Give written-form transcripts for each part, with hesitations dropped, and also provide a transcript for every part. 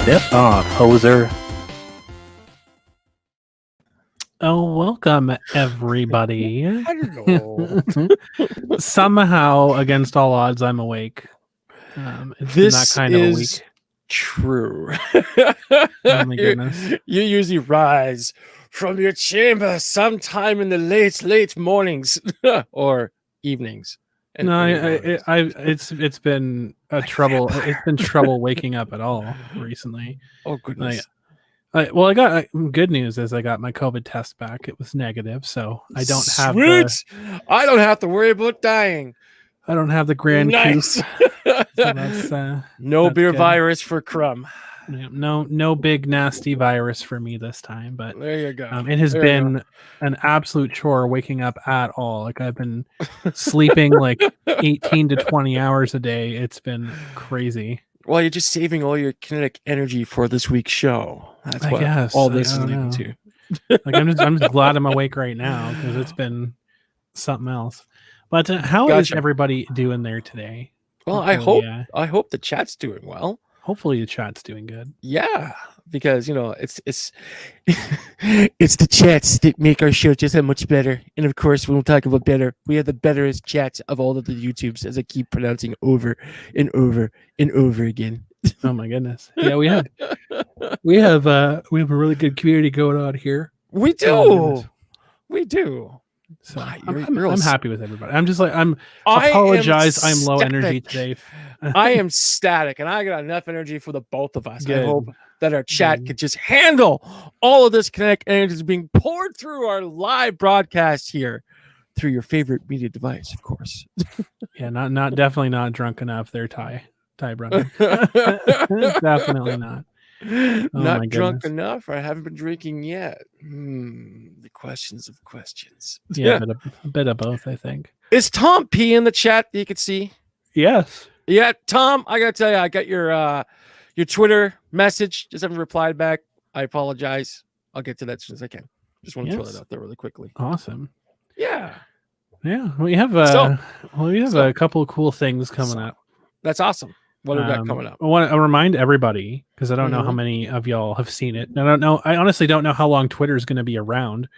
Step on, poser. Oh, welcome, everybody. Hello. Somehow, against all odds, I'm awake. It's been that kind of a week. True. Oh my goodness. You usually rise from your chamber sometime in the late mornings or evenings. And No, early mornings. it's been a trouble. It's been trouble waking up at all recently. Oh goodness. I got good news is I got my COVID test back. It was negative, so I don't have I don't have to worry about dying. I don't have the grand Nice. So that's no that's beer good. virus for Crumb. Yeah, no big nasty virus for me this time, but There you go. it has been an absolute chore waking up at all. Like I've been sleeping like 18 to 20 hours a day. It's been crazy. Well, you're just saving all your kinetic energy for this week's show. That's I what guess. all this I is don't leading know. to. Like I'm just glad I'm awake right now because it's been something else. But how is Gotcha. everybody doing there today? Well, Hopefully, I hope the chat's doing well. Hopefully the chat's doing good. Yeah, because it's it's the chats that make our show just that much better. And of course, when we talk about better, we have the betterest chats of all of the YouTubes, as I keep pronouncing over and over and over again. Oh my goodness. Yeah, we have a really good community going on here. We do. Oh, goodness. We do. So Wow, I'm happy with everybody. I'm just like I I apologize. am I'm low energy static. today. I am static, and I got enough energy for the both of us. Good. I hope that our chat could just handle all of this kinetic energy that's being poured through our live broadcast here through your favorite media device, of course. Yeah, not definitely not drunk enough there, Ty Brunner. Definitely not. Oh, Not my drunk goodness. enough, or I haven't been drinking yet. The questions of questions. Yeah, a bit of both, I think. Is Tom P in the chat that you can see? Yes. Yeah, Tom, I gotta tell you, I got your Twitter message. Just haven't replied back. I apologize. I'll get to that as soon as I can. Just want to throw that out there really quickly. Awesome. Yeah. Yeah, we have a couple of cool things coming up. That's awesome. What do we got coming up? I want to remind everybody, because I don't know how many of y'all have seen it. I don't know. I honestly don't know how long Twitter is going to be around.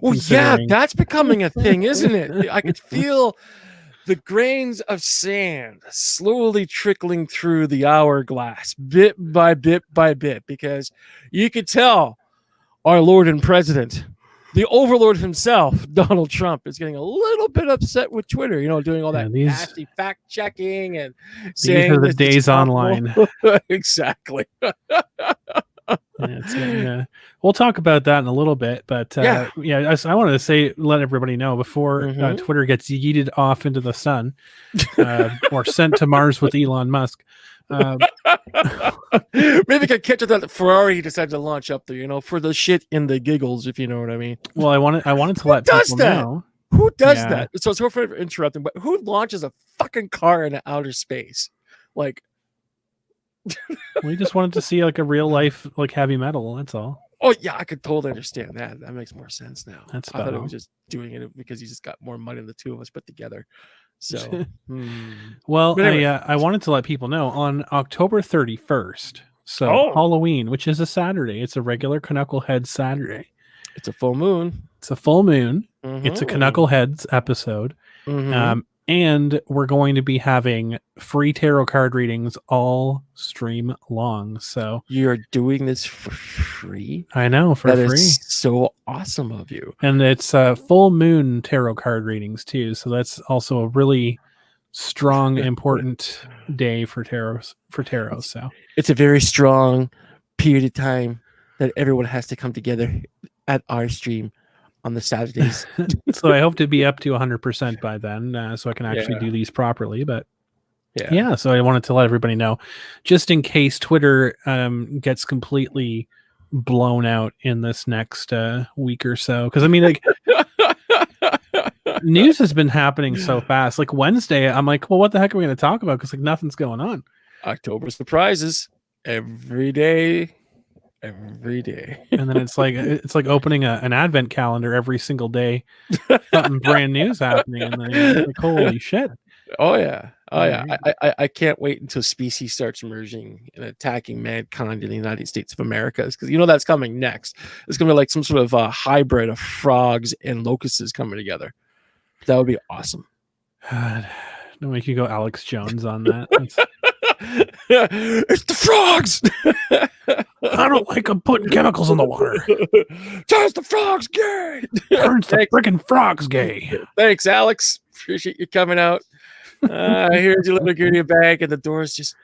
Well, yeah, that's becoming a thing, isn't it? I could feel the grains of sand slowly trickling through the hourglass, bit by bit by bit, because you could tell our Lord and President, the overlord himself, Donald Trump, is getting a little bit upset with Twitter, doing all that nasty fact checking and saying these are the days online. Exactly. We'll talk about that in a little bit, but I wanted to let everybody know before Twitter gets yeeted off into the sun or sent to Mars with Elon Musk. Maybe I could catch that Ferrari he decided to launch up there, for the shit and the giggles, if you know what I mean. Well, I wanted to let people know. Who does that? So sorry for interrupting, but who launches a fucking car into outer space? Like, we just wanted to see like a real life like heavy metal. That's all. Oh yeah, I could totally understand that. That makes more sense now. I thought it was just doing it because he just got more money than the two of us put together. So, well, anyway. I wanted to let people know on October 31st, so Halloween, which is a Saturday. It's a regular Canuckleheads Saturday. It's a full moon. It's a full moon. It's a Canuckleheads episode. And we're going to be having free tarot card readings all stream long. So you're doing this for free? I know, for free. That is so awesome of you. And it's full moon tarot card readings too. So that's also a really strong, important day for tarot. So it's a very strong period of time that everyone has to come together at our stream on the Saturdays. So I hope to be up to 100% by then, so I can actually do these properly. But so I wanted to let everybody know, just in case Twitter gets completely blown out in this next week or so. Because I mean, like, news has been happening so fast. Like Wednesday, I'm like, well, what the heck are we going to talk about? Because like nothing's going on. October surprises every day. And then it's like opening an advent calendar every single day. Something brand new is happening, and then you're like, holy shit. Oh yeah, Oh yeah, I can't wait until species starts emerging and attacking mankind in the United States of America, because that's coming next. It's gonna be like some sort of hybrid of frogs and locusts coming together. That would be awesome. God, don't make you go Alex Jones on that. It's the frogs. I don't like them putting chemicals in the water. Turns the frogs gay. Turns the freaking frogs gay. Thanks, Alex. Appreciate you coming out. Here's your little goodie bag, and the door's just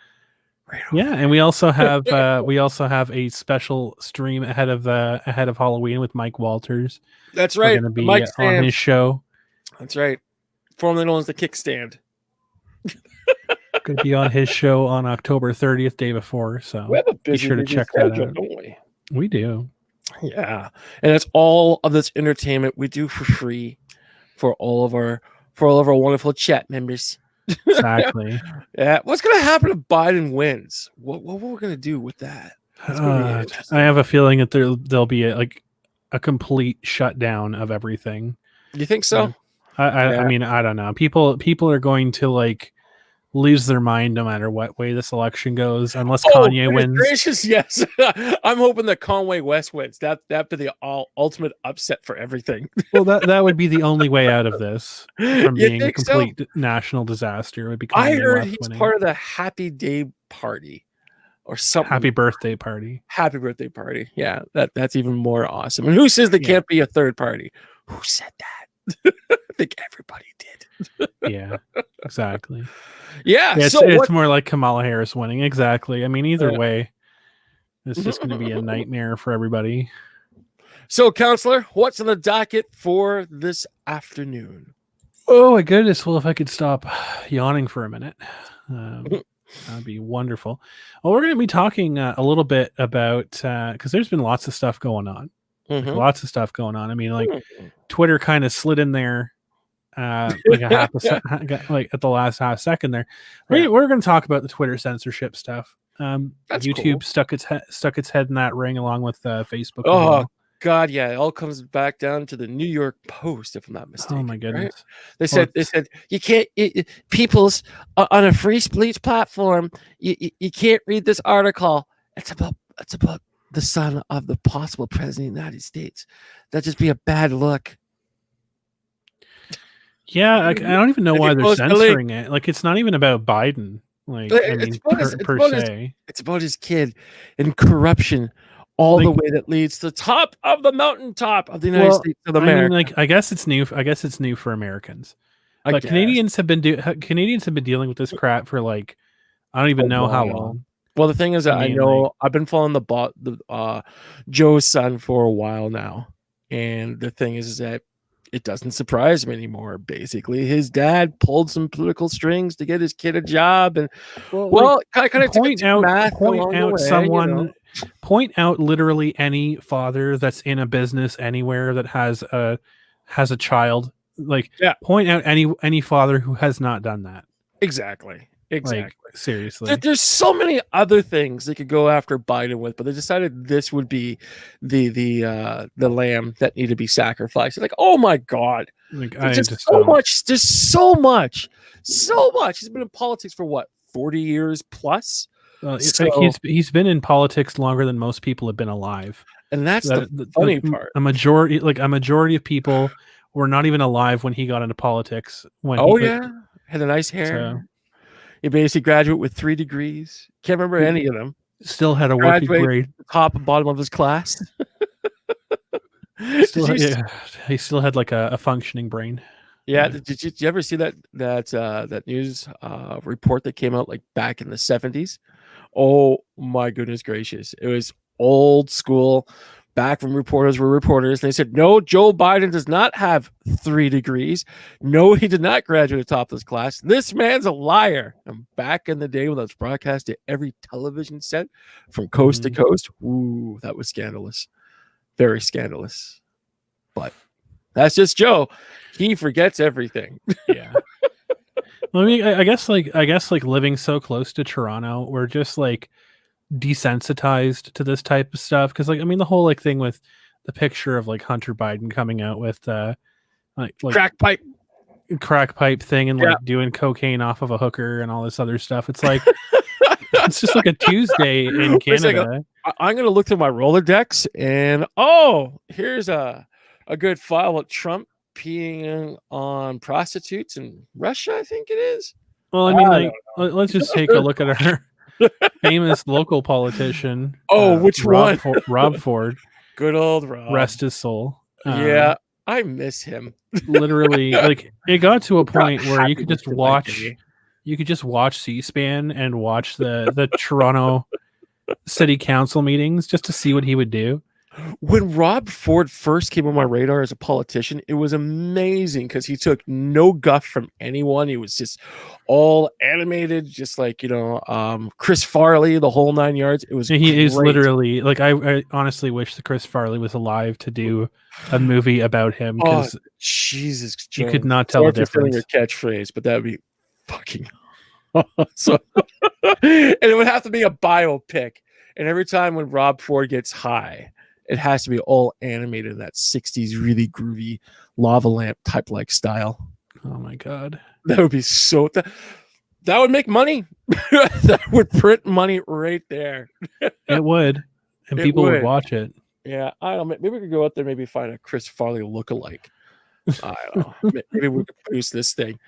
right over there. And we also have a special stream ahead of Halloween with Mike Walters. That's right. We're going to be on his show. That's right. Formerly known as the Kickstand. Going to be on his show on October 30th, day before. So we have a busy, be sure to check that out. Don't we? We do. Yeah, and it's all of this entertainment we do for free for all of our wonderful chat members. Exactly. Yeah. What's going to happen if Biden wins? What we're going to do with that? I have a feeling that there'll be a complete shutdown of everything. You think so? I mean, I don't know. People are going to lose their mind no matter what way this election goes, unless Kanye wins. Gracious, yes. I'm hoping that Conway West wins. That'd be the ultimate upset for everything. Well, that would be the only way out of this from being a complete national disaster. Would be Kanye I heard West he's winning. part of the Happy Day Party or something. Happy birthday party. Happy birthday party. Yeah, that's even more awesome. And who says there can't be a third party? Who said that? I think everybody did. Yeah, exactly. Yeah, it's more like Kamala Harris winning. Exactly. I mean, either way, it's just going to be a nightmare for everybody. So, Counselor, what's on the docket for this afternoon? Oh my goodness! Well, if I could stop yawning for a minute, that'd be wonderful. Well, we're going to be talking a little bit about because there's been lots of stuff going on. Lots of stuff going on. I mean, Twitter kind of slid in there. Like at the last half second there. We're going to talk about the Twitter censorship stuff. YouTube cool. stuck its head in that ring along with Facebook. Oh God, yeah, it all comes back down to the New York Post, if I'm not mistaken. Oh my goodness! Right? They said you can't. People's on a free speech platform. You can't read this article. It's about the son of the possible president of the United States. That'd just be a bad look. Yeah, I don't even know why they're censoring it. It's not even about Biden. It's about his kid and corruption, all the way that leads to the top of the mountaintop of the United States of America. I mean, I guess it's new. I guess it's new for Americans. But Canadians have been dealing with this crap for I don't even know how long. Well, the thing is that I know I've been following the Joe's son for a while now, and the thing is that it doesn't surprise me anymore. Basically, his dad pulled some political strings to get his kid a job, and point out literally any father that's in a business anywhere that has a child. Point out any father who has not done that. Exactly. Seriously, there's so many other things they could go after Biden with, but they decided this would be the lamb that needed to be sacrificed. Oh my God, there's so much. He's been in politics for what, 40 years plus. He's been in politics longer than most people have been alive, and that's the funny part. A majority of people were not even alive when he got into politics. Had a nice hair. He basically graduated with 3 degrees. Can't remember any of them. Still had a working grade. Top and bottom of his class. He still had a functioning brain. Yeah. Did you ever see that news report that came out back in the 70s? Oh my goodness gracious! It was old school. Back when reporters were reporters, they said, no, Joe Biden does not have 3 degrees. No, he did not graduate at the top of his class. This man's a liar. And back in the day when that was broadcast at every television set from coast to coast, ooh, that was scandalous. Very scandalous. But that's just Joe. He forgets everything. Yeah. Well, I mean, I guess living so close to Toronto, we're just desensitized to this type of stuff, because the whole thing with the picture of Hunter Biden coming out with crack pipe. crack pipe thing and like doing cocaine off of a hooker and all this other stuff. It's like it's just like a Tuesday in Canada. I'm gonna look through my Rolodex and here's a good file with Trump peeing on prostitutes in Russia, I think it is. Well, I mean, let's just take a look at our famous local politician. Which one? Rob Ford. Good old Rob. Rest his soul. Yeah, I miss him. Literally, like it got to a point where you could just watch C-SPAN and watch the Toronto City Council meetings just to see what he would do. When Rob Ford first came on my radar as a politician, it was amazing because he took no guff from anyone. He was just all animated, just like, Chris Farley, the whole 9 yards. It was he is literally like, I honestly wish that Chris Farley was alive to do a movie about him, because Jesus, you could not tell the difference. Your catchphrase, but that would be fucking awesome. And it would have to be a biopic. And every time when Rob Ford gets high, it has to be all animated in that 60s really groovy lava lamp type like style. Oh my God. That would be so that would make money. That would print money right there. It would. And people would watch it. Yeah. I don't know. Maybe we could go out there, maybe find a Chris Farley lookalike. I don't know. Maybe we could produce this thing.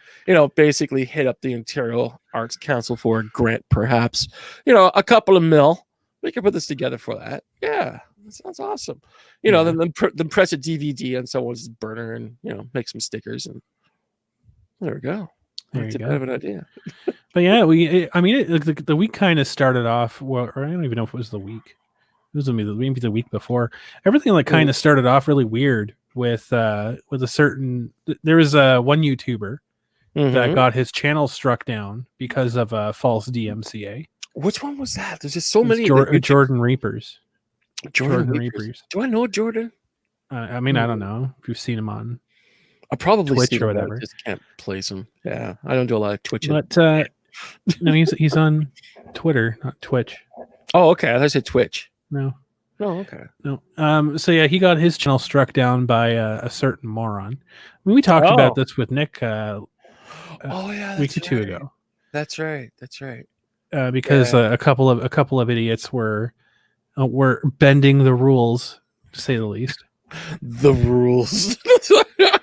Basically hit up the Ontario Arts Council for a grant, perhaps. A couple of mil. We could put this together for that. Yeah. That sounds awesome. Then press a DVD on someone's burner and make some stickers, and there we go. That's a bit of an idea. But yeah, the week kind of started off or I don't even know if it was the week. It was maybe the week before. Everything kind of started off really weird with a certain. There was one YouTuber that got his channel struck down because of a false DMCA. Which one was that? There's just so many. Jordan Reapers. Jordan Reapers. Do I know Jordan? I don't know if you've seen him on. I probably Twitch or whatever. I just can't place him. Yeah, I don't do a lot of Twitching. But no, he's on Twitter, not Twitch. Oh, okay. I thought I said Twitch. No. Oh, okay. No. So yeah, he got his channel struck down by a certain moron. We talked about this with Nick. A week or two ago. That's right. Because a couple of idiots were bending the rules, to say the least. The rules.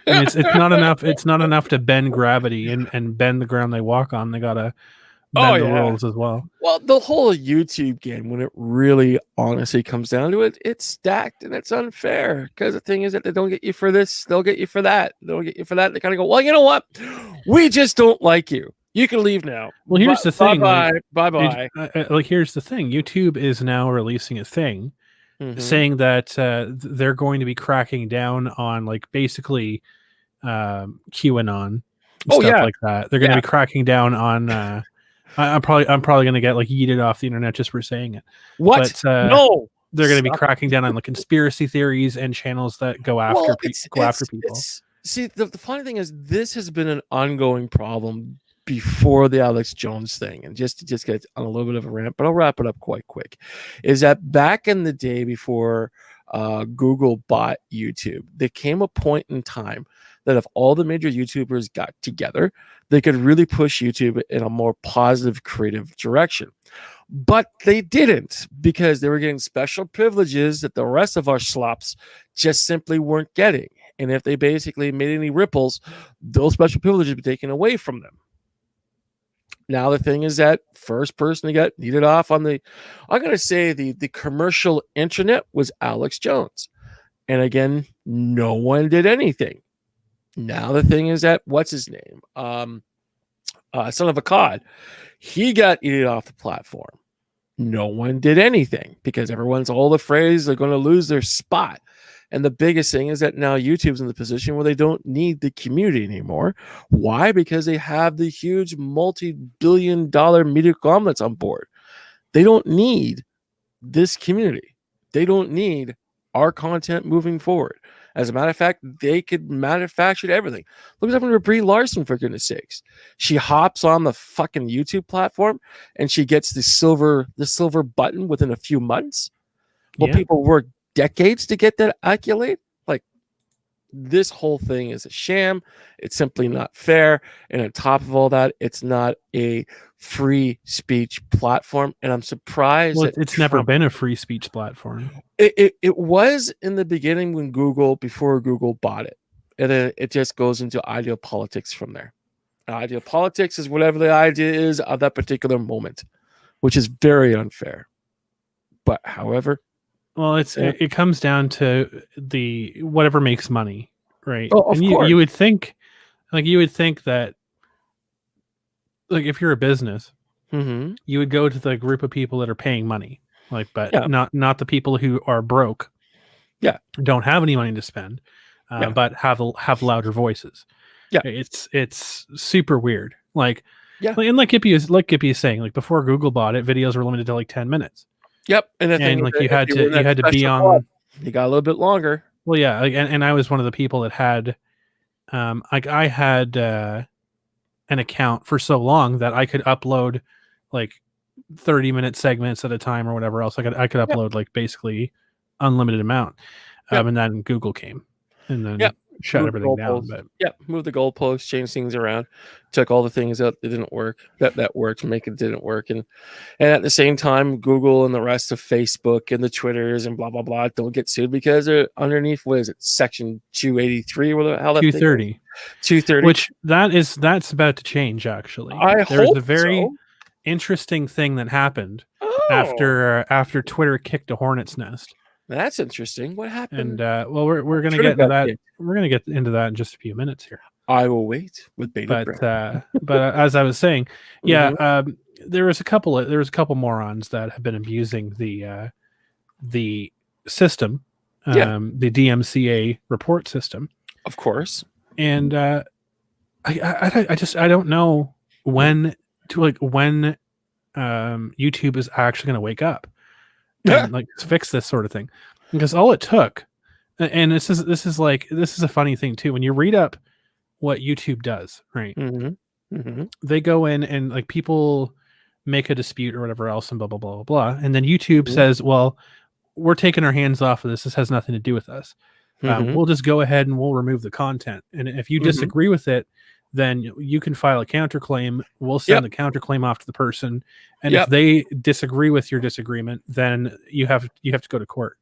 And it's not enough. It's not enough to bend gravity and bend the ground they walk on. They gotta bend the rules as well. Well, the whole YouTube game, when it really honestly comes down to it, it's stacked and it's unfair. Because the thing is that they don't get you for this, they'll get you for that. They'll get you for that. They kind of go, well, you know what? We just don't like you. You can leave now. Well, here's the thing. Bye. Here's the thing. YouTube is now releasing a thing saying that they're going to be cracking down on basically QAnon stuff like that. They're going to be cracking down on. I'm probably going to get yeeted off the internet just for saying it. What? But, no. They're going to be cracking down on conspiracy theories and channels that go after people. See, the funny thing is, this has been an ongoing problem before the Alex Jones thing, and just to get on a little bit of a rant, but I'll wrap it up quite quick, is that back in the day before Google bought YouTube, there came a point in time that if all the major YouTubers got together, they could really push YouTube in a more positive, creative direction. But they didn't, because they were getting special privileges that the rest of our slops just simply weren't getting. And if they basically made any ripples, those special privileges would be taken away from them. Now the thing is that first person to get needed off on the commercial internet was Alex Jones. And again, no one did anything. Now the thing is that, what's his name? Son of a Cod. He got eaten off the platform. No one did anything because everyone's all afraid they're going to lose their spot. And the biggest thing is that now YouTube's in the position where they don't need the community anymore. Why? Because they have the huge multi-billion-dollar media conglomerates on board. They don't need this community. They don't need our content moving forward. As a matter of fact, they could manufacture everything. Look what's happening to Brie Larson, for goodness sakes. She hops on the fucking YouTube platform and she gets the silver button within a few months. Well, people work decades to get that accolade. This whole thing is a sham. It's simply not fair. And on top of all that, it's not a free speech platform. And I'm surprised that it's never been a free speech platform. It was in the beginning when before Google bought it. And then it just goes into idea politics from there. Idea politics is whatever the idea is of that particular moment, which is very unfair. But however, well, it comes down to the whatever makes money, right? Oh, of course. You would think that, like, if you're a business, you would go to the group of people that are paying money, like, but not the people who are broke, don't have any money to spend, but have louder voices. It's super weird. Like, and like Gippy is saying, like, before Google bought it, videos were limited to like 10 minutes. Yep, and like you had to be on. You got a little bit longer. Well, yeah, and I was one of the people that had, like, I had an account for so long that I could upload like 30-minute segments at a time or whatever else. I could upload like basically unlimited amount. And then Google came and then shut everything down. But move the goalposts, change things around, took all the things out that didn't work, that worked, make it didn't work, and at the same time, Google and the rest of Facebook and the Twitters and blah blah blah don't get sued because they're underneath, what is it, Section 283 or the hell that 230, 230, which that's about to change. Actually, there's a very interesting thing that happened after Twitter kicked a hornet's nest. That's interesting. What happened? And well, we're gonna get into that. We're gonna get into that in just a few minutes here. I will wait with bated breath. But as I was saying, there was a couple morons that have been abusing the system, the DMCA report system, of course. And I don't know when YouTube is actually going to wake up and like fix this sort of thing, because all it took, and this is a funny thing too, when you read up what YouTube does, right? They go in and like people make a dispute or whatever else and blah blah blah blah blah, and then YouTube says, well, we're taking our hands off of this. This has nothing to do with us. We'll just go ahead and we'll remove the content. And if you disagree with it, then you can file a counterclaim. We'll send the counterclaim off to the person. And if they disagree with your disagreement, then you have to go to court.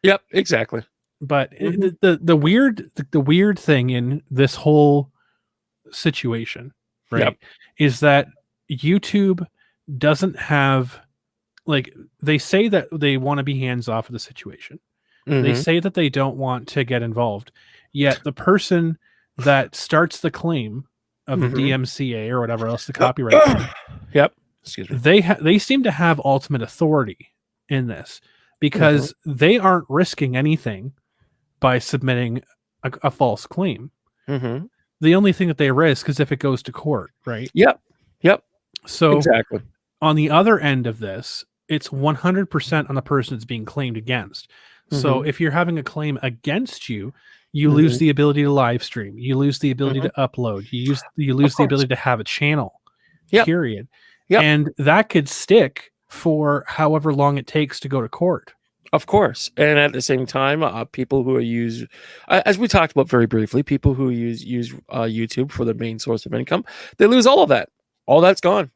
Yep, exactly. But the weird thing in this whole situation, right, is that YouTube doesn't have, like, they say that they want to be hands off of the situation. They say that they don't want to get involved. Yet the person that starts the claim of the DMCA or whatever else, the copyright claim, excuse me, they seem to have ultimate authority in this, because they aren't risking anything by submitting a false claim. The only thing that they risk is if it goes to court, right? Yep. So exactly. On the other end of this, it's 100% on the person that's being claimed against. So if you're having a claim against you, you lose the ability to live stream. You lose the ability to upload. You lose the ability to have a channel. Period. And that could stick for however long it takes to go to court. Of course. And at the same time, people who use, as we talked about very briefly, people who use YouTube for their main source of income, they lose all of that. All that's gone.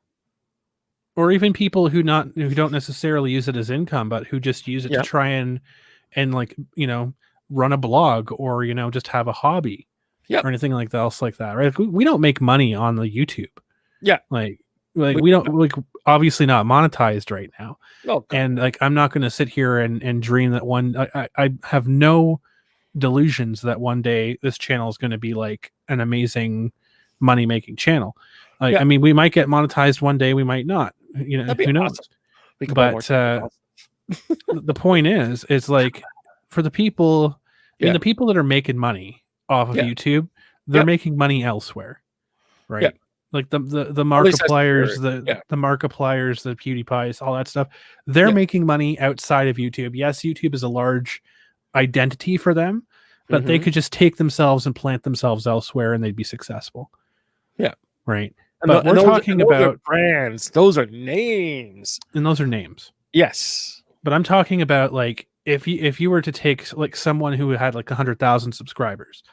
Or even people who don't necessarily use it as income, but who just use it to try and like, run a blog or, just have a hobby or anything like that, else like that. Right. We don't make money on the YouTube. Like we don't, like, obviously not monetized right now. And like, I'm not going to sit here and dream that I have no delusions that one day this channel is going to be like an amazing money making channel. Like, I mean, we might get monetized one day. We might not, who knows? But the point is like, for the people, the people that are making money off of YouTube, they're making money elsewhere, right? Like the Markipliers, the Markipliers, the PewDiePies, all that stuff. They're making money outside of YouTube. Yes, YouTube is a large identity for them, but they could just take themselves and plant themselves elsewhere, and they'd be successul. Right. But we're talking about brands. Those are names, and those are names. Yes, but I'm talking about, like, if you were to take like someone who had like 100,000 subscribers,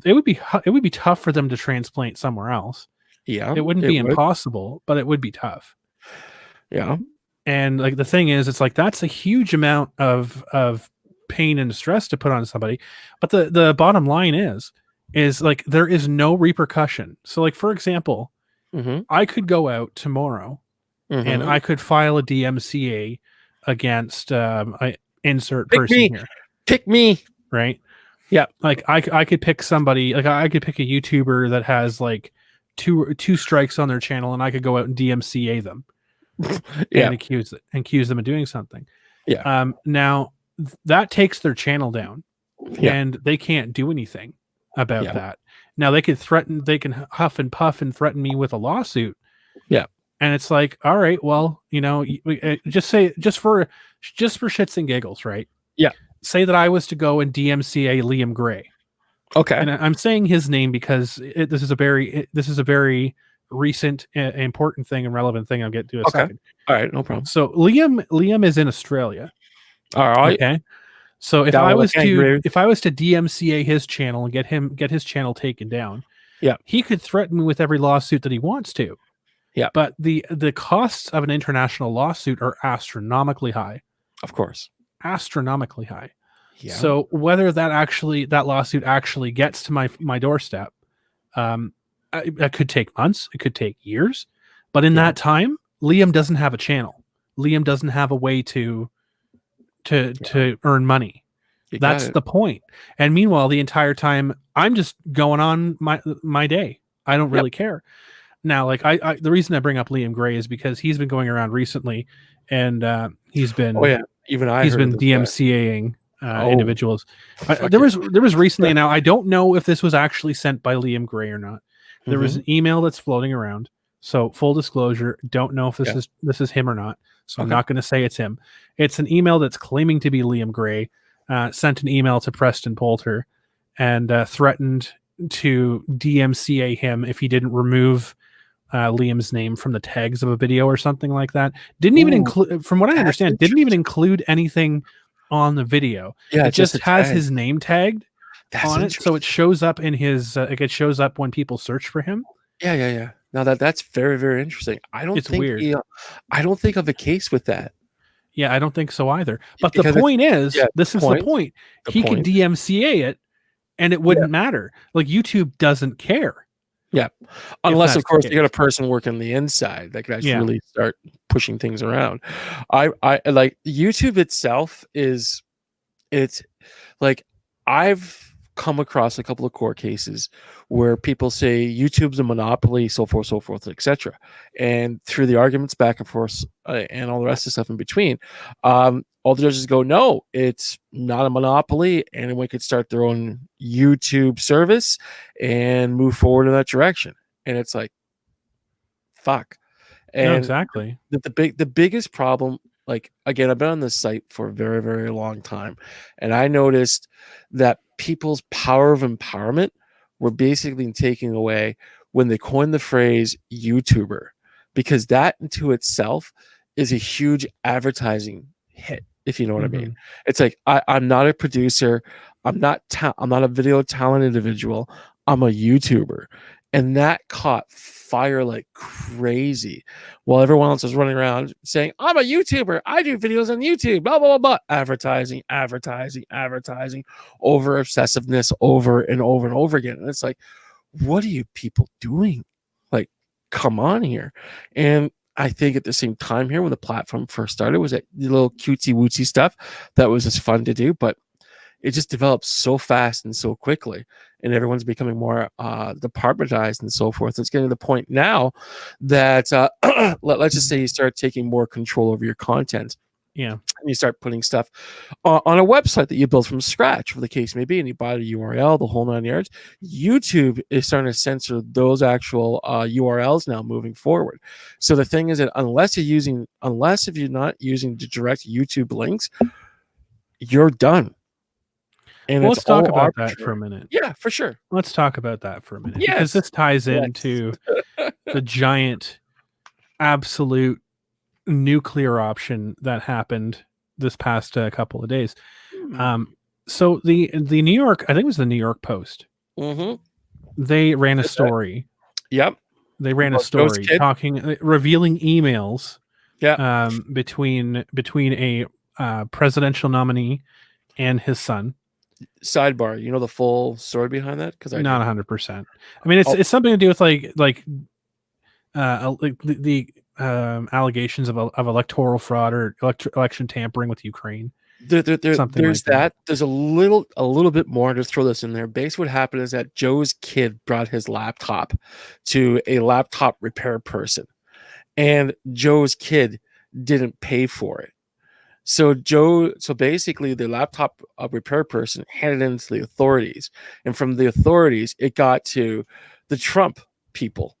it would be tough for them to transplant somewhere else. Yeah, it wouldn't be impossible, but it would be tough. Yeah. And like the thing is, it's like that's a huge amount of pain and stress to put on somebody. But the bottom line is like there is no repercussion. So like for example, I could go out tomorrow and I could file a DMCA against I insert person here. Pick me. Right? Yeah. Like I could pick somebody, like I could pick a YouTuber that has like two strikes on their channel, and I could go out and DMCA them. Yeah. And accuse them of doing something. Yeah. Now that takes their channel down, and they can't do anything about that. Now they can huff and puff and threaten me with a lawsuit. Yeah. And it's like, all right, well, just for shits and giggles, right? Yeah. Say that I was to go and DMCA Liam Gray. Okay. And I'm saying his name because this is a very recent important thing and relevant thing. I'll get to in a second. All right, no problem. So Liam is in Australia. All right. Okay. So if I was to DMCA his channel and get his channel taken down, he could threaten me with every lawsuit that he wants to. Yeah. But the costs of an international lawsuit are astronomically high. Of course. Astronomically high. Yeah. So whether that lawsuit actually gets to my doorstep, it could take months, it could take years, but in that time, Liam doesn't have a channel. Liam doesn't have a way to earn money. That's the point. And meanwhile, the entire time, I'm just going on my day. I don't really care. Now, like the reason I bring up Liam Gray is because he's been going around recently, and he's been he's been DMCAing individuals. There was recently. Now I don't know if this was actually sent by Liam Gray or not. There was an email that's floating around. So full disclosure, don't know if this is him or not. So I'm not going to say it's him. It's an email that's claiming to be Liam Gray. Sent an email to Preston Poulter and threatened to DMCA him if he didn't remove Liam's name from the tags of a video or something like that. Didn't even include, from what I understand, didn't even include anything on the video. Yeah, it just has his name tagged on it, so it shows up in his. It shows up when people search for him. Yeah. Now that's very, very interesting. It's weird. I don't think of a case with that. Yeah, I don't think so either. But the point is, this is the point. He could DMCA it, and it wouldn't matter. Like YouTube doesn't care. Yeah, unless of course you got a person working the inside that can actually really start pushing things around. I like YouTube itself is, it's like I've come across a couple of court cases where people say YouTube's a monopoly, so forth, etc. And through the arguments back and forth and all the rest of the stuff in between, all the judges go, no, it's not a monopoly. Anyone could start their own YouTube service and move forward in that direction. And it's like, fuck. And no, exactly. The biggest problem, like, again, I've been on this site for a very, very long time, and I noticed that people's power of empowerment were basically taken away when they coined the phrase YouTuber, because that into itself is a huge advertising hit, if you know what I mean. It's like, I'm not a producer, I'm not a video talent individual, I'm a YouTuber. And that caught fire like crazy, while everyone else was running around saying, I'm a YouTuber, I do videos on YouTube, blah, blah, blah, blah. Advertising, over obsessiveness over and over and over again. And it's like, what are you people doing? Like, come on here. And I think at the same time here, when the platform first started, was that little cutesy wootsy stuff that was just fun to do, but it just develops so fast and so quickly, and everyone's becoming more departmentized and so forth. It's getting to the point now that let's just say you start taking more control over your content. Yeah. And you start putting stuff on a website that you build from scratch, whatever the case may be, and you buy the URL, the whole 9 yards. YouTube is starting to censor those actual URLs now moving forward. So the thing is that unless if you're not using the direct YouTube links, you're done. And let's talk about that for a minute. Yeah, for sure. Let's talk about that for a minute. Yes. Because this ties into the giant, absolute nuclear option that happened this past couple of days. So the New York, I think it was the New York Post, They ran a story. Yep. They ran a story revealing emails between a presidential nominee and his son. Sidebar, you know the full story behind that? Because not 100%. I mean, it's something to do with like the allegations of electoral fraud or election tampering with Ukraine. There's that. There's a little bit more. Just throw this in there. Basically, what happened is that Joe's kid brought his laptop to a laptop repair person, and Joe's kid didn't pay for it. So basically, the laptop repair person handed it into the authorities, and from the authorities, it got to the Trump people,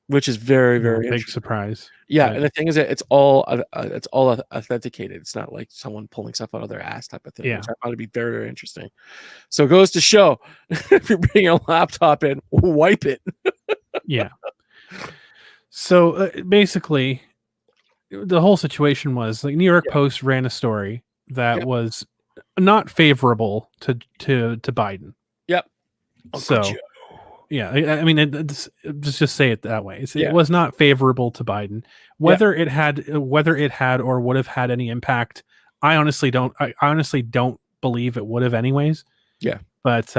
which is very, very big surprise. Yeah, and the thing is that it's all authenticated. It's not like someone pulling stuff out of their ass type of thing. Yeah, which I found to be very, very interesting. So it goes to show, if you're bringing a laptop in, wipe it. Yeah. So basically, the whole situation was like New York Post ran a story that was not favorable to Biden. Yep. So. Yeah, I mean, just say it that way. It was not favorable to Biden. Whether it had or would have had any impact, I honestly don't believe it would have anyways. Yeah. But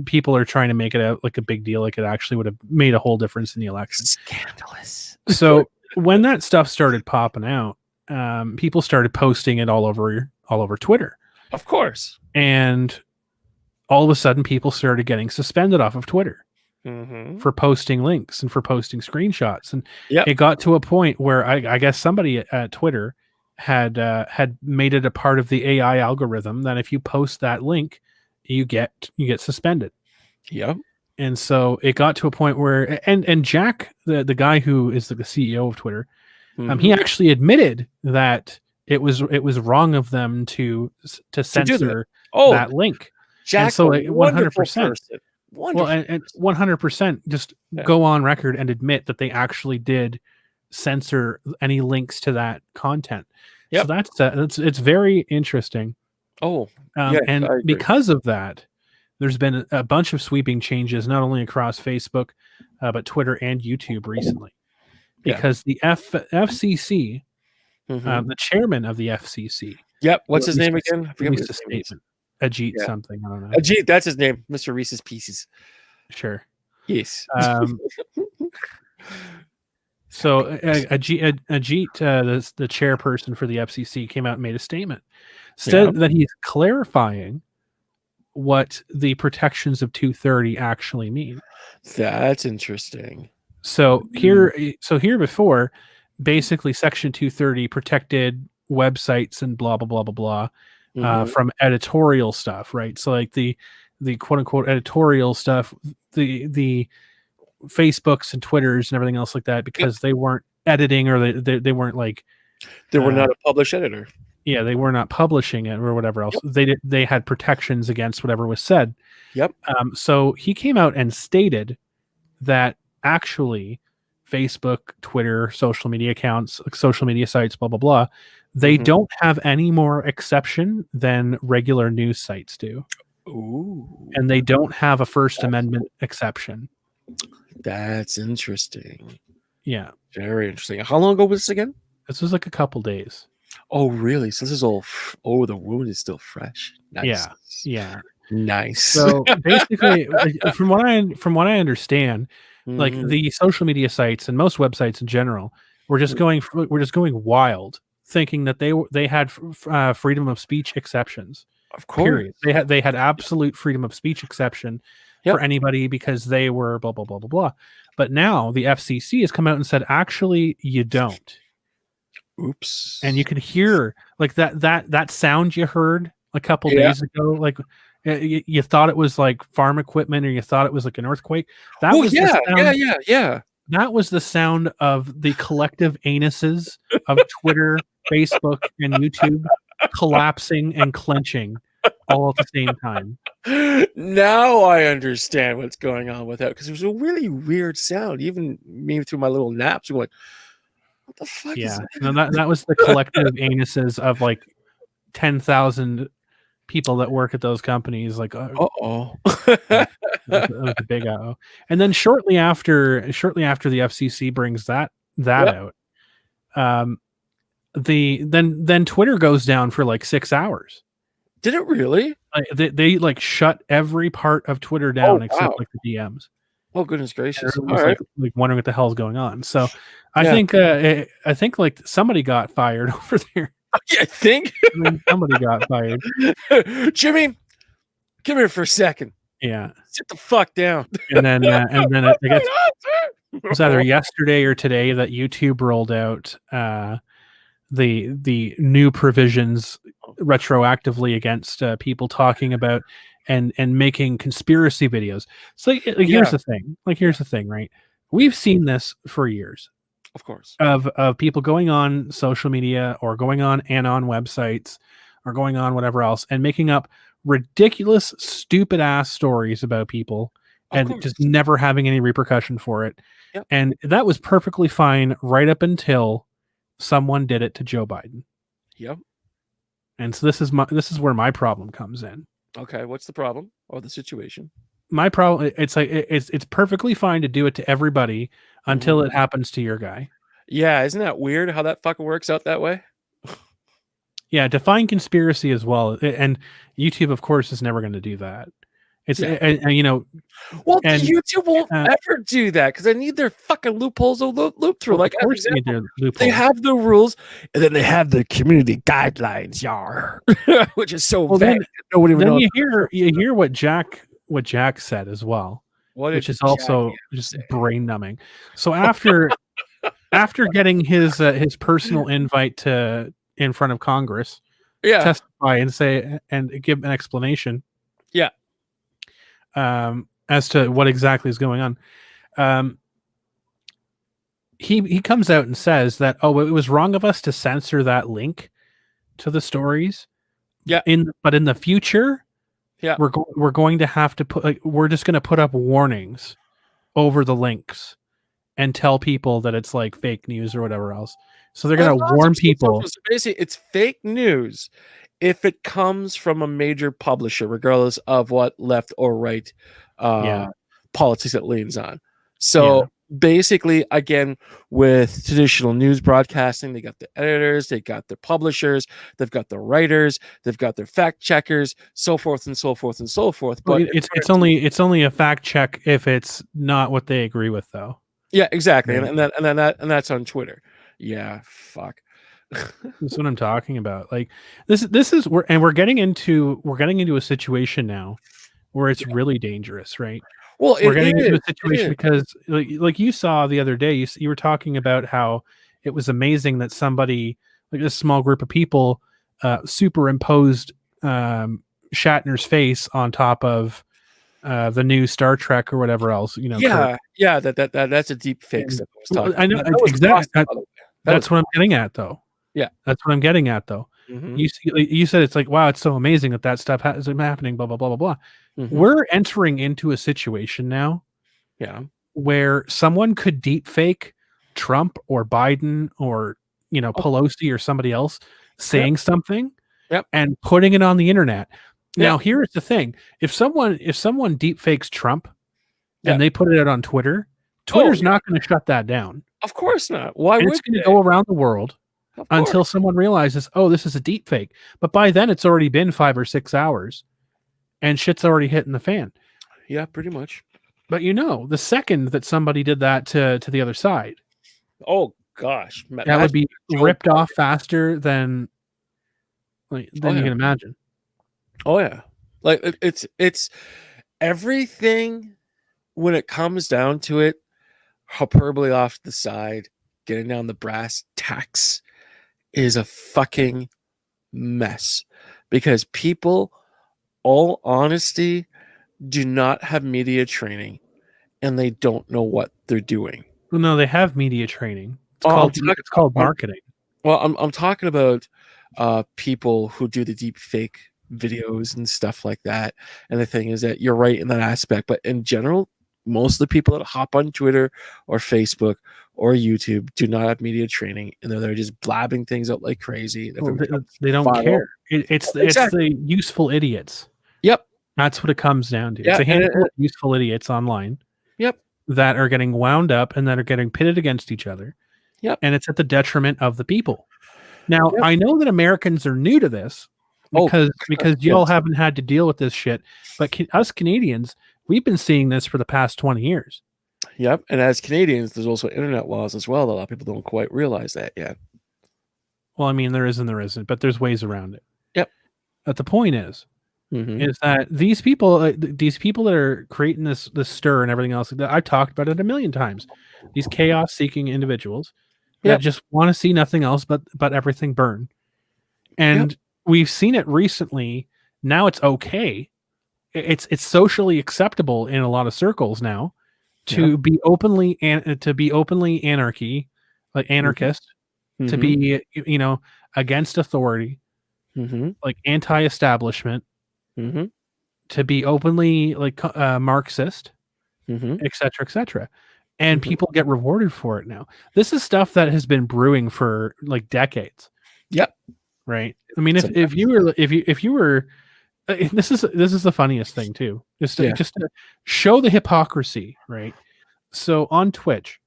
people are trying to make it out like a big deal, like it actually would have made a whole difference in the election. Scandalous. So when that stuff started popping out, people started posting it all over Twitter. Of course. And all of a sudden, people started getting suspended off of Twitter. For posting links and for posting screenshots, and it got to a point where I guess somebody at Twitter had made it a part of the AI algorithm that if you post that link, you get suspended. Yep. And so it got to a point where and Jack, the guy who is the CEO of Twitter, he actually admitted that it was wrong of them to censor that link. Jack, and so 100%. Well, and 100% just go on record and admit that they actually did censor any links to that content. So it's very interesting. And because of that, there's been a bunch of sweeping changes, not only across Facebook, but Twitter and YouTube recently, because the FCC, the chairman of the FCC. Yep. What's his name again? I forget his statement. Ajit something. I don't know. Ajit, that's his name. Mr. Reese's Pieces. Sure. Yes. So Ajit, the chairperson for the FCC, came out and made a statement. Said that he's clarifying what the protections of 230 actually mean. That's interesting. So here before, basically Section 230 protected websites and blah blah blah blah blah. From editorial stuff, right? So like the quote unquote editorial stuff, the Facebooks and Twitters and everything else like that, because they weren't editing or they weren't like they were not a published editor. Yeah, they were not publishing it or whatever else. They had protections against whatever was said. Yep. So he came out and stated that actually Facebook, Twitter, social media accounts, social media sites, blah blah blah, they don't have any more exception than regular news sites do. Ooh. And they don't have a First Amendment exception. That's interesting. Yeah. Very interesting. How long ago was this again? This was like a couple days. Oh, really? So this is all the wound is still fresh. Nice. Yeah. Nice. So basically, from what I understand, like the social media sites and most websites in general were just going wild, thinking that they had freedom of speech exceptions. Of course, period. They had absolute freedom of speech exception for anybody because they were blah blah blah blah blah. But now the FCC has come out and said, actually, you don't. Oops. And you can hear like that sound you heard a couple days ago, like. You thought it was like farm equipment, or you thought it was like an earthquake. That was the sound, That was the sound of the collective anuses of Twitter, Facebook, and YouTube collapsing and clenching all at the same time. Now I understand what's going on with that, because it was a really weird sound. Even me through my little naps, I'm like, "What the fuck?" Yeah, no, that was the collective anuses of like 10,000 people that work at those companies. Like, that was a big uh-oh. And then shortly after the FCC brings that out, then Twitter goes down for like 6 hours. Did it really? They like shut every part of Twitter down except like the DMs. Oh goodness gracious! Like wondering what the hell's going on. So I think like somebody got fired over there. I think somebody got fired. Jimmy, come here for a second. Yeah, sit the fuck down. And then I guess it was either yesterday or today that YouTube rolled out the new provisions retroactively against people talking about and making conspiracy videos. So here's the thing. Here's the thing, right? We've seen this for years. Of course. Of people going on social media or going on anon websites or going on whatever else and making up ridiculous, stupid ass stories about people and just never having any repercussion for it. Yep. And that was perfectly fine right up until someone did it to Joe Biden. Yep. And so this is where my problem comes in. Okay, what's the problem or the situation? My problem, it's like it's perfectly fine to do it to everybody until it happens to your guy. Yeah, isn't that weird how that fucking works out that way? Yeah, define conspiracy as well, and YouTube, of course, is never going to do that. It's and YouTube won't ever do that because they need their fucking loopholes to loop through. Like, of course, they need their loopholes. They have the rules, and then they have the community guidelines, which is so vague. Nobody even knows. You hear what Jack said as well, which is also just brain numbing. So after getting his personal invite to in front of Congress, testify and say and give an explanation, as to what exactly is going on. He comes out and says that it was wrong of us to censor that link to the stories. Yeah, but in the future, we're going to have to put we're just going to put up warnings over the links and tell people that it's like fake news or whatever else. So they're going to warn people. So basically, it's fake news if it comes from a major publisher, regardless of what left or right politics it leans on. So basically, again, with traditional news broadcasting, they got the editors, they got the publishers, they've got the writers, they've got their fact checkers, so forth and so forth and so forth. But it's only a fact check if it's not what they agree with, though. Yeah, exactly. Yeah. And that's on Twitter. Yeah, fuck. That's what I'm talking about. Like this is we're getting into a situation now where it's really dangerous, right? Well, we're getting into a situation because like you saw the other day, you were talking about how it was amazing that somebody, like a small group of people, superimposed Shatner's face on top of the new Star Trek or whatever else, that's a deep fake stuff I was talking about. I know exactly. That's what I'm getting at, though. Yeah, that's what I'm getting at, though. Mm-hmm. You said it's like, wow, it's so amazing that stuff is happening. Blah blah blah blah blah. Mm-hmm. We're entering into a situation now, where someone could deep fake Trump or Biden or Pelosi or somebody else saying something, and putting it on the internet. Now, here's the thing: if someone deep fakes Trump and they put it out on Twitter, Twitter's not going to shut that down. Of course not. Why would it's going to go around the world until someone realizes, this is a deep fake. But by then, it's already been 5 or 6 hours, and shit's already hitting the fan. Yeah, pretty much. But the second that somebody did that to the other side, oh gosh, that would be ripped off faster than you can imagine. Oh yeah, like it's everything when it comes down to it. Hyperbole off to the side, getting down the brass tacks is a fucking mess because people, all honesty, do not have media training and they don't know what they're doing. Well, no, they have media training. It's called marketing. Well, I'm talking about people who do the deep fake videos and stuff like that. And the thing is that you're right in that aspect, but in general, most of the people that hop on Twitter or Facebook or YouTube do not have media training, and they're just blabbing things out like crazy. Well, they don't care. It's the useful idiots. Yep. That's what it comes down to. It's a handful of useful idiots online. Yep. That are getting wound up and that are getting pitted against each other. Yep. And it's at the detriment of the people. Now, I know that Americans are new to this because y'all haven't had to deal with this shit. But us Canadians, we've been seeing this for the past 20 years. Yep. And as Canadians, there's also internet laws as well. A lot of people don't quite realize that yet. Well, I mean, there isn't, but there's ways around it. Yep. But the point is that these people that are creating this stir and everything else, I've talked about it a million times. These chaos-seeking individuals that just want to see nothing else but everything burn. And we've seen it recently. Now it's okay. It's socially acceptable in a lot of circles now to be openly anarchy, like anarchist, to be against authority, like anti-establishment, to be openly like Marxist, etc., etc. And people get rewarded for it now. This is stuff that has been brewing for like decades. Yep. Right. I mean, if you were, this is the funniest thing too. Just to show the hypocrisy, right? So on Twitch,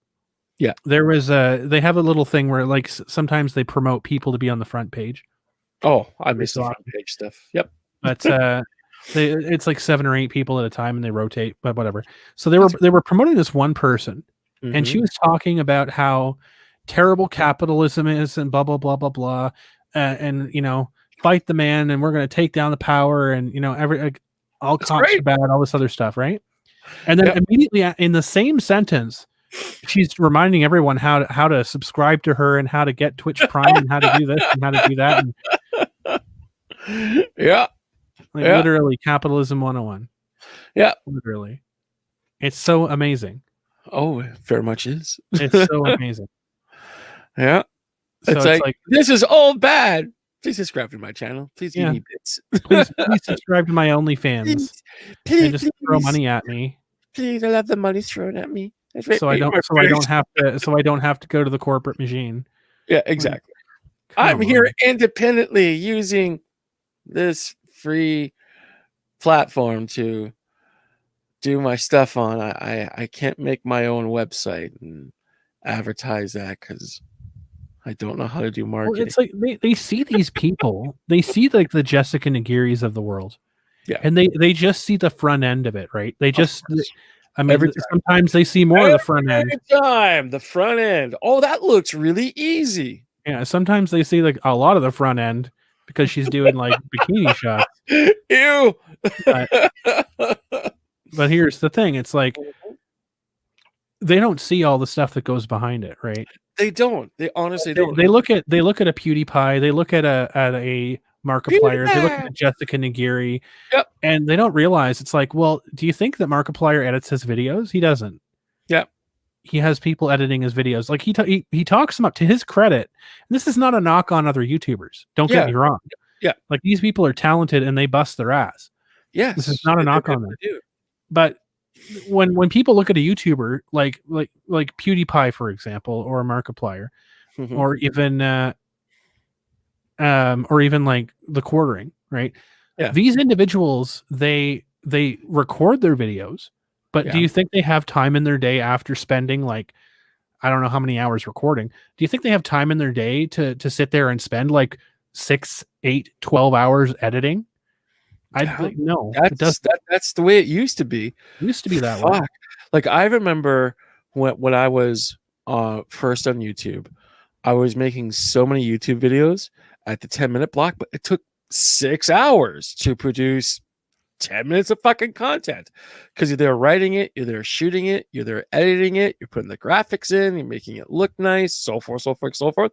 there was they have a little thing where like sometimes they promote people to be on the front page. Oh, I miss the front page stuff. Yep. But it's like 7 or 8 people at a time and they rotate, but whatever. So they were promoting this one person and she was talking about how terrible capitalism is and blah, blah, blah, blah, blah. And, fight the man and we're going to take down the power and, all Koch's bad, all this other stuff. Right. And then immediately in the same sentence, she's reminding everyone how to subscribe to her and how to get Twitch Prime and how to do this and how to do that. And, literally capitalism 101. Yeah. Literally. It's so amazing. Oh, it very much is. It's so amazing. Yeah. So it's like, this is all bad. Please subscribe to my channel. Please give me bits. please subscribe to my OnlyFans. Please just throw money at me. Please, I love the money thrown at me. So I don't have to go to the corporate machine. Yeah, exactly. I'm here independently using this free platform to do my stuff on. I can't make my own website and advertise that because I don't know how to do marketing. Well, it's like they see these people, they see like the Jessica Nagiris of the world. Yeah. And they just see the front end of it, right? They just sometimes they see more of the front end. The front end. Oh, that looks really easy. Yeah, sometimes they see like a lot of the front end because she's doing like bikini shots. Ew. But here's the thing, it's like they don't see all the stuff that goes behind it, right? They don't. They honestly don't. They look at a PewDiePie, they look at a Markiplier, they look at Jessica Nagiri, and they don't realize it's like, well, do you think that Markiplier edits his videos? He doesn't. Yeah. He has people editing his videos. Like he talks them up to his credit. And this is not a knock on other YouTubers. Don't get me wrong. Yeah. Like these people are talented and they bust their ass. Yes. This is not a knock on them. But when people look at a YouTuber like PewDiePie, for example, or a Markiplier, or even like the Quartering, right? Yeah. These individuals, they record their videos, but do you think they have time in their day after spending like, I don't know how many hours recording? Do you think they have time in their day to sit there and spend like 6, 8, 12 hours editing? No. That's the way it used to be. It used to be that way. Like I remember when I was first on YouTube, I was making so many YouTube videos at the 10-minute block, but it took 6 hours to produce 10 minutes of fucking content because you're there writing it, you're there shooting it, you're there editing it, you're putting the graphics in, you're making it look nice, so forth, so forth, so forth.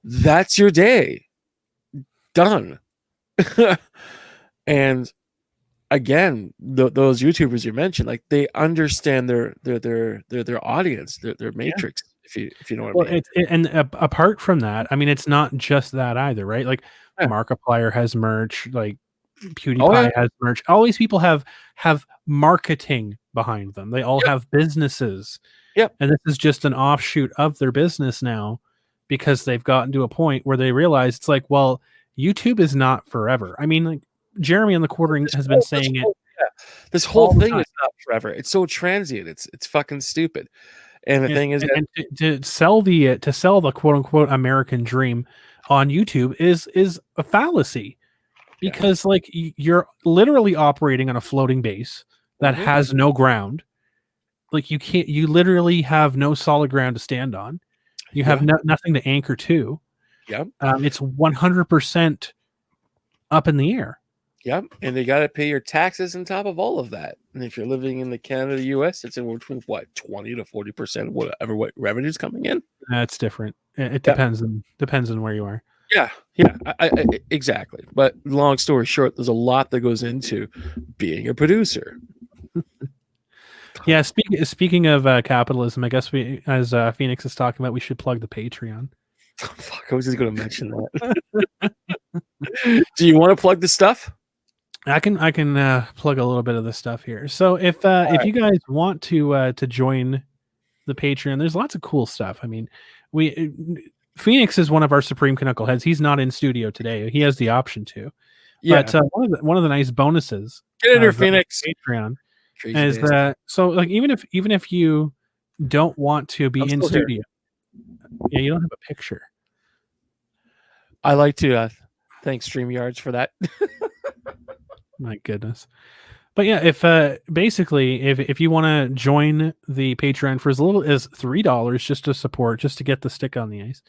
That's your day done. And again, those YouTubers you mentioned, like they understand their audience, their matrix. If you know what I mean. And apart from that, I mean, it's not just that either, right? Like Markiplier has merch, like PewDiePie has merch. All these people have marketing behind them. They all have businesses. Yep. And this is just an offshoot of their business now, because they've gotten to a point where they realize it's like, well, YouTube is not forever. I mean, like Jeremy on the Quartering has been saying it. This whole thing is not forever. It's so transient. It's fucking stupid. And the thing is, to sell the quote unquote American dream on YouTube is a fallacy, because like you're literally operating on a floating base that has no ground. Like you literally have no solid ground to stand on. You have nothing to anchor to. Yep. It's 100% up in the air. Yep. And they got to pay your taxes on top of all of that. And if you're living in the Canada, US, it's in between what, 20 to 40%, whatever, what revenue's coming in. That's different. It depends on where you are. Yeah. I exactly. But long story short, there's a lot that goes into being a producer. Yeah. Speaking of capitalism, I guess we, as Phoenix is talking about, we should plug the Patreon. Oh, fuck, I was just going to mention that. Do you want to plug the stuff? I can plug a little bit of the stuff here. So if you guys want to join the Patreon, there's lots of cool stuff. I mean, Phoenix is one of our supreme Canuckleheads. He's not in studio today. He has the option to. Yeah. But one of the nice bonuses, get in here, Phoenix Patreon, is so like even if you don't want to be in studio, you don't have a picture. I like to thank StreamYards for that. My goodness. But yeah, if basically if you want to join the Patreon for as little as $3 just to support, just to get the stick on the ice,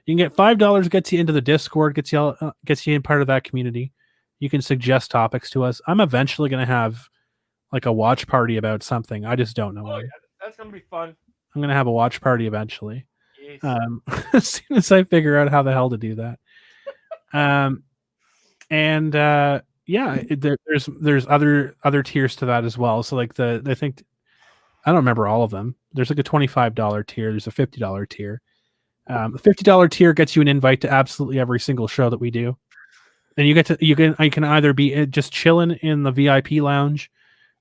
you can get $5, gets you into the Discord, gets you in part of that community. You can suggest topics to us. I'm eventually going to have like a watch party about something. I just don't know. Oh, yeah, that's going to be fun. I'm going to have a watch party eventually. Yes. As soon as I figure out how the hell to do that. Yeah, there's other tiers to that as well. So like I think I don't remember all of them. There's like a $25 tier. There's a $50 tier. The $50 tier gets you an invite to absolutely every single show that we do, and you can either be just chilling in the VIP lounge,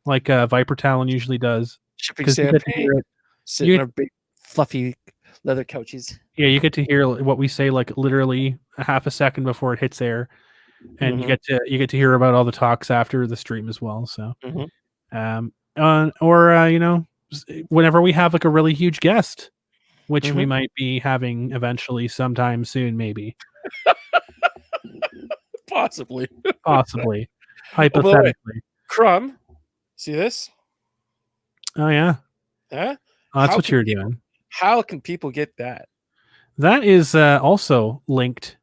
like Viper Talon usually does, shipping champagne, sitting on big fluffy leather couches. Yeah, you get to hear what we say like literally a half a second before it hits air. And you get to hear about all the talks after the stream as well. So, whenever we have like a really huge guest, which we might be having eventually sometime soon, maybe, possibly, hypothetically. Crumb, see this? Oh yeah, huh? Oh, that's what you're doing. How can people get that? That is also linked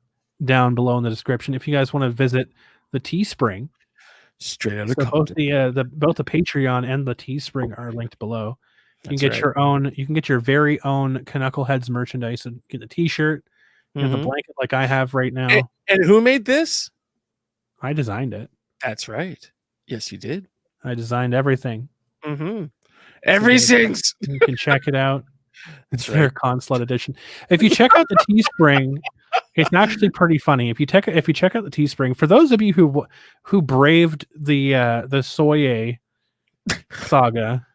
down below in the description if you guys want to visit the Teespring. Straight out of both the Patreon and the Teespring are linked below. You can get your own. You can get your very own Canuckleheads merchandise and get the T-shirt and the blanket like I have right now. And who made this? I designed it. That's right. Yes, you did. I designed everything. Everything. You can check it out. It's their Consulate edition. If you check out the Teespring, it's actually pretty funny. If you check out the Teespring, for those of you who braved the Soye saga.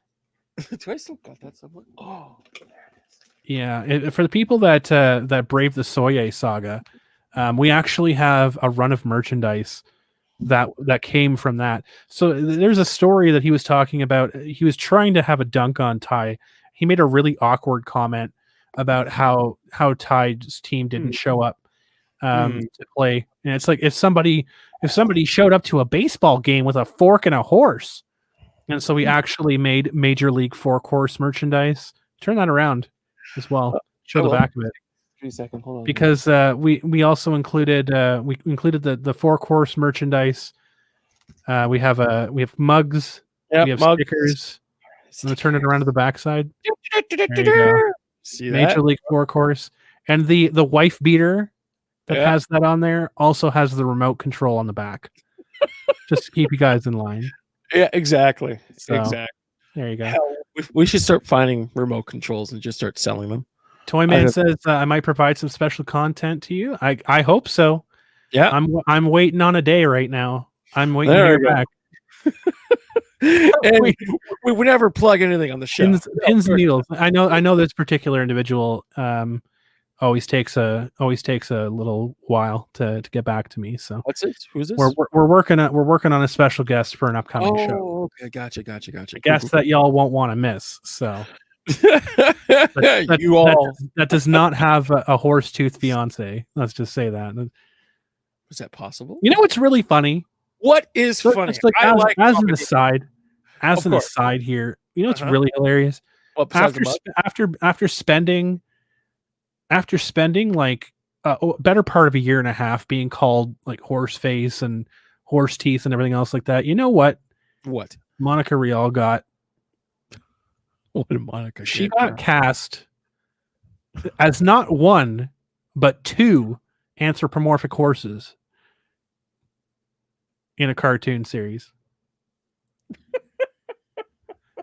Do I still got that somewhere? Oh, there it is. Yeah, for the people that braved the Soye saga, we actually have a run of merchandise that came from that. So there's a story that he was talking about. He was trying to have a dunk on Ty. He made a really awkward comment about how Ty's team didn't show up to play, and it's like if somebody showed up to a baseball game with a fork and a horse. And so we actually made Major League Four-Course merchandise. Turn that around as well. Show the back of it. 3 seconds. Hold on. Because we also included the Four-Course merchandise. We have mugs. Yep, we have mugs. Stickers. I'm gonna turn it around to the backside. See Major League Four-Course. And the wife beater that has that on there also has the remote control on the back. Just to keep you guys in line. Yeah, exactly. So, exactly. There you go. Hell, we should start finding remote controls and just start selling them. Toyman says I might provide some special content to you. I hope so. Yeah, I'm waiting on a day right now. I'm waiting to hear back. And we never plug anything on the show. Pins and needles. I know this particular individual always takes a little while to get back to me. So what's this? Who's this? We're working on a special guest for an upcoming show. Oh, okay, gotcha. A guest that y'all won't want to miss. So that does not have a horse tooth fiance. Let's just say that. Is that possible? You know what's really funny? What is funny? Like as an aside here, you know what's really hilarious? Well, after spending like a better part of a year and a half being called like horse face and horse teeth and everything else like that, you know what? What Monica Rial got? What did Monica? She got cast as not one but two anthropomorphic horses in a cartoon series.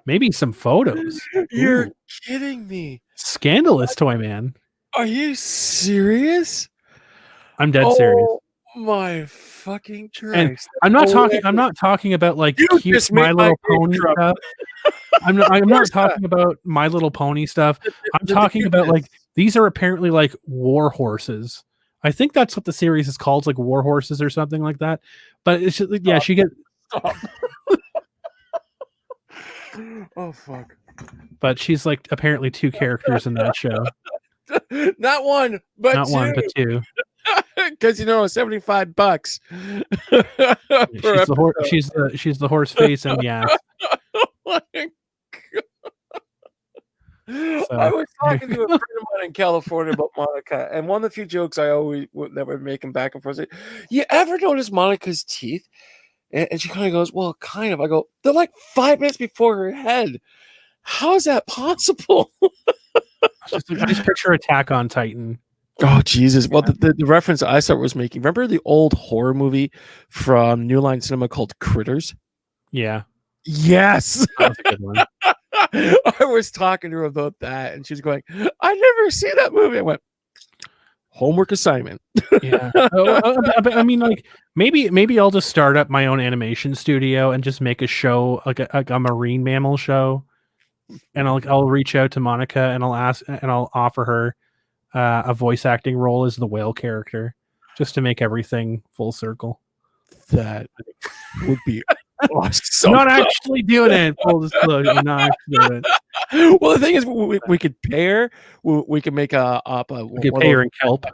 Maybe some photos. You're kidding me. Scandalous, Toy Man. Are you serious? I'm dead serious. Oh my fucking Christ. And I'm not talking about like cute My Little Pony stuff. I'm not talking about My Little Pony stuff. I'm talking about like these are apparently like war horses. I think that's what the series is called, like War Horses or something like that. But it's just, yeah, she gets. Oh fuck! But she's like apparently two characters in that show. Not one, but not two. One, but two. Because $75. She's the horse face and the ass. Oh my God. So. I was talking to a friend of mine in California about Monica, and one of the few jokes I always that we're making back and forth. You ever notice Monica's teeth? And she kind of goes, "Well, kind of." I go, "They're like 5 minutes before her head. How is that possible?" I just picture Attack on Titan. Oh Jesus! Well, the reference I was making. Remember the old horror movie from New Line Cinema called Critters? Yeah. Yes. That was a good one. I was talking to her about that, and she was going, "I never see that movie." I went, "Homework assignment." Yeah. I mean, like maybe I'll just start up my own animation studio and just make a show like a marine mammal show, and I'll reach out to Monica and I'll offer her a voice acting role as the whale character, just to make everything full circle. That would be awesome. I'm not actually doing it. Full disclosure, I'm not actually doing it. Well, the thing is, we could pay her. We could make we could pay her in kelp.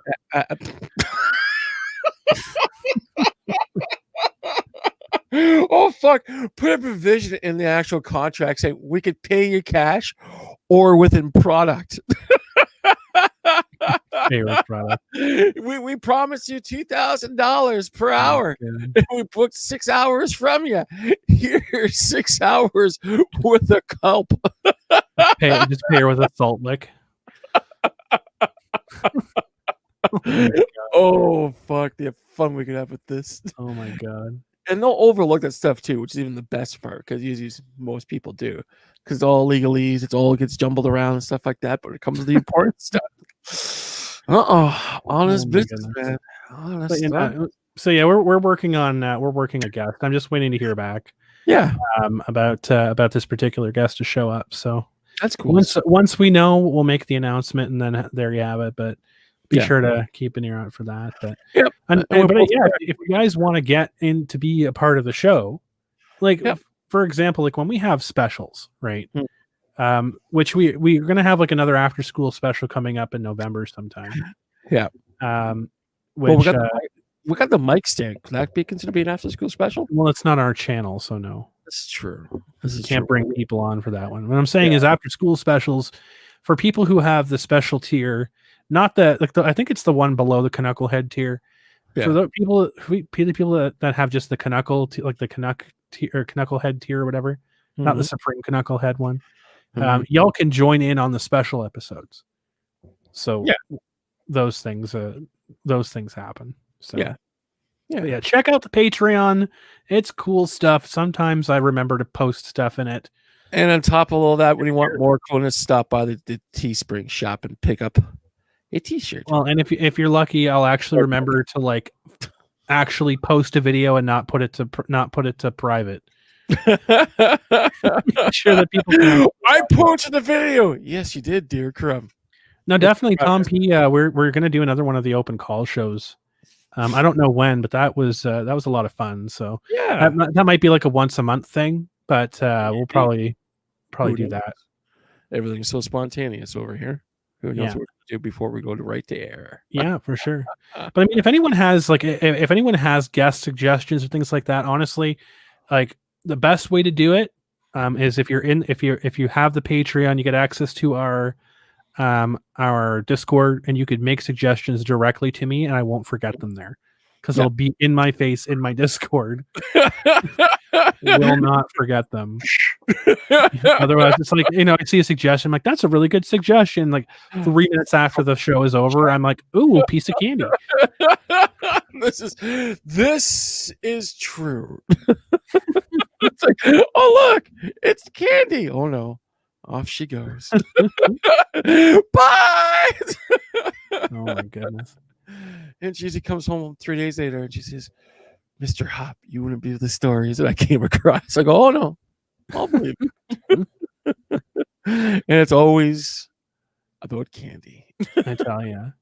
Oh fuck! Put a provision in the actual contract saying we could pay you cash or within product. We promised you $2,000 per hour. And we booked 6 hours from you. Here's 6 hours with a kelp. Just pay her with a salt lick. Oh fuck! The fun we could have with this. Oh my God! And they'll overlook that stuff too, which is even the best part, because usually most people do, because all legalese, it all gets jumbled around and stuff like that. But when it comes to the important stuff, honest business, man. Honest stuff. So yeah, we're working on we're working a guest. I'm just waiting to hear back. Yeah. About this particular guest to show up. So that's cool. Once we know, we'll make the announcement, and then there you have it. But be sure to keep an ear out for that. But if you guys want to get in to be a part of the show, like for example, like when we have specials, right? Which we're gonna have like another after school special coming up in November sometime. Yeah. Which, we got the mic stand. Could that be considered to be an after school special? Well, it's not our channel, so no. This is true. You can't bring people on for that one. What I'm saying is after school specials for people who have the special tier. Not I think it's the one below the Canucklehead tier. Yeah. For the people that have just the like the Canuck tier or Canucklehead tier or whatever, not the Supreme Canucklehead one. Y'all can join in on the special episodes. So those things happen. So yeah. Check out the Patreon. It's cool stuff. Sometimes I remember to post stuff in it. And on top of all that, when you want more coolness, stop by the Teespring shop and pick up a t-shirt. Well, and if you're lucky, I'll actually remember to like actually post a video and not put it to private. Sure that people can I posted the video. Yes, you did, dear Crumb. No, definitely, Tom P. We're going to do another one of the open call shows. I don't know when, but that was a lot of fun. So yeah, that might be like a once a month thing, but we'll probably do that. Everything's so spontaneous over here. Who knows what we're going to do before we go right to air? Yeah, for sure. But I mean, if anyone has if anyone has guest suggestions or things like that, honestly, like the best way to do it is if you have the Patreon, you get access to our Discord, and you could make suggestions directly to me, and I won't forget them there because they'll be in my face in my Discord. Will not forget them. Otherwise, it's like, I see a suggestion, I'm like, that's a really good suggestion. Like 3 minutes after the show is over, I'm like, ooh, a piece of candy. This is true. It's like, oh look, it's candy. Oh no, off she goes. Bye. Oh my goodness. And she comes home 3 days later and she says, Mr. Hop, you wouldn't believe the stories that I came across. I go, oh no, I'll believe it. And it's always about candy. I tell you.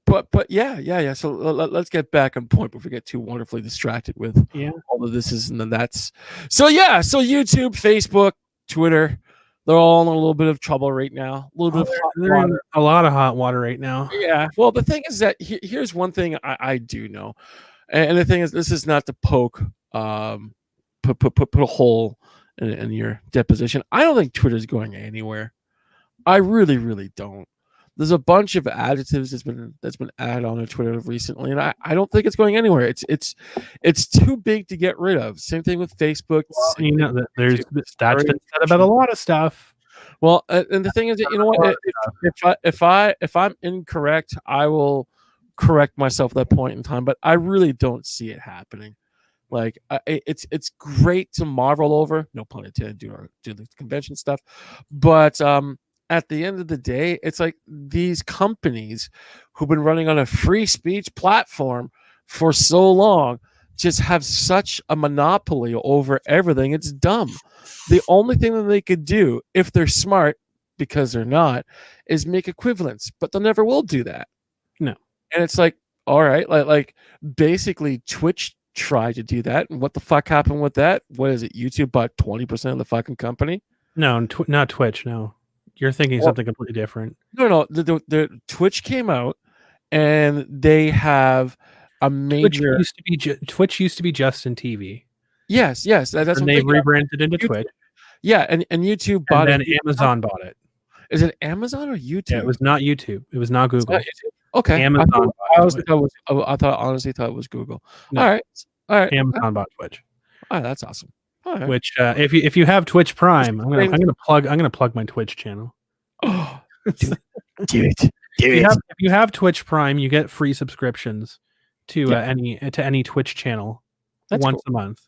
But yeah. So let's get back on point before we get too wonderfully distracted with all of this is and then that's. So YouTube, Facebook, Twitter, they're all in a little bit of trouble right now. A little bit of hot water. A lot of hot water right now. Yeah. Well, the thing is that here's one thing I do know, and the thing is, this is not to poke, put a hole in your deposition. I don't think Twitter's going anywhere. I really, really don't. There's a bunch of adjectives that's been added on to Twitter recently, and I don't think it's going anywhere. It's too big to get rid of. Same thing with Facebook. Well, that's been said about a lot of stuff. Well, and the thing is that, you know what? If I'm incorrect, I will correct myself at that point in time. But I really don't see it happening. Like it's great to marvel over. No pun intended. Do the convention stuff, but at the end of the day, it's like these companies who've been running on a free speech platform for so long just have such a monopoly over everything. It's dumb. The only thing that they could do, if they're smart, because they're not, is make equivalents, but they never will do that. No. And it's like, all right, like basically Twitch tried to do that. And what the fuck happened with that? What is it? YouTube bought 20% of the fucking company? No, not Twitch. No. You're thinking something completely different. No. The Twitch came out, and they have a major. Twitch used to be Justin TV. Yes. That's and they rebranded into YouTube. Twitch. Yeah, and YouTube bought it. And then Amazon bought it. Is it Amazon or YouTube? Yeah, it was not YouTube. It was not Google. Not okay. Amazon. I honestly thought it was Google. No. All right. Amazon bought Twitch. All right, that's awesome. Right. Which, if you have Twitch Prime, I'm gonna plug my Twitch channel. Oh, do it. If you have Twitch Prime, you get free subscriptions to any Twitch channel once a month.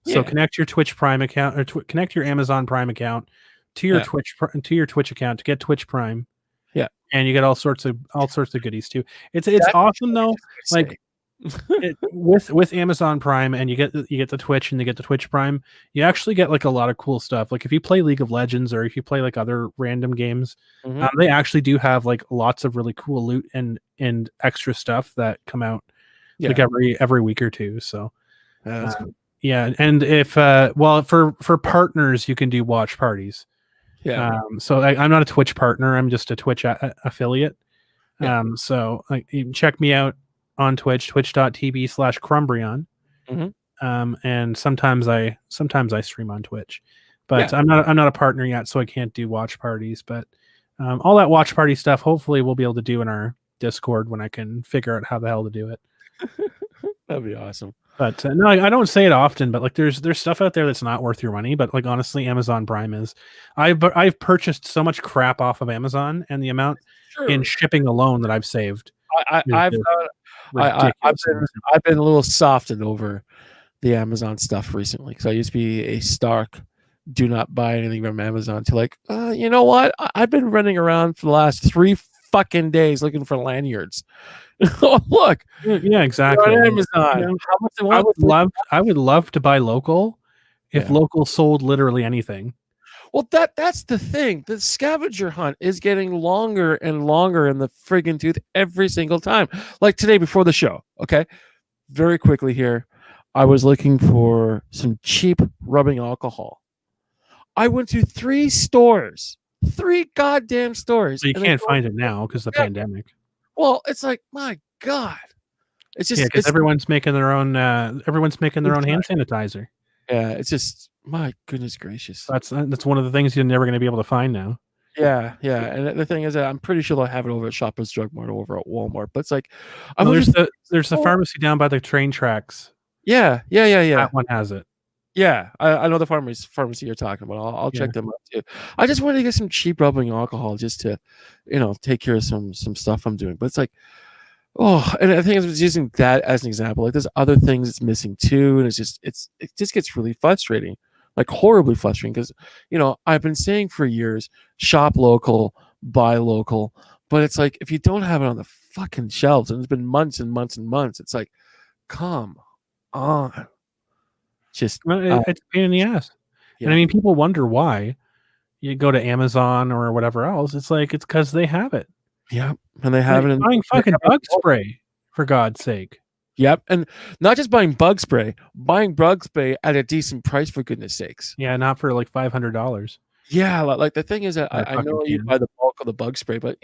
So connect your Twitch Prime account or connect your Amazon Prime account to your Twitch account to get Twitch Prime. Yeah, and you get all sorts of goodies too. It's awesome though. Like. with Amazon Prime, and you get the Twitch and you get the Twitch Prime, you actually get like a lot of cool stuff. Like if you play League of Legends or if you play like other random games, they actually do have like lots of really cool loot and extra stuff that come out like every week or two. So and if for partners you can do watch parties. So I'm not a Twitch partner, I'm just a Twitch affiliate. So you can check me out on Twitch, twitch.tv/Crumbrion. And sometimes I stream on Twitch, but I'm not a partner yet, so I can't do watch parties. But all that watch party stuff, hopefully we'll be able to do in our Discord when I can figure out how the hell to do it. That'd be awesome. But no, I don't say it often, but like there's stuff out there that's not worth your money. But like honestly, Amazon Prime is. I've purchased so much crap off of Amazon, and the amount in shipping alone that I've saved. I've been a little softened over the Amazon stuff recently because I used to be a stark do not buy anything from Amazon to like, you know what? I've been running around for the last fucking days looking for lanyards. Oh, look. Yeah, exactly. On Amazon. You know, I would love to buy local if local sold literally anything. Well, that's the thing. The scavenger hunt is getting longer and longer in the friggin' tooth every single time. Like today before the show, okay? Very quickly here, I was looking for some cheap rubbing alcohol. I went to 3 stores, 3 goddamn stores. So you can't find it now because of the pandemic. Well, it's like, my God. It's just because everyone's making their own hand sanitizer. Yeah, it's just, my goodness gracious. That's one of the things you're never going to be able to find now. Yeah. And the thing is that I'm pretty sure they'll have it over at Shoppers Drug Mart or over at Walmart. But it's like, there's the pharmacy down by the train tracks. Yeah. That one has it. Yeah, I know the pharmacy you're talking about. I'll check them out too. I just wanted to get some cheap rubbing alcohol just to, take care of some stuff I'm doing. But it's like, and I think I was using that as an example. Like there's other things it's missing too, and it just gets really frustrating, like horribly frustrating. Because I've been saying for years, shop local, buy local, but it's like if you don't have it on the fucking shelves, and it's been months and months and months, it's like, come on. Just it's a pain in the ass. Yeah. And I mean, people wonder why you go to Amazon or whatever else. It's like it's because they have it. Yeah, and they have it in buying fucking bug spray, for God's sake. Yep, and not just buying bug spray at a decent price, for goodness sakes. Yeah, not for like $500. Yeah, like the thing is that I know you buy the bulk of the bug spray, but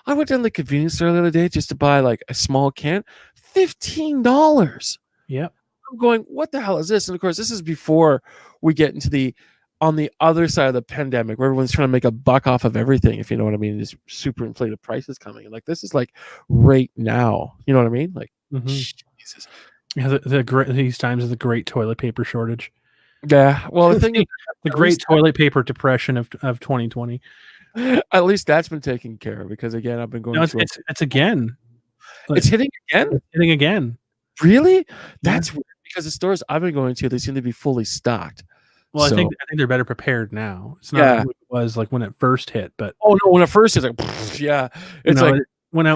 I went down to the convenience store the other day just to buy like a small can, $15. Yep. I'm going, what the hell is this? And of course, this is before we get into on the other side of the pandemic, where everyone's trying to make a buck off of everything, if you know what I mean. There's super inflated prices coming. Like this is like right now. You know what I mean? Like Jesus. Yeah, these times is the great toilet paper shortage. Yeah. Well, the thing is, the great toilet paper depression of 2020. At least that's been taken care of, because again, I've been going. No, it's again. It's hitting again. It's hitting again. Really? That's weird, because the stores I've been going to, they seem to be fully stocked. Well, I think they're better prepared now. It's not like it was like when it first hit, but when it first hit, yeah, it's like when I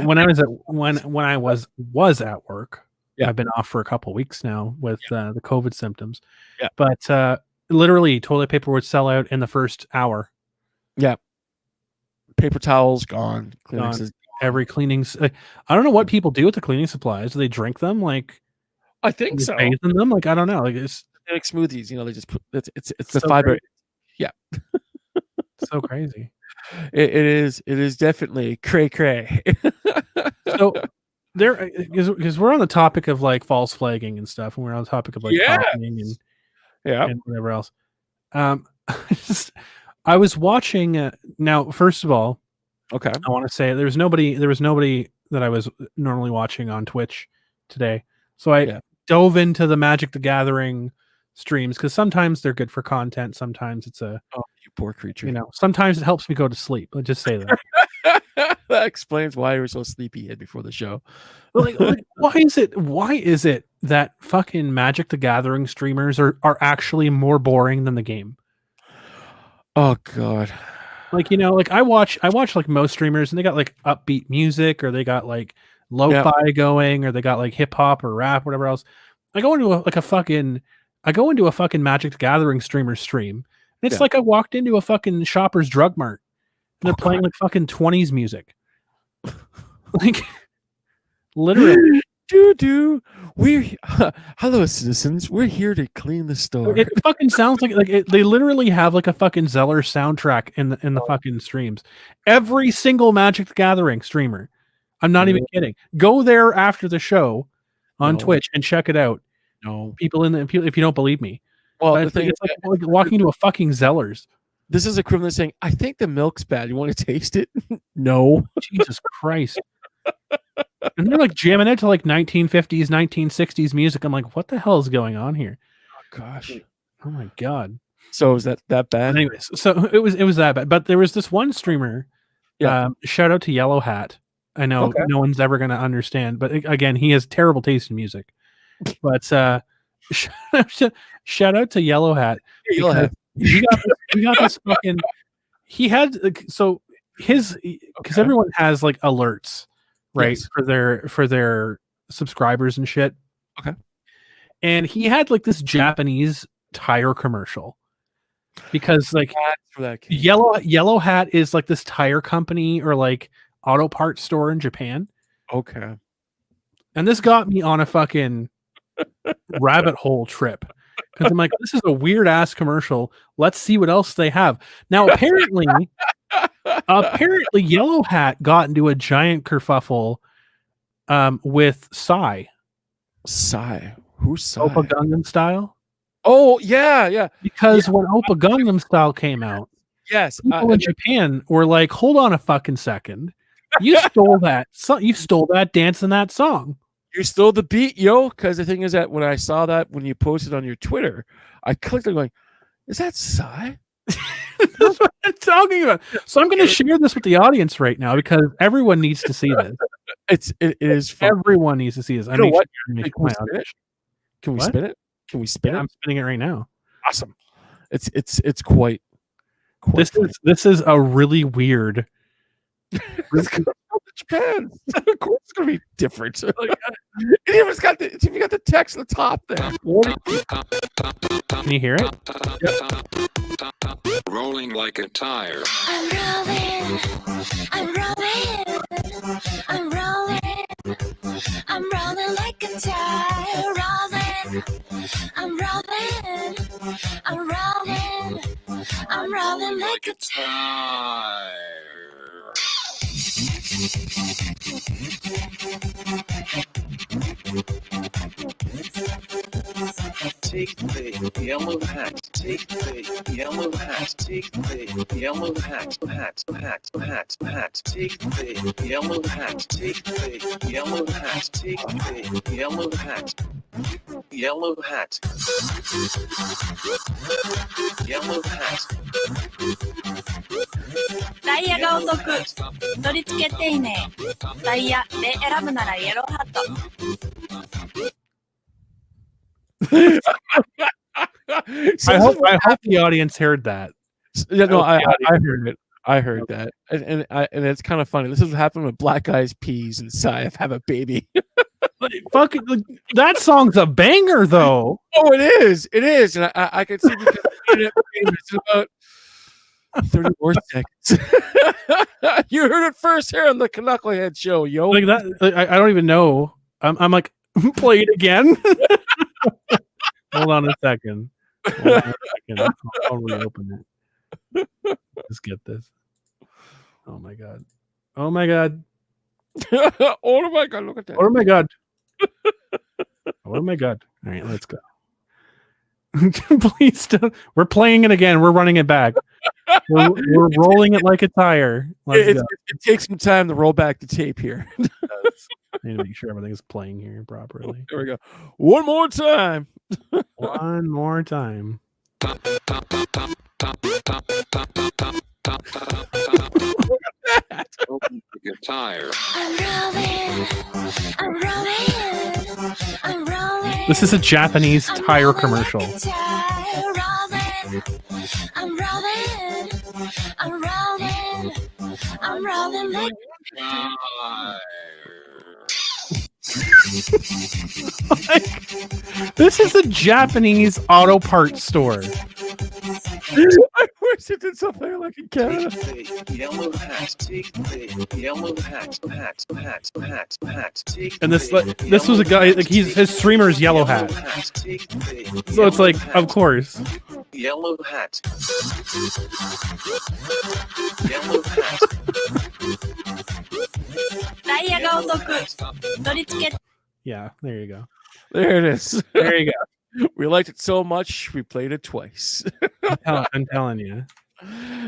was at work. Yeah, I've been off for a couple of weeks now with the COVID symptoms. Yeah, but literally, toilet paper would sell out in the first hour. Yeah, paper towels gone. Kleenex is gone. Every cleanings. I don't know what people do with the cleaning supplies. Do they drink them? Like, I think so. Bathe in them? Like, I don't know. Like it's like smoothies. They just put it's the fiber. Crazy. Yeah, so crazy. It is definitely cray. So there, because we're on the topic of like false flagging and stuff, and we're on the topic of like copying and whatever else. I was watching now. First of all, okay, I want to say there was nobody that I was normally watching on Twitch today, so I dove into the Magic the Gathering streams, because sometimes they're good for content, sometimes it's you poor creature. Sometimes it helps me go to sleep. Let's just say that. That explains why you were so sleepyhead before the show. like, why is it that fucking Magic the Gathering streamers are actually more boring than the game? Oh God. Like, I watch like most streamers, and they got like upbeat music, or they got like lo-fi going, or they got like hip hop or rap, whatever else. I go into a fucking Magic the Gathering streamer stream, and it's like I walked into a fucking Shoppers Drug Mart, and they're playing like fucking 20s music. Like, literally. Hello, citizens. We're here to clean the store. It fucking sounds like they literally have like a fucking Zeller soundtrack in the fucking streams. Every single Magic the Gathering streamer. I'm not even kidding. Go there after the show on Twitch and check it out. No, people if you don't believe me. Well, the thing it's like walking into a fucking Zeller's. This is equivalent to saying, I think the milk's bad. You want to taste it? No. Jesus Christ. And they're like jamming it to like 1950s, 1960s music. I'm like, what the hell is going on here? Oh gosh. Oh my God. So is that bad? Anyways, so it was that bad. But there was this one streamer. Shout out to Yellow Hat. I know no one's ever going to understand, but again, he has terrible taste in music. But shout out to Yellow Hat. Yellow Hat. He got this fucking. He had because everyone has like alerts, right? Yes. For their subscribers and shit. Okay. And he had like this Japanese tire commercial because like Yellow Hat is like this tire company or like auto parts store in Japan. Okay. And this got me on a fucking rabbit hole trip because I'm like, this is a weird ass commercial. Let's see what else they have. Now, apparently Yellow Hat got into a giant kerfuffle with Psy. Psy? Who's Psy? Oppa Gangnam Style. Oh yeah. Because when Oppa Gangnam Style came out, yes, people in Japan were like, "Hold on a fucking second, you stole that. You stole that dance in that song. You stole the beat, yo." Because the thing is that when I saw that when you posted on your Twitter, I clicked on going, "Is that Psy?" That's what I'm talking about. So I'm going to share this with the audience right now because everyone needs to see this. It is fun. Everyone needs to see this. You know what? Can we spin it? Can we spin it? I'm spinning it right now. Awesome. It's quite this is a really weird. Japan. Of course it's gonna be different. It's got the text at the top there. Can you hear it? Yep. Rolling like a tire. I'm rolling like a tire. I'm rolling like a tire. Take the yellow hat, take the yellow hat, take the yellow hat, take the yellow hat, take the yellow hat, take the yellow hat, yellow hat, yellow hat. ダイヤがお得。取り付け丁寧。ダイヤで選ぶならイエローハット。I hope the audience heard that. Yeah, no, I heard it. I heard that, and it's kind of funny. This is happening with Black Eyes Peas and Psy Have a Baby. Fucking that song's a banger, though. Oh, it is, and I can see because it's about 30 more seconds. You heard it first here on the Canuckleheads show, yo. Like that, I don't even know. I'm like, play it again. Hold on a second. I'll reopen it. Let's get this. Oh my god. Oh my god. Oh my god, look at that. Oh my god. Oh my god. All right, let's go. Please don't. We're playing it again. We're running it back. We're rolling it like a tire. It takes some time to roll back the tape here. I need to make sure everything's playing here properly. There we go. One more time. One more time. Tire. This is a Japanese tire commercial. I'm rolling like This is a Japanese auto parts store. I wish it did something like in Canada. Yellow hat, take the yellow hat. And this was a guy like his streamer's Yellow Hat. So it's like, of course. Yellow hat. Yellow hat. ダイヤがお得。取り付け Yeah, there you go. There it is. There you go. We liked it so much, we played it twice. I'm telling you.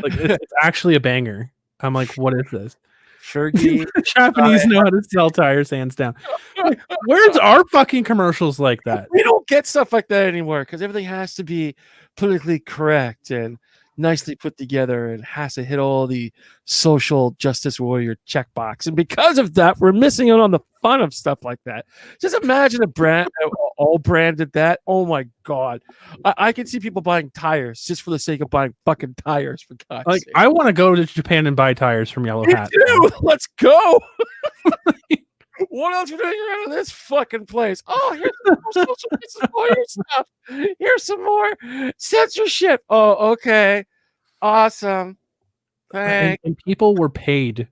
Like it's actually a banger. I'm like, what is this? Fergie. Japanese know how to sell tires hands down. Like, where's our fucking commercials like that? We don't get stuff like that anymore because everything has to be politically correct and nicely put together and has to hit all the social justice warrior checkbox. And because of that, we're missing out on the fun of stuff like that. Just imagine a brand, all branded that. Oh my god, I can see people buying tires just for the sake of buying fucking tires. For God's Like, sake. I want to go to Japan and buy tires from Yellow Hat. Too. Let's go. What else are we doing around this fucking place? Oh, here's some more social pieces for your stuff. Here's some more censorship. Oh, okay. Awesome. Thanks. And people were paid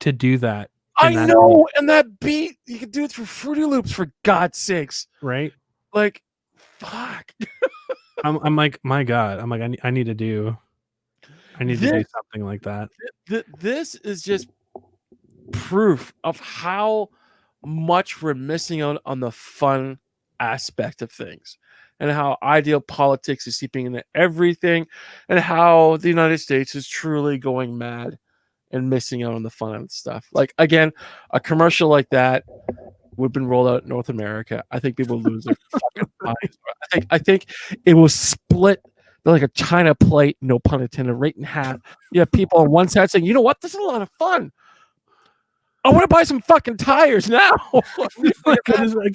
to do that. I know. And that beat, you can do it through Fruity Loops, for God's sakes. Right? Like, fuck. I'm like, my God. I'm like, I need to do something like that. This is just proof of how much we're missing out on the fun aspect of things, and how ideal politics is seeping into everything, and how the United States is truly going mad and missing out on the fun and stuff. Like, again, a commercial like that would have been rolled out in North America. I think people lose their fucking minds. I think it will split like a China plate, no pun intended, right in half. You have people on one side saying, you know what, this is a lot of fun. I want to buy some fucking tires now. I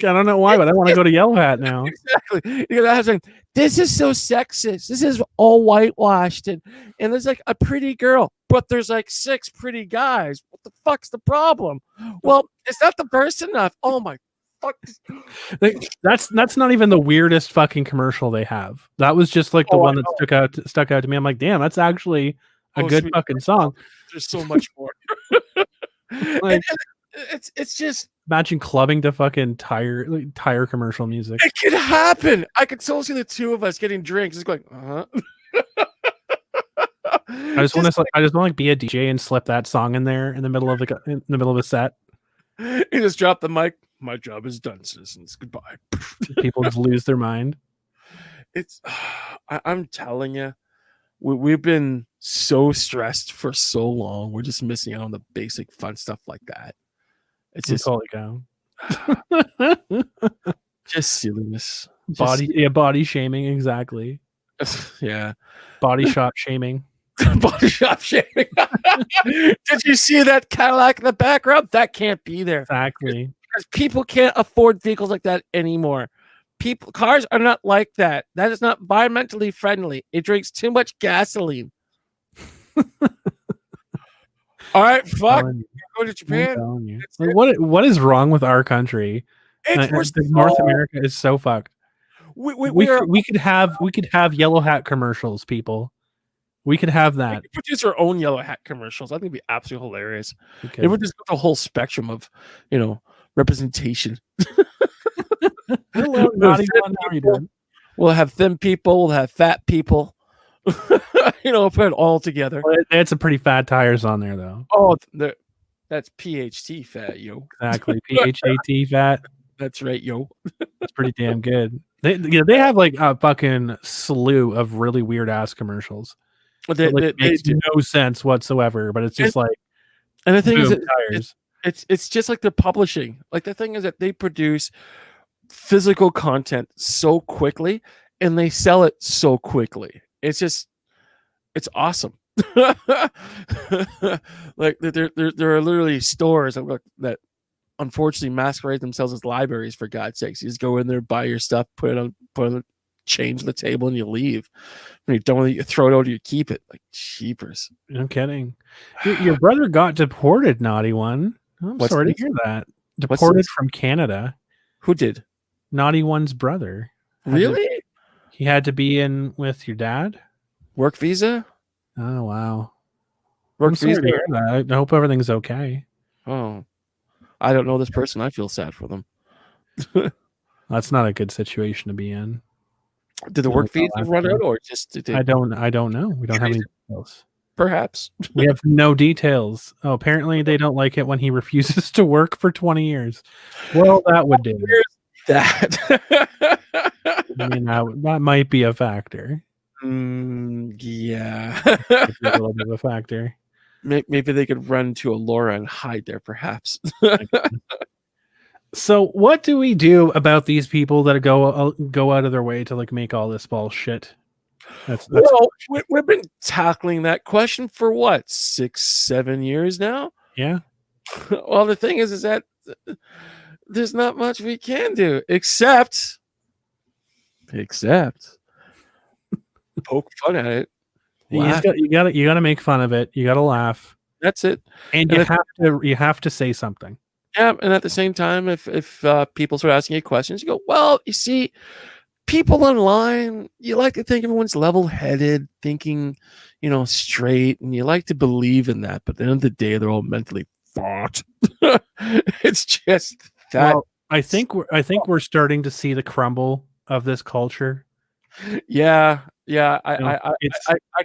don't know why, but I want to go to Yellow Hat now. Exactly. You know, saying, this is so sexist. This is all whitewashed, and there's like a pretty girl, but there's like 6 pretty guys. What the fuck's the problem? Well, is that the verse enough? Oh my fuck! That's not even the weirdest fucking commercial they have. That was just like the one that stuck out to me. I'm like, damn, that's actually a good fucking song. There's so much more. Like, it's just imagine clubbing to fucking tire commercial music. It could happen. I could still see the two of us getting drinks, just going, I just want to be a DJ and slip that song in there in the middle of a set. You just drop the mic. My job is done, citizens. Goodbye. People just lose their mind. I'm telling you, we've been so stressed for so long. We're just missing out on the basic fun stuff like that. It's just holy cow. Just silliness. Body shaming, exactly. Yeah. Body shop shaming. Body shop shaming. Did you see that Cadillac in the background? That can't be there. Exactly. Because people can't afford vehicles like that anymore. Cars are not like that. That is not environmentally friendly. It drinks too much gasoline. All right, fuck. Go to Japan. Like, what is wrong with our country? North America is so fucked. We could have Yellow Hat commercials, people. We could have that. We could produce our own Yellow Hat commercials. I think it'd be absolutely hilarious. It would just go the whole spectrum of, representation. Hello, naughty one. How are you doing? We'll have thin people. We'll have fat people. Put it all together. Well, they had some pretty fat tires on there, though. Oh, that's PHT fat, yo. Exactly, PHAT fat. That's right, yo. That's pretty damn good. They have like a fucking slew of really weird ass commercials. They makes no sense whatsoever. But it's just and the thing boom, is, tires. It's just like they're publishing. Like, the thing is that they produce physical content so quickly and they sell it so quickly. It's awesome. Like, there are literally stores that unfortunately masquerade themselves as libraries, for God's sakes. You just go in there, buy your stuff, put it on change the table, and you leave. When you're done with it, you throw it out or you keep it. Like, cheapers. No kidding. Your brother got deported, naughty one. I'm sorry to hear that. Deported from Canada. Who did? Naughty one's brother. Really? He had to be in with your dad? Work visa? Oh, wow. Work visa? To hear that. I hope everything's okay. Oh. I don't know this person. I feel sad for them. That's not a good situation to be in. Did the work visa run out, or just I don't know. We don't have any details. Perhaps. We have no details. Oh, apparently they don't like it when he refuses to work for 20 years. Well, that would do. That. That might be a factor. Yeah. A little bit of a factor. Maybe they could run to Allura and hide there, perhaps. So what do we do about these people that go out of their way to like make all this bullshit? Well, we've been tackling that question for what, 6-7 years now? Yeah. Well, the thing is that there's not much we can do except Except poke fun at it. You gotta make fun of it. You gotta laugh. That's it. And you have to say something. Yeah, and at the same time, if people start asking you questions, you go, well, you see, people online, you like to think everyone's level-headed, thinking, straight, and you like to believe in that. But at the end of the day, they're all mentally fucked. It's just that. Well, I think we're starting to see the crumble of this culture. Yeah. I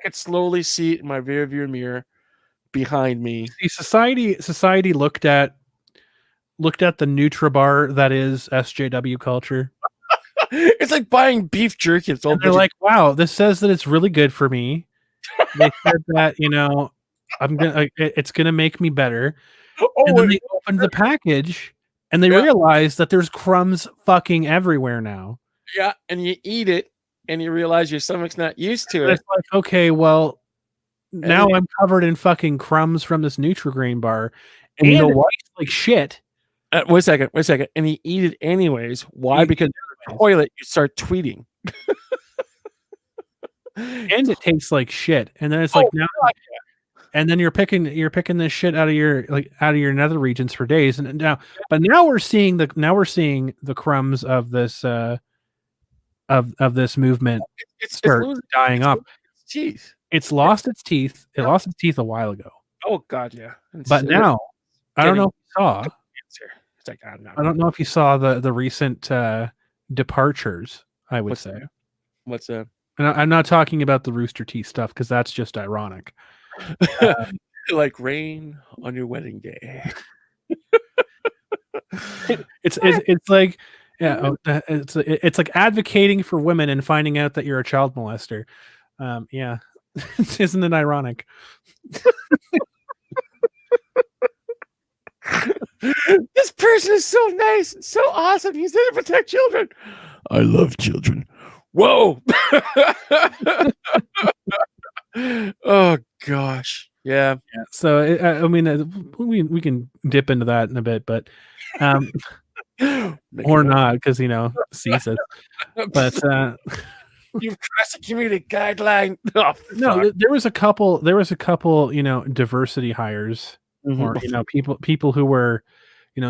could slowly see it in my rearview mirror behind me. See, society looked at the Nutribar that is SJW culture. It's like buying beef jerky. They're like, wow, this says that it's really good for me. They said that, it's gonna make me better. And then they opened the package and they realized that there's crumbs fucking everywhere now. Yeah, and you eat it and you realize your stomach's not used to it. It's like, okay, well, now I'm covered in fucking crumbs from this Nutri-Grain bar. And you know what? Like shit. Wait a second. And you eat it anyways. Why? Because in the toilet, you start tweeting. And it tastes like shit. And then it's like now, and then you're picking this shit out of your nether regions for days. And now we're seeing the crumbs of this of this movement start dying up. It's lost its teeth. It lost its teeth a while ago. Oh God, yeah. But now, I don't know if you saw. It's like, I don't know if you saw the recent departures. I would say. What's that? And I'm not talking about the Rooster Teeth stuff because that's just ironic. Like rain on your wedding day. It's like it's like advocating for women and finding out that you're a child molester. Yeah, isn't it ironic? This person is so nice and so awesome. He's there to protect children. I love children. Whoa. Oh gosh. Yeah. So I mean, we can dip into that in a bit, but or not because sees it. But you've crossed a community guideline. Oh, no, there was a couple, diversity hires, or people who were,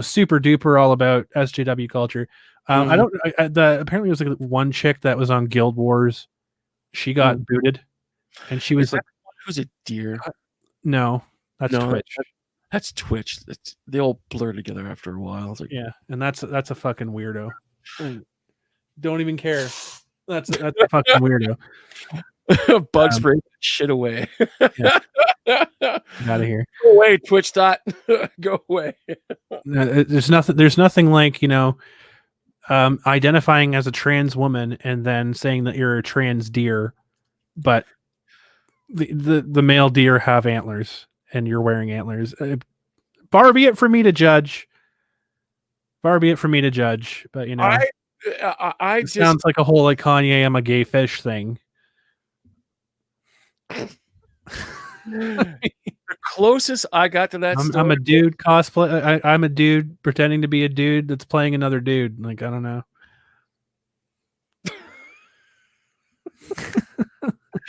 super duper all about SJW culture. Apparently it was like one chick that was on Guild Wars. She got booted, and she was like, "Who's a deer?" No, that's Twitch. That's Twitch. They all blur together after a while. Like, yeah, and that's a fucking weirdo. Don't even care. That's a fucking weirdo. Bug spray shit away. Yeah. Out of here. Go away, Twitch dot. Go away. There's nothing like identifying as a trans woman and then saying that you're a trans deer, but the male deer have antlers and you're wearing antlers. Far be it for me to judge. But it sounds like a whole like Kanye "I'm a gay fish" thing. The closest I got to that I'm a dude cosplay. I'm a dude pretending to be a dude that's playing another dude. Like, I don't know.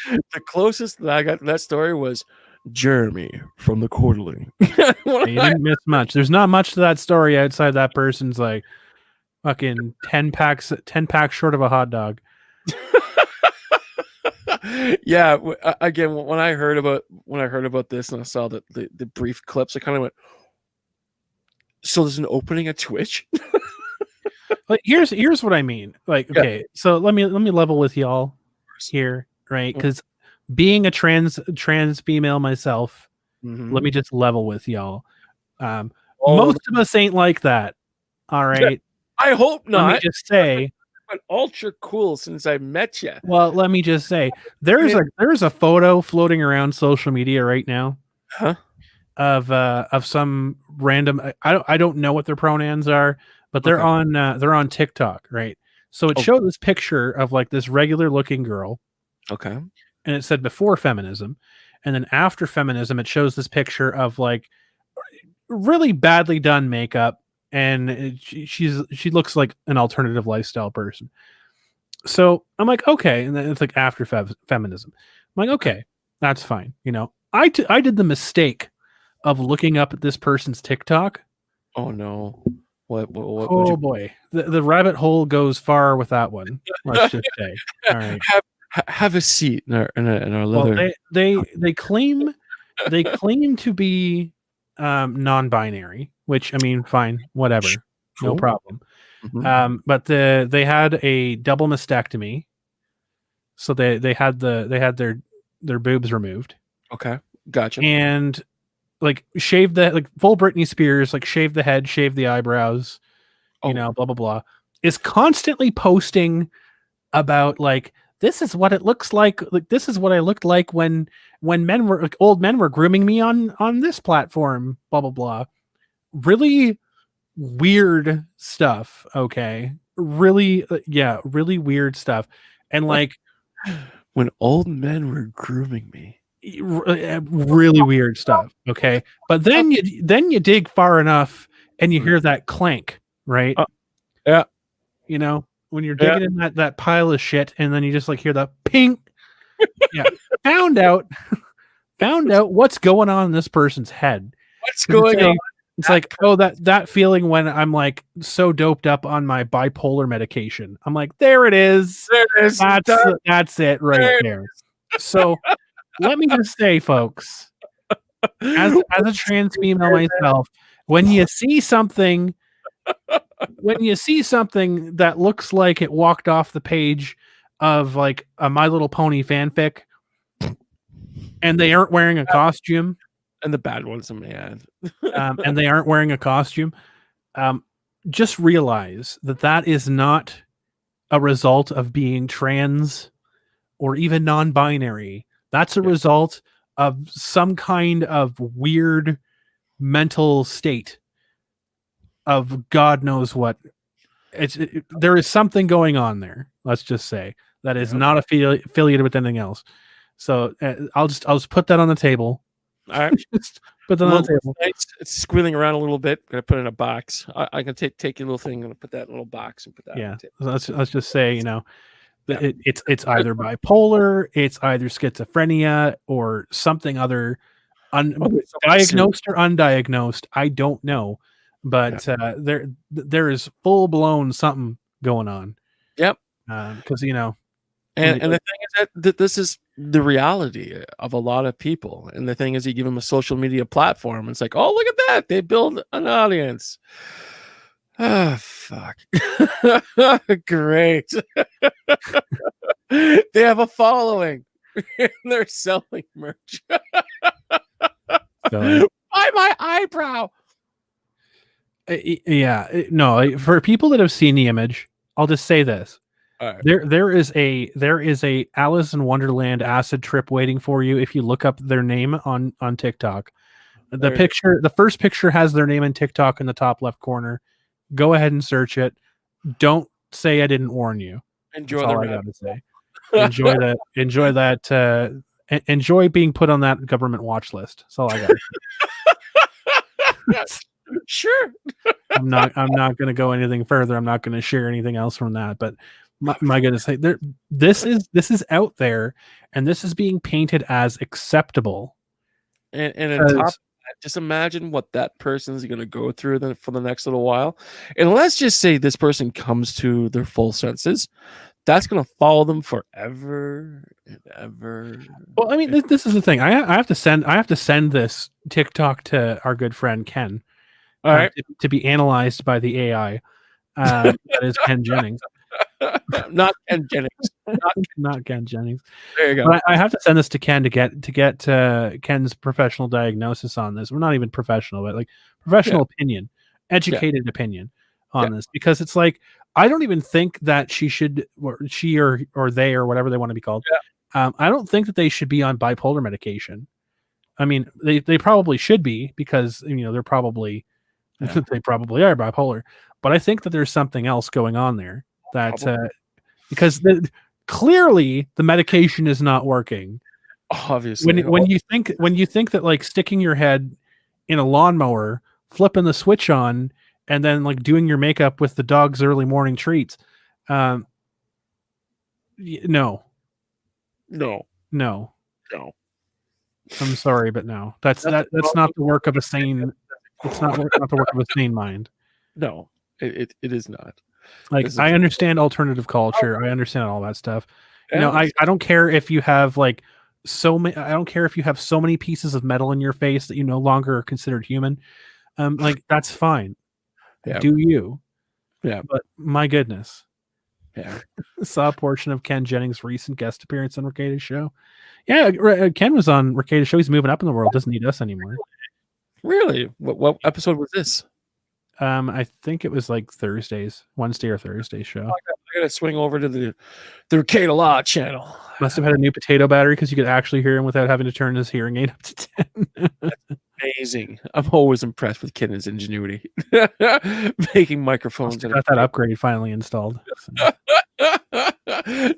The closest that I got to that story was Jeremy from the Quarterly. You didn't miss much. There's not much to that story outside that person's like fucking 10 packs short of a hot dog. Yeah, again, when I heard about this and I saw the brief clips, I kind of went, so there's an opening at Twitch? Like, here's what I mean. Like, okay, so let me level with y'all here, right? Because being a trans female myself, let me just level with y'all. Most of us ain't like that. All right. I hope not. Let me just say, but ultra cool since I met you. Well, let me just say, there's a photo floating around social media right now, of some random. I don't know what their pronouns are, but they're on TikTok, right? So it showed this picture of like this regular looking girl, okay, and it said before feminism, and then after feminism, it shows this picture of like really badly done makeup. And she looks like an alternative lifestyle person. So I'm like, okay, and then it's like after feminism. I'm like, okay, that's fine. I did the mistake of looking up at this person's TikTok. Oh no! What Oh boy, the rabbit hole goes far with that one. Let's just say. All right, have a seat in our leather. Well, they claim to be non-binary, which I mean, fine, whatever, no problem. Mm-hmm. But they had a double mastectomy, so they had their boobs removed. Okay, gotcha. And like shaved the full Britney Spears, like shaved the head, shaved the eyebrows, blah blah blah, is constantly posting about like, this is what it looks like this is what I looked like when men were like, old men were grooming me on this platform, blah blah blah. Really weird stuff. Okay, really really weird stuff. And like, when old men were grooming me, really weird stuff. Okay, but then you dig far enough and you hear that clank, right? Yeah, when you're digging in that pile of shit, and then you just like hear the ping. Yeah, found out what's going on in this person's head. What's going on? It's like, oh, that feeling when I'm like so doped up on my bipolar medication. I'm like, there it is. There it is. That's it right there. So let me just say, folks, as a trans female myself, when you see something that looks like it walked off the page of like a My Little Pony fanfic, and they aren't wearing a costume, and the bad ones, man, and they aren't wearing a costume, just realize that is not a result of being trans or even non-binary. That's a result of some kind of weird mental state of God knows what. There is something going on there. Let's just say that is not affiliated with anything else. So I'll just put that on the table. All right, just put that on the table. It's squealing around a little bit. I'm gonna put it in a box. I can take your little thing. I'm gonna put that in a little box and put that. Yeah. On the table. Let's just say it's either bipolar, it's either schizophrenia, or something other, diagnosed or undiagnosed. I don't know. But there is full blown something going on. Yep. Because and the thing is that this is the reality of a lot of people. And the thing is, you give them a social media platform, and it's like, oh, look at that, they build an audience. Ah, fuck. Great. They have a following. They're selling merch. Buy my eyebrow. No, for people that have seen the image, I'll just say this. Right. There is a Alice in Wonderland acid trip waiting for you if you look up their name on TikTok. The first picture has their name in TikTok in the top left corner. Go ahead and search it. Don't say I didn't warn you. Enjoy That's all I gotta say. Enjoy that. Enjoy that. Enjoy being put on that government watch list. That's all I got. Sure. I'm not going to go anything further. I'm not going to share anything else from that. But my goodness, this is out there, and this is being painted as acceptable. And on top of that, just imagine what that person is going to go through for the next little while. And let's just say this person comes to their full senses. That's going to follow them forever and ever. Well, I mean, this is the thing. I have to send this TikTok to our good friend Ken. All right, to be analyzed by the AI. That is Ken Jennings. Not Ken Jennings. Not Ken Jennings. There you go. But I have to send this to Ken to get Ken's professional diagnosis on this. We're not even professional, but like professional opinion, educated opinion on this, because it's like, I don't even think that she or they or whatever they want to be called. I don't think that they should be on bipolar medication. I mean, they probably should be, because they're probably. Yeah. They probably are bipolar, but I think that there's something else going on there because clearly the medication is not working. Obviously, when you think that like sticking your head in a lawnmower, flipping the switch on, and then like doing your makeup with the dog's early morning treats, No. I'm sorry, but no. That's not the work of a sane. It's not the work of a sane mind. No, it is not. Like, I understand alternative culture. I understand all that stuff. You know, I don't care if you have like so many. I don't care if you have so many pieces of metal in your face that you no longer are considered human. Like, that's fine. Yeah. Do you? Yeah. But my goodness. Yeah. Saw a portion of Ken Jennings' recent guest appearance on Ricardo's show. Yeah, Ken was on Ricardo's show. He's moving up in the world. Doesn't need us anymore. Really? What episode was this? I think it was like Wednesday or Thursday show. I gotta swing over to the Ricardo Law channel. Must have had a new potato battery because you could actually hear him without having to turn his hearing aid up to 10. Amazing. I'm always impressed with Ken's ingenuity. Making microphones. Got that upgrade finally installed. So.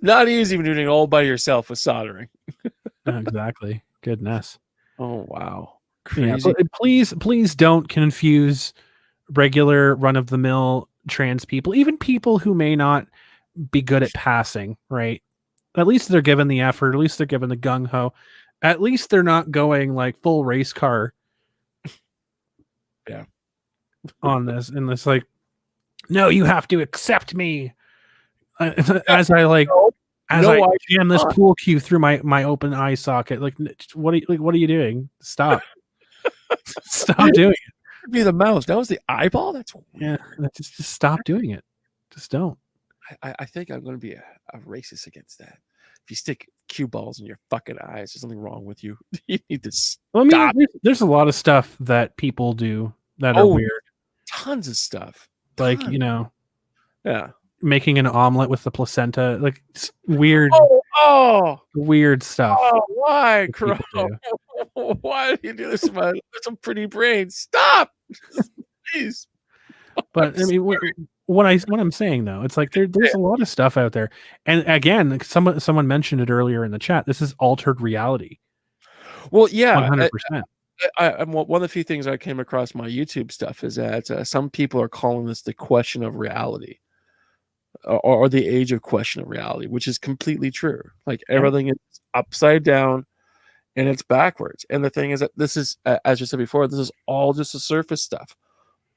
Not easy when you're doing it all by yourself with soldering. Exactly. Goodness. Oh, wow. Crazy. Yeah, please don't confuse regular run-of-the-mill trans people, even people who may not be good at passing, right? At least they're given the effort. At least they're given the gung-ho. At least they're not going like full race car on this. And it's like, no, you have to accept me. As I jam this pool cue through my open eye socket. Like, what are you doing? Stop. Stop doing it. Be the mouse. That was the eyeball. That's weird. Yeah. Just stop doing it. Just don't. I think I'm going to be a racist against that. If you stick cue balls in your fucking eyes, there's something wrong with you. You need to stop. Well, I mean, there's a lot of stuff that people do that are weird. Tons of stuff. Like, you know, yeah, making an omelet with the placenta, like weird, weird stuff. Oh, why, Crow? Why do you do this, man? There's some pretty brains. Stop, please. But I mean, what I'm saying though, it's like there's a lot of stuff out there, and again, someone mentioned it earlier in the chat. This is altered reality. Well, yeah, 100%. One of the few things I came across my YouTube stuff is that some people are calling this the question of reality, or the age of question of reality, which is completely true. Like everything is upside down and it's backwards. And the thing is that this is, as you said before, this is all just the surface stuff.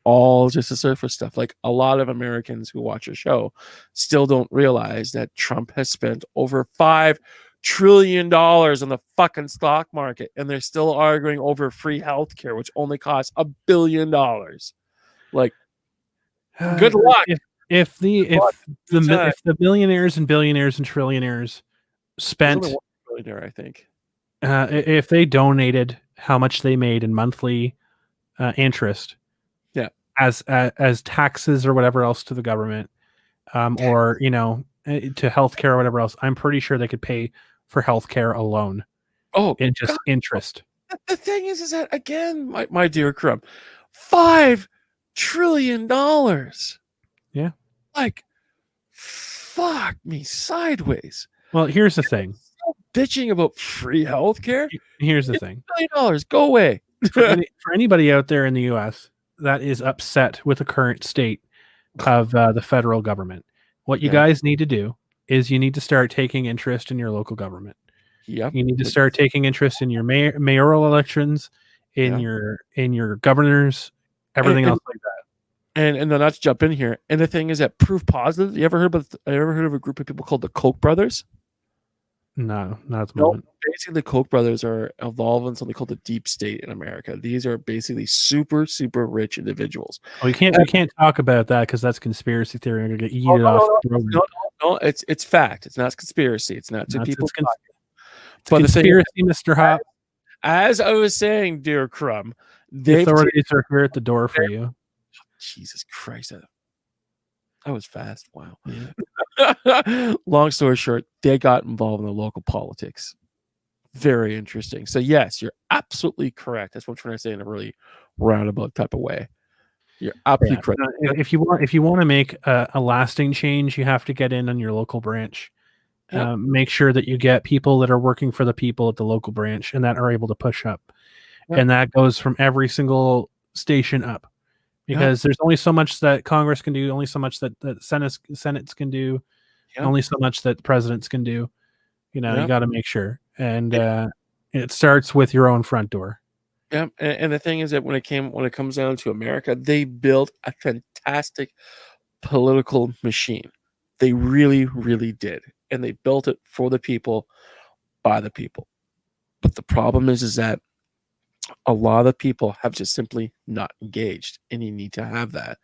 All just the surface stuff. Like a lot of Americans who watch a show still don't realize that Trump has spent over $5 trillion on the fucking stock market, and they're still arguing over free healthcare, which only costs $1 billion. Like, good luck. If the millionaires and billionaires and trillionaires spent, I think, if they donated how much they made in monthly interest, as taxes or whatever else to the government, or you know, to healthcare or whatever else, I'm pretty sure they could pay for healthcare alone. Oh, in just interest. The thing is that again, my dear Crumb, $5 trillion. Yeah, like, fuck me sideways. Well, here's the thing. Bitching about free healthcare. Here's the thing. $1 million, go away. For anybody out there in the U.S. that is upset with the current state of the federal government, what you guys need to do is you need to start taking interest in your local government. Yep. You need to start taking interest in your mayoral elections, in your governors, everything else like that. And then let's jump in here. And the thing is that proof positive. You ever heard of a group of people called the Koch Brothers? No, not at the moment. Basically, the Koch brothers are evolving something called the deep state in America. These are basically super, super rich individuals. Oh, we can't talk about that because that's conspiracy theory. I'm gonna get yeeted off. No, it's fact. It's not conspiracy. It's not two people. It's but conspiracy, Mr. Hop. As I was saying, dear Crumb, the authorities are here at the door for you. Jesus Christ. That was fast. Wow. Yeah. Long story short, they got involved in the local politics. Very interesting. So yes, you're absolutely correct. That's what I'm trying to say in a really roundabout type of way. You're absolutely correct. If you want to make a lasting change, you have to get in on your local branch. Make sure that you get people that are working for the people at the local branch and that are able to push up. And that goes from every single station up. Because there's only so much that Congress can do, only so much that the Senates can do. Only so much that presidents can do. You got to make sure. And it starts with your own front door. Yeah, and the thing is that when it comes down to America, they built a fantastic political machine. They really, really did, and they built it for the people, by the people. But the problem is that a lot of people have just simply not engaged, and you need to have that.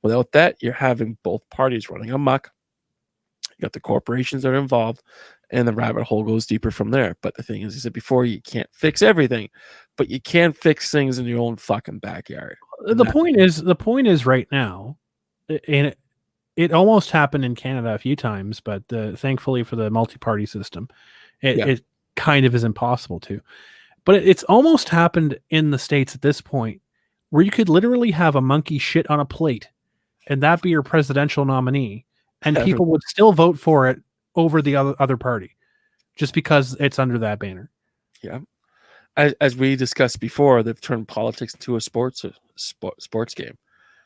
Without that, you're having both parties running amok. You got the corporations that are involved, and the rabbit hole goes deeper from there. But the thing is that before, you can't fix everything, but you can fix things in your own fucking backyard. The point is right now, and it almost happened in Canada a few times, but thankfully for the multi-party system, it kind of is impossible to. But it's almost happened in the States at this point, where you could literally have a monkey shit on a plate, and that be your presidential nominee, and people would still vote for it over the other party, just because it's under that banner. Yeah, as we discussed before, they've turned politics into a sports game.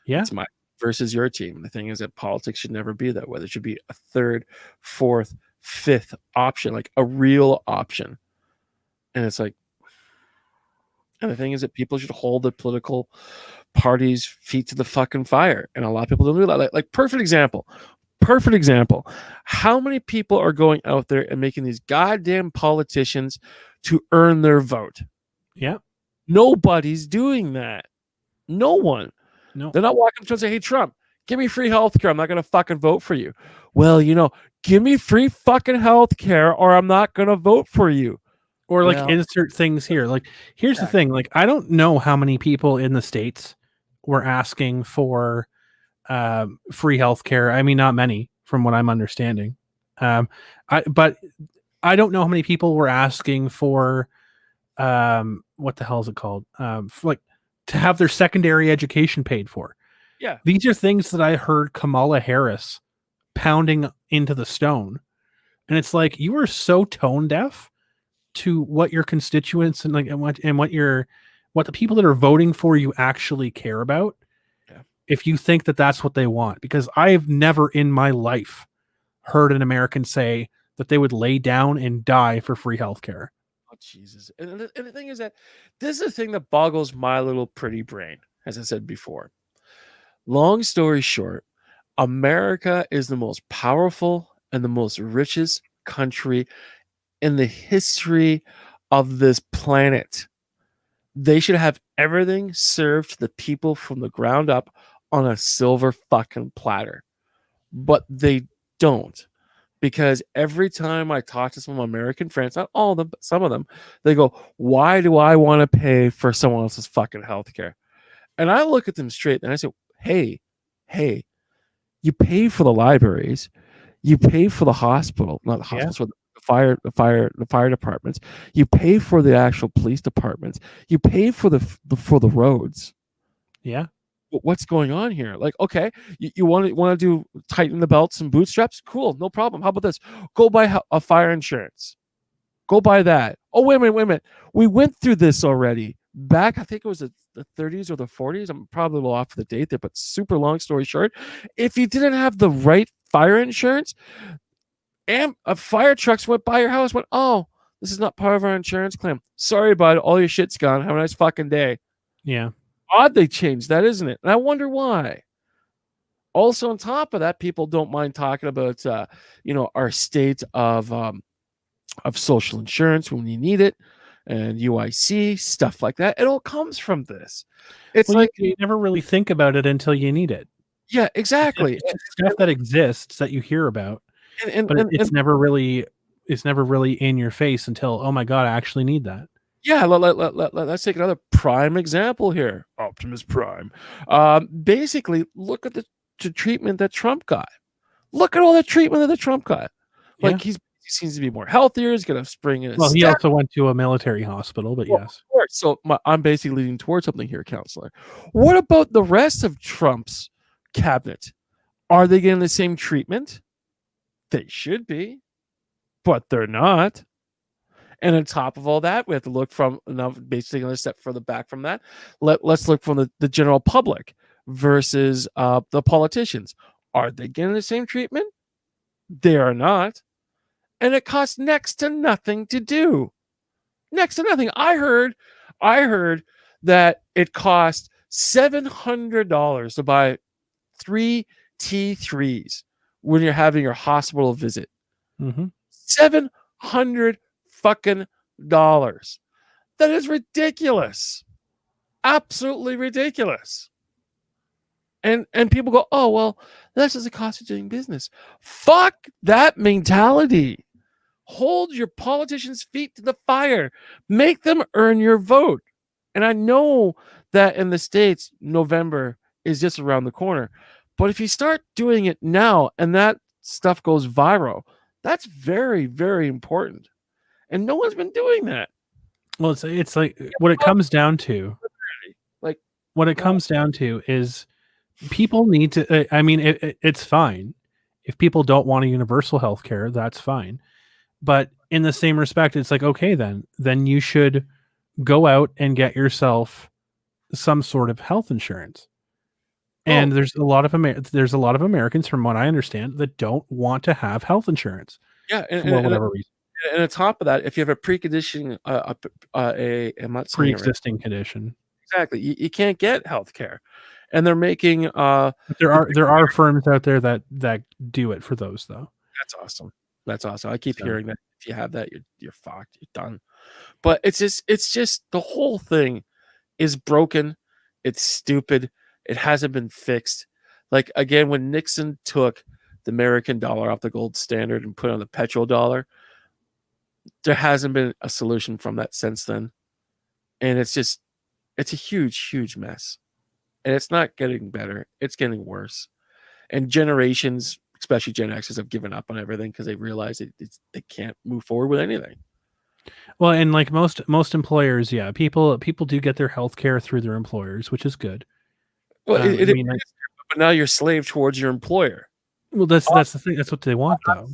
Yeah, it's my versus your team. The thing is that politics should never be that way. There should be a third, fourth, fifth option, like a real option. And it's like, and the thing is that people should hold the political parties' feet to the fucking fire. And a lot of people don't do that. Like perfect example. How many people are going out there and making these goddamn politicians to earn their vote? Yeah. Nobody's doing that. No one. No. They're not walking up and say, hey, Trump, give me free health care. I'm not going to fucking vote for you. Well, give me free fucking health care or I'm not going to vote for you. Or insert things here. Like, here's the thing. Like, I don't know how many people in the States were asking for free healthcare. I mean, not many, from what I'm understanding. But I don't know how many people were asking for what the hell is it called? To have their secondary education paid for. Yeah, these are things that I heard Kamala Harris pounding into the stone, and it's like, you are so tone deaf to what your constituents and what the people that are voting for you actually care about. Yeah. If you think that that's what they want, because I've never in my life heard an American say that they would lay down and die for free healthcare. Oh, Jesus. And the thing is that this is the thing that boggles my little pretty brain, as I said before. Long story short, America is the most powerful and the most richest country in the history of this planet. They should have everything served to the people from the ground up on a silver fucking platter. But they don't. Because every time I talk to some American friends, not all of them, but some of them, they go, why do I want to pay for someone else's fucking healthcare? And I look at them straight and I say, hey, you pay for the libraries, you pay for the hospital, not the hospital, the fire departments, you pay for the actual police departments, you pay for the roads. Yeah. What's going on here? Like, okay, you want to do tighten the belts and bootstraps? Cool, no problem. How about this? Go buy a fire insurance. Go buy that. Oh, wait a minute. We went through this already. Back, I think it was the 30s or the 40s. I'm probably a little off the date there, but super long story short, if you didn't have the right fire insurance, and fire trucks went by your house, went, oh, this is not part of our insurance claim. Sorry, bud. All your shit's gone. Have a nice fucking day. Yeah. Odd they changed that, isn't it? And I wonder why. Also, on top of that, people don't mind talking about, our state of social insurance when you need it, and UIC, stuff like that. It all comes from this. It's like you never really think about it until you need it. Yeah, exactly. It's stuff that exists that you hear about, but it's never really in your face until, oh my God, I actually need that. Yeah, let's take another prime example here. Optimus Prime. Basically, look at the treatment that Trump got. Look at all the treatment that Trump got. Like, he seems to be more healthier. He's going to spring in his he also went to a military hospital, but yes. Of course. So I'm basically leading towards something here, counselor. What about the rest of Trump's cabinet? Are they getting the same treatment? They should be, but they're not. And on top of all that, we have to look from, now basically another step further back from that. Let's look from the general public versus the politicians. Are they getting the same treatment? They are not. And it costs next to nothing to do. Next to nothing. I heard that it cost $700 to buy 3 T3s when you're having your hospital visit. Mm-hmm. $700 fucking dollars. That is ridiculous. Absolutely ridiculous. And people go, oh, well, that's just the cost of doing business. Fuck that mentality. Hold your politicians' feet to the fire. Make them earn your vote. And I know that in the States, November is just around the corner. But if you start doing it now and that stuff goes viral, that's very, very important. And no one's been doing that. Well, it's like what it comes down to. Like what it comes down to is people need to. I mean, it's fine if people don't want a universal health care. That's fine. But in the same respect, it's like, okay, then you should go out and get yourself some sort of health insurance. And there's a lot of Americans, from what I understand, that don't want to have health insurance. Yeah, for whatever reason. And on top of that, if you have a preconditioning, pre-existing condition, exactly, you can't get health care. And they're making there are firms out there that do it for those, though. That's awesome. I keep hearing that if you have that, you're fucked. You're done. But it's just the whole thing is broken. It's stupid. It hasn't been fixed. Like, again, when Nixon took the American dollar off the gold standard and put on the petrodollar, there hasn't been a solution from that since then. And it's a huge, huge mess. And it's not getting better. It's getting worse. And generations, especially Gen Xers, have given up on everything because they realize they can't move forward with anything. Well, and like most employers, yeah, people do get their health care through their employers, which is good. Well, but now you're slave towards your employer. Well, that's the thing. That's what they want, though.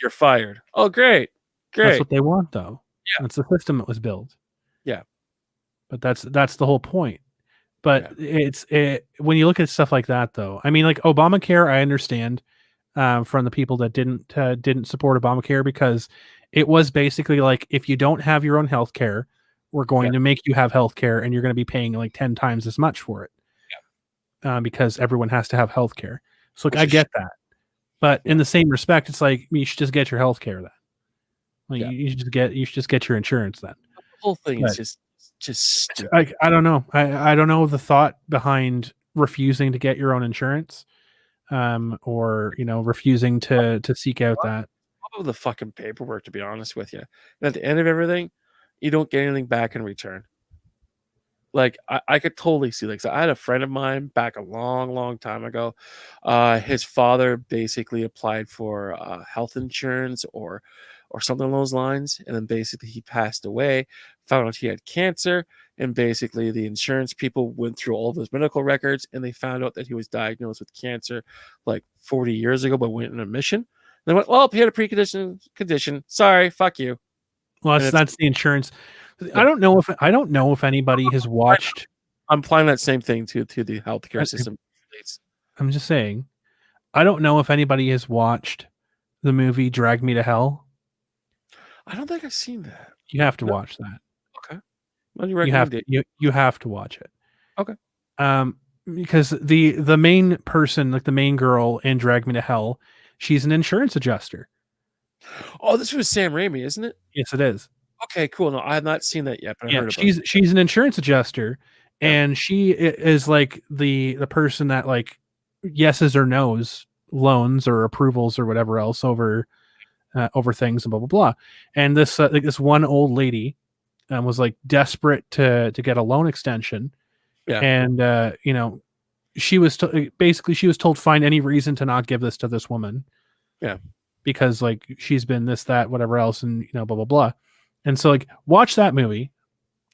You're fired. Oh, great. That's what they want, though. Yeah, that's the system that was built. Yeah, but that's the whole point. But when you look at stuff like that, though, I mean, like Obamacare, I understand from the people that didn't support Obamacare, because it was basically like, if you don't have your own health care, we're going to make you have health care, and you're going to be paying like 10 times as much for it. Because everyone has to have health care. So like, I get that. But in the same respect, it's like, you should just get your health care then. Like, you should just get your insurance then. The whole thing is just stupid. I don't know. I don't know the thought behind refusing to get your own insurance, or refusing to seek out that. All of the fucking paperwork, to be honest with you. And at the end of everything, you don't get anything back in return. Like, I could totally see, like, so I had a friend of mine back a long, long time ago. His father basically applied for health insurance or something along those lines, and then basically he passed away, found out he had cancer, and basically the insurance people went through all of his medical records, and they found out that he was diagnosed with cancer like 40 years ago, but went in remission. They went, well, he had a condition. Sorry, fuck you. Well, that's the insurance. I don't know if anybody has watched. I'm applying that same thing to the healthcare system. I'm just saying, I don't know if anybody has watched the movie Drag Me to Hell. I don't think I've seen that. You have to watch that. Okay. What do you recommend? You have to watch it. Okay. Because the main person, like the main girl in Drag Me to Hell, she's an insurance adjuster. Oh, this was Sam Raimi, isn't it? Yes, it is. Okay, cool. No, I have not seen that yet, but I heard about it. She's an insurance adjuster, and she is like the person that, like, yeses or nos, loans or approvals or whatever else over things and blah blah blah. And this this one old lady was like desperate to get a loan extension, and she was basically told, find any reason to not give this to this woman, because like she's been this, that, whatever else, and blah blah blah. And so, like, watch that movie.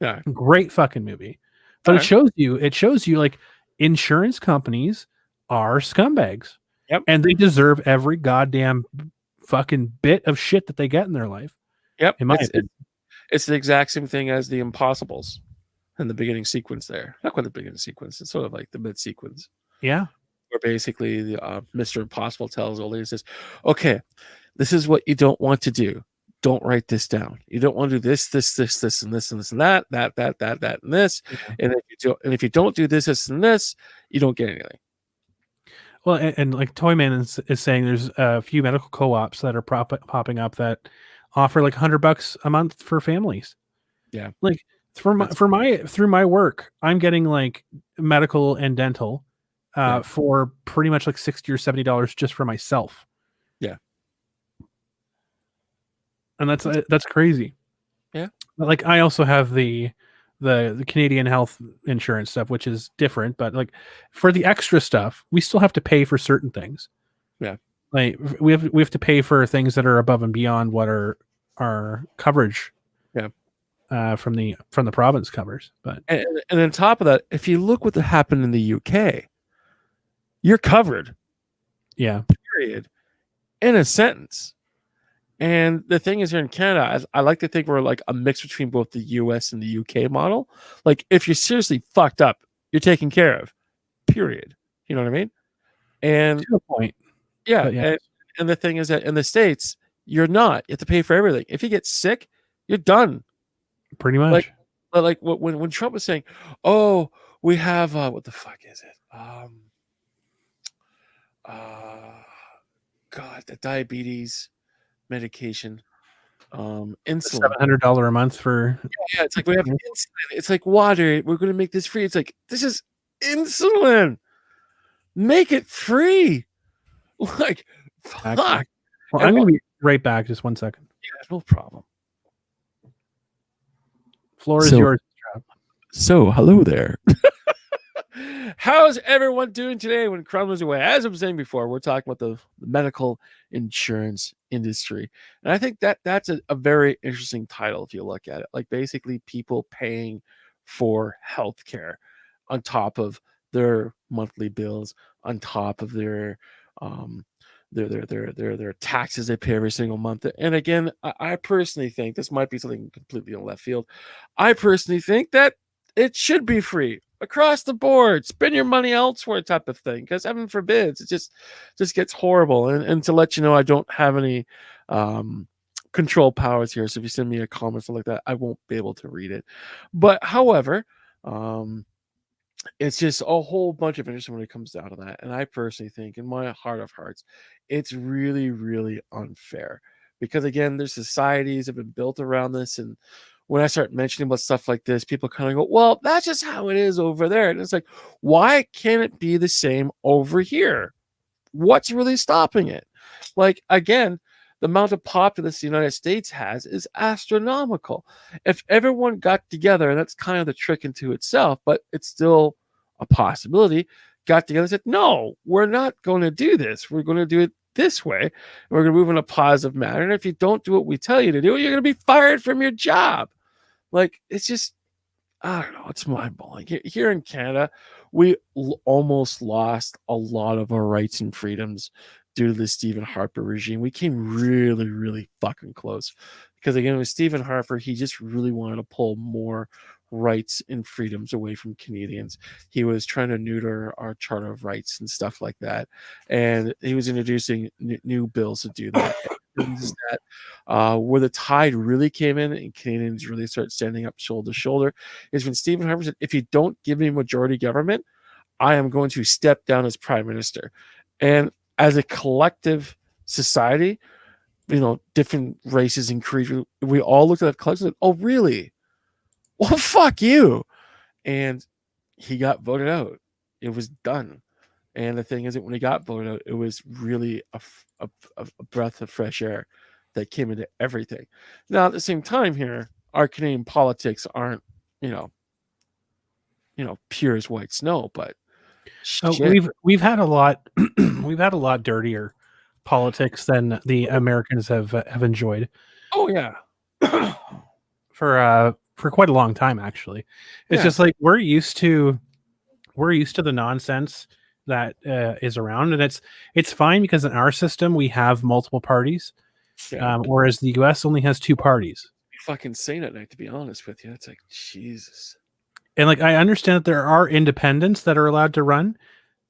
Yeah, great fucking movie. But it shows you like insurance companies are scumbags. Yep. And they deserve every goddamn fucking bit of shit that they get in their life. Yep. In my opinion. It's the exact same thing as the Impossibles in the beginning sequence there. Not quite the beginning sequence. It's sort of like the mid sequence. Yeah. where basically Mr. Impossible tells old lady, says, okay, this is what you don't want to do. Don't write this down. You don't want to do this, this, this, this, and this, and this, and that, and this. Yeah. And if you don't do this, and this, you don't get anything. Well, and like Toyman is saying, there's a few medical co-ops that are popping up that offer like $100 a month for families. Yeah, like through my work, I'm getting like medical and dental for pretty much like $60 or $70 just for myself. Yeah, and that's crazy. Yeah, like I also have the Canadian health insurance stuff, which is different, but like for the extra stuff, we still have to pay for certain things. Yeah, like we have to pay for things that are above and beyond what our coverage. Yeah, from the province covers. But and on top of that, if you look what happened in the UK, you're covered. Yeah. Period. In a sentence. And the thing is, here in Canada, I like to think we're like a mix between both the US and the UK model. Like, if you're seriously fucked up, you're taken care of. Period. You know what I mean? And to a point. Yeah. And the thing is that in the States, you're not. You have to pay for everything. If you get sick, you're done. Pretty much. Like when Trump was saying, "Oh, we have what the fuck is it? God, the diabetes medication, insulin, $700 a month for it's like we have insulin. It's like water. We're going to make this free. It's like, this is insulin. Make it free. Like, fuck. Well, I'm going to be right back. Just 1 second. Yeah, no problem. Floor is yours. So, hello there. How's everyone doing today when Crumb is away? As I was saying before, we're talking about the medical insurance industry. And I think that's a very interesting title if you look at it. Like, basically people paying for healthcare on top of their monthly bills, on top of their taxes they pay every single month. And again, I personally think this might be something completely in left field. I personally think that it should be free across the board. Spend your money elsewhere, type of thing. Because heaven forbids, it just gets horrible. And to let you know, I don't have any control powers here. So if you send me a comment or like that, I won't be able to read it. But however, it's just a whole bunch of interest when it comes down to that. And I personally think, in my heart of hearts, it's really, really unfair. Because again, there's societies that have been built around this, and when I start mentioning about stuff like this, people kind of go, well, that's just how it is over there. And it's like, why can't it be the same over here? What's really stopping it? Like, again, the amount of populace the United States has is astronomical. If everyone got together, and that's kind of the trick into itself, but it's still a possibility, got together and said, no, we're not going to do this. We're going to do it this way. We're going to move in a positive manner. And if you don't do what we tell you to do, you're going to be fired from your job. Like, it's just, I don't know, it's mind-blowing. Here in Canada, we almost lost a lot of our rights and freedoms due to the Stephen Harper regime. We came really, really fucking close. Because again, with Stephen Harper, he just really wanted to pull more rights and freedoms away from Canadians. He was trying to neuter our Charter of Rights and stuff like that. And he was introducing new bills to do that. Where the tide really came in and Canadians really started standing up shoulder to shoulder is when Stephen Harper said, if you don't give me majority government, I am going to step down as prime minister. And as a collective society, you know, different races and creeds, we all looked at that collective and said, oh, really? Well, fuck you. And he got voted out. It was done. And the thing is that when he got voted out, it was really a breath of fresh air that came into everything. Now, at the same time here, our Canadian politics aren't, you know, pure as white snow, but we've had a lot we've had a lot dirtier politics than the Americans have enjoyed. Oh yeah. For quite a long time, actually. It's just like we're used to the nonsense that is around, and it's fine because in our system we have multiple parties, whereas the US only has two parties. Fucking sane at night, to be honest with you. It's like, Jesus. And like, I understand that there are independents that are allowed to run,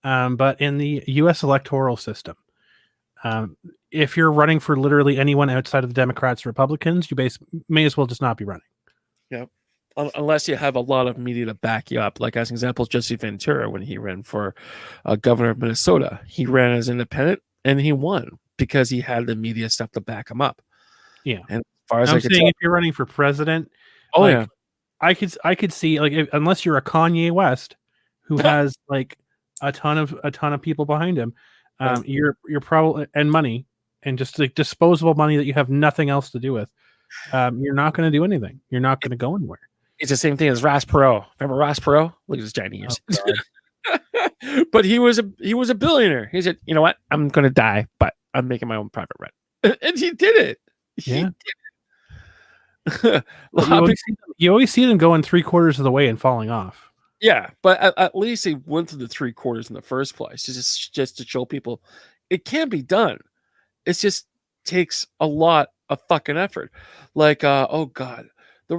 But in the U.S. electoral system, if you're running for literally anyone outside of the Democrats or Republicans, you may as well just not be running. Yep. Unless you have a lot of media to back you up. Like, as an example, Jesse Ventura, when he ran for governor of Minnesota, he ran as independent and he won because he had the media stuff to back him up. Yeah. And as far as I'm saying, if you're running for president, I could see, like, unless you're a Kanye West who has like a ton of people behind him, you're probably, and money, and just like disposable money that you have nothing else to do with. You're not going to do anything. You're not going to go anywhere. It's the same thing as Ross Perot. Remember Ross Perot? Look at his giant ears. Oh, but he was a billionaire. He said, "You know what? I'm going to die, but I'm making my own private jet," and he did it. Yeah. You always see them going 3/4 of the way and falling off. Yeah, but at least he went through the 3/4 in the first place, just to show people it can be done. It just takes a lot of fucking effort. Like, oh god, the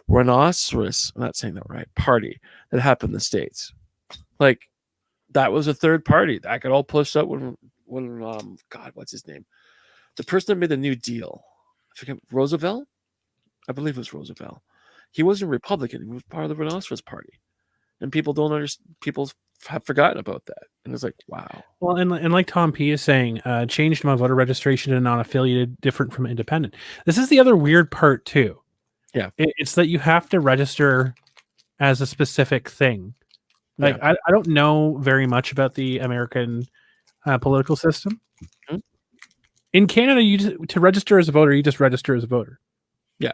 rhinoceros, I'm not saying that right, party that happened in the States. Like, that was a third party that got all pushed up when God, what's his name? The person that made the New Deal, I forget, Roosevelt? I believe it was Roosevelt. He wasn't a Republican. He was part of the Rhinoceros Party. And people don't understand. People have forgotten about that. And it's like, wow. Well, and like Tom P is saying, changed my voter registration to non-affiliated, different from independent. This is the other weird part too. Yeah. It's that you have to register as a specific thing. Like, I don't know very much about the American political system. Mm-hmm. In Canada, to register as a voter, you just register as a voter. Yeah.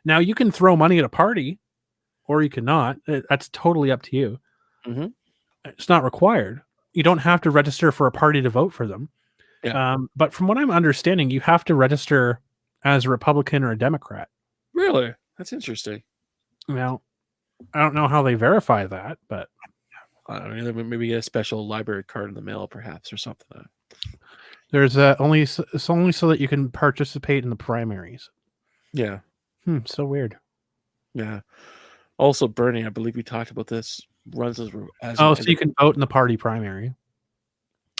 Now, you can throw money at a party, or you cannot. That's totally up to you. Mm-hmm. It's not required. You don't have to register for a party to vote for them. Yeah. But from what I'm understanding, you have to register as a Republican or a Democrat. Really? That's interesting. Well, I don't know how they verify that, but I don't know, maybe get a special library card in the mail, perhaps, or something. There's it's only so that you can participate in the primaries. Yeah. So weird. Yeah. Also, Bernie, I believe we talked about this, runs as so you can vote in the party primary.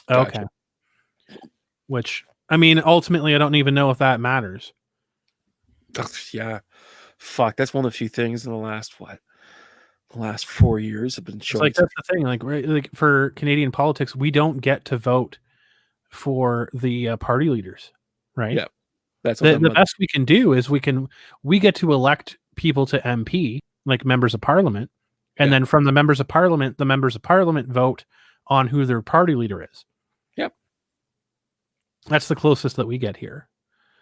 Gotcha. Okay. Which, I mean, ultimately, I don't even know if that matters. Yeah. Fuck, that's one of the few things in the last 4 years have been showing. Like, that's the thing. Like for Canadian politics, we don't get to vote for the party leaders, right? Yeah. That's the best we can do is we get to elect people to MP, like members of parliament, and then from the members of parliament vote on who their party leader is. Yep. That's the closest that we get here.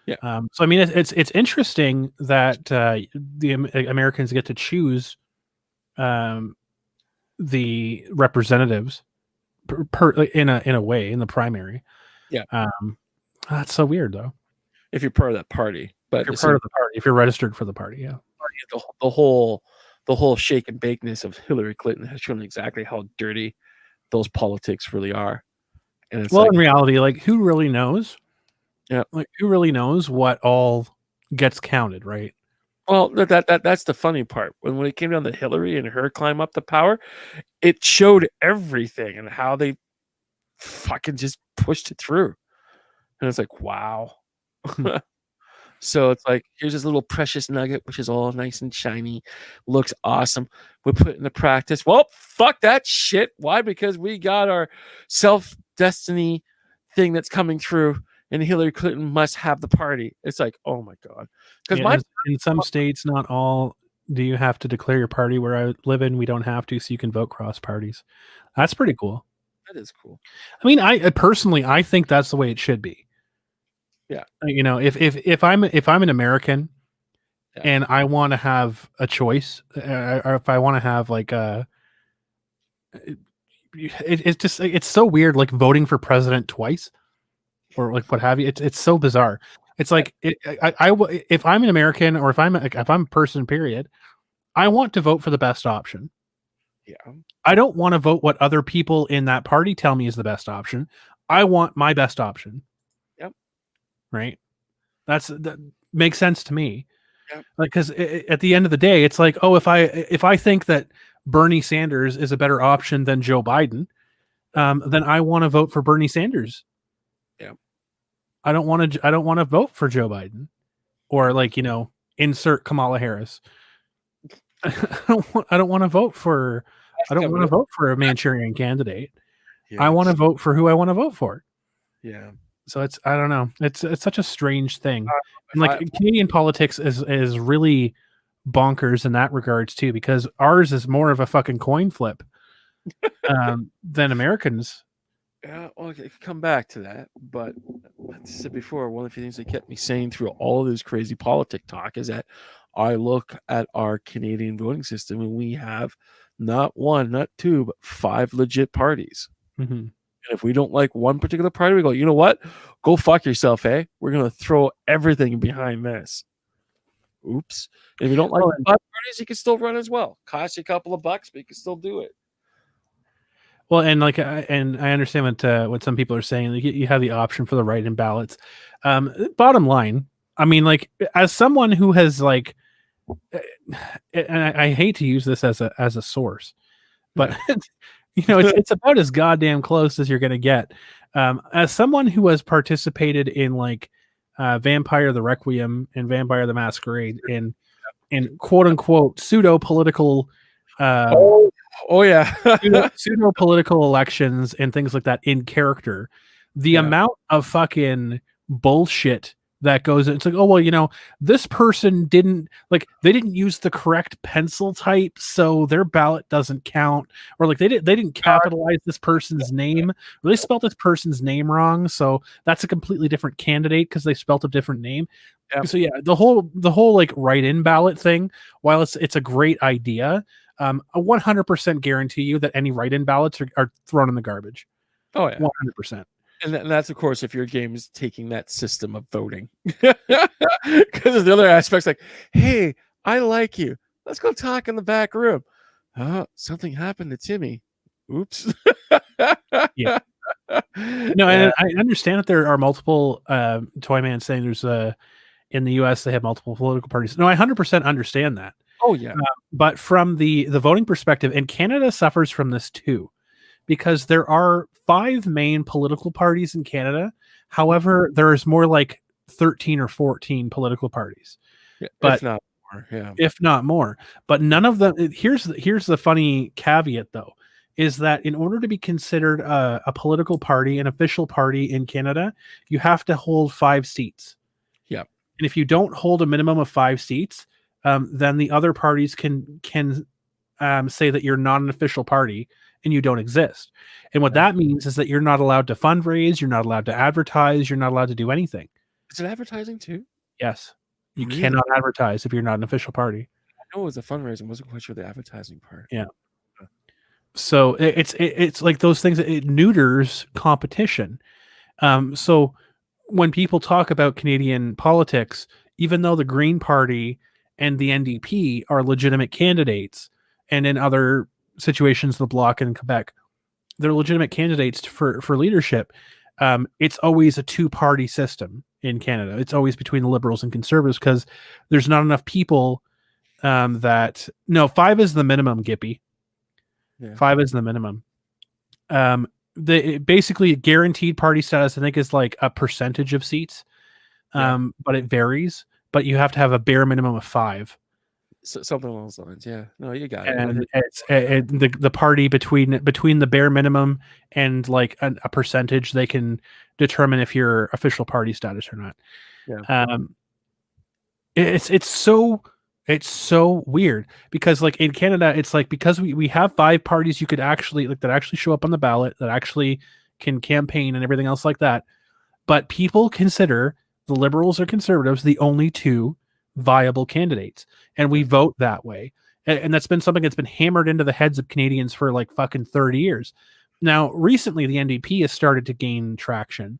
Yeah. So I mean, it's interesting that the Americans get to choose the representatives in a way in the primary. Yeah. That's so weird though. If you're part of that party, but if you're part of the party, if you're registered for the party, yeah. The whole shake and bakeness of Hillary Clinton has shown exactly how dirty those politics really are. And it's in reality, like, who really knows? Yeah, like, who really knows what all gets counted, right? Well, that's the funny part. When it came down to Hillary and her climb up the power, it showed everything and how they fucking just pushed it through. And it's like, wow. So it's like, here's this little precious nugget, which is all nice and shiny, looks awesome. We put it into practice. Well, fuck that shit. Why? Because we got our self-destiny thing that's coming through, and Hillary Clinton must have the party. It's like, oh my god. Because in some states, not all, do you have to declare your party. Where I live in, we don't have to, so you can vote cross parties. That's pretty cool. That is cool. I mean, I personally, I think that's the way it should be. Yeah. You know, if I'm an American and I want to have a choice, or if I want to have like it's just, it's so weird, like voting for president twice or like what have you. It's so bizarre. It's like if I'm an American, or if I'm a person, period, I want to vote for the best option. Yeah. I don't want to vote what other people in that party tell me is the best option. I want my best option. Right, that makes sense to me. Yeah. Like, because at the end of the day, it's like, oh, if I think that Bernie Sanders is a better option than Joe Biden, then I want to vote for Bernie Sanders. Yeah. I don't want to vote for Joe Biden or insert Kamala Harris. I don't want to vote for a Manchurian candidate. Yeah, I want to vote for who I want to vote for. Yeah. So I don't know. It's such a strange thing. And Canadian politics is really bonkers in that regards too, because ours is more of a fucking coin flip than Americans. Yeah, well, I can come back to that, but like I said before, one of the things that kept me sane through all of this crazy politic talk is that I look at our Canadian voting system and we have not one, not two, but 5 legit parties. Mm-hmm. And if we don't like one particular party, we go, you know what? Go fuck yourself, eh? We're going to throw everything behind this. Oops. And if you don't like 5 parties, you can still run as well. Cost you a couple of bucks, but you can still do it. Well, and I understand what some people are saying. You have the option for the write-in ballots. Bottom line, I mean, as someone who has and I hate to use this as a source, but it's about as goddamn close as you're going to get. As someone who has participated in Vampire the Requiem and Vampire the Masquerade in quote unquote pseudo political. Oh yeah, pseudo political elections and things like that in character. The amount of fucking bullshit that goes in. It's like, oh well, this person didn't use the correct pencil type, so their ballot doesn't count, or they didn't capitalize this person's name, or they spelled this person's name wrong, so that's a completely different candidate because they spelt a different name. Yep. So yeah, the whole write-in ballot thing, while it's a great idea, I 100% guarantee you that any write-in ballots are thrown in the garbage. Oh yeah, 100%. And that's of course if your game is taking that system of voting, because there's the other aspects like, hey, I like you. Let's go talk in the back room. Something happened to Timmy. Oops. Yeah. No, and I understand that there are multiple. Toyman saying there's in the U.S. they have multiple political parties. No, I 100% understand that. Oh yeah, but from the voting perspective, and Canada suffers from this too, because there are 5 main political parties in Canada. However, there is more like 13 or 14 political parties, but if not more. But none of them. Here's the funny caveat, though, is that in order to be considered a political party, an official party in Canada, you have to hold 5 seats. Yeah, and if you don't hold a minimum of 5 seats, then the other parties can say that you're not an official party and you don't exist. And what that means is that you're not allowed to fundraise, you're not allowed to advertise, you're not allowed to do anything. Is it advertising too? Yes. You cannot advertise if you're not an official party. I know it was a fundraising, I wasn't quite sure the advertising part. Yeah. So it's like those things, it neuters competition. So when people talk about Canadian politics, even though the Green Party and the NDP are legitimate candidates, and in other situations, the Bloc in Quebec, they're legitimate candidates for leadership. It's always a 2-party system in Canada. It's always between the Liberals and Conservatives because there's not enough people 5 is the minimum, Gippy. Yeah. 5 is the minimum. Basically guaranteed party status, I think, is like a percentage of seats, but it varies. But you have to have a bare minimum of 5. So, something along those lines. Yeah. No, you got it. And it's the party between the bare minimum and a percentage, they can determine if you're official party status or not. Yeah. It's so weird because in Canada, it's because we have 5 parties you could actually that actually show up on the ballot, that actually can campaign and everything else like that. But people consider the Liberals or Conservatives the only 2 viable candidates, and we vote that way. And that's been something that's been hammered into the heads of Canadians for fucking 30 years. Now, recently, the NDP has started to gain traction.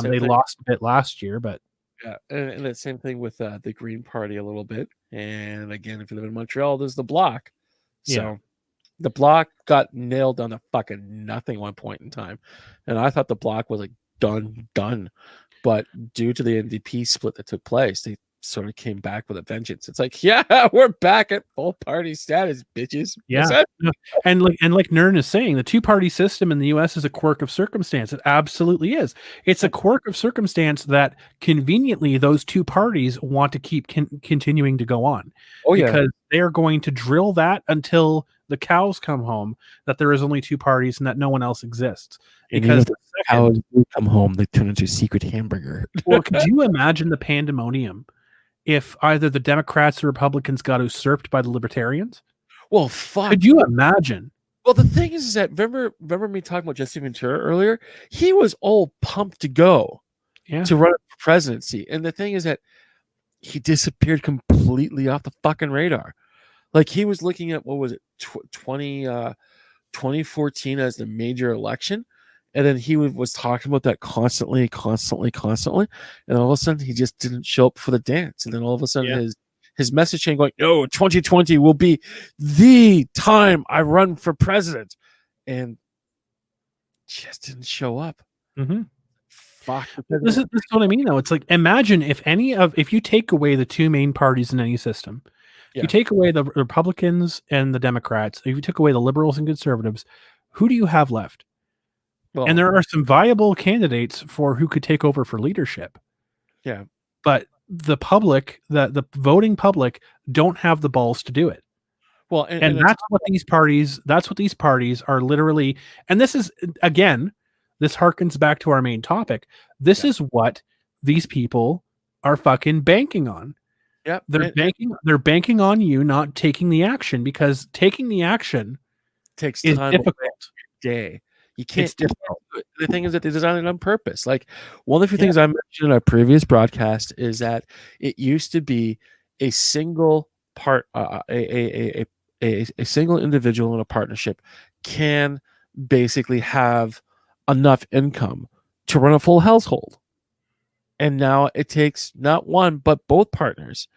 They lost a bit last year, but yeah, and the same thing with the Green Party a little bit. And again, if you live in Montreal, there's the Bloc. So the Bloc got nailed down to fucking nothing one point in time, and I thought the Bloc was done. But due to the NDP split that took place, they sort of came back with a vengeance. It's like, yeah, we're back at full party status, bitches. Yeah. And like Nern is saying, the two-party system in the US is a quirk of circumstance. It absolutely is. It's a quirk of circumstance that conveniently those two parties want to keep continuing to go on. Because they're going to drill that until the cows come home, that there is only two parties and that no one else exists. Because the cows do come home, they turn into a secret hamburger. Well, could you imagine the pandemonium if either the Democrats or Republicans got usurped by the Libertarians? Well, fuck. Could you imagine? Well, the thing is that remember me talking about Jesse Ventura earlier? He was all pumped to go to run for presidency. And the thing is that he disappeared completely off the fucking radar. Like, he was looking at, what was it, 2014 as the major election. And then he was talking about that constantly. And all of a sudden, he just didn't show up for the dance. And then all of a sudden, his message chain going, no, 2020 will be the time I run for president. And just didn't show up. Mm-hmm. Fuck. This is what I mean, though. It's like, imagine if you take away the two main parties in any system, if you take away the Republicans and the Democrats, if you took away the liberals and conservatives, who do you have left? Well, and there are some viable candidates for who could take over for leadership. Yeah. But the public, the voting public, don't have the balls to do it. Well, and that's what these parties are literally, and this is, again, this harkens back to our main topic. This is what these people are fucking banking on. Yep. They're banking on you not taking the action, because taking the action takes is time difficult. Day. You can't. It's difficult. The thing is that they designed it on purpose. Like, one of the few things I mentioned in our previous broadcast is that it used to be a single part, a single individual in a partnership can basically have enough income to run a full household. And now it takes not one but both partners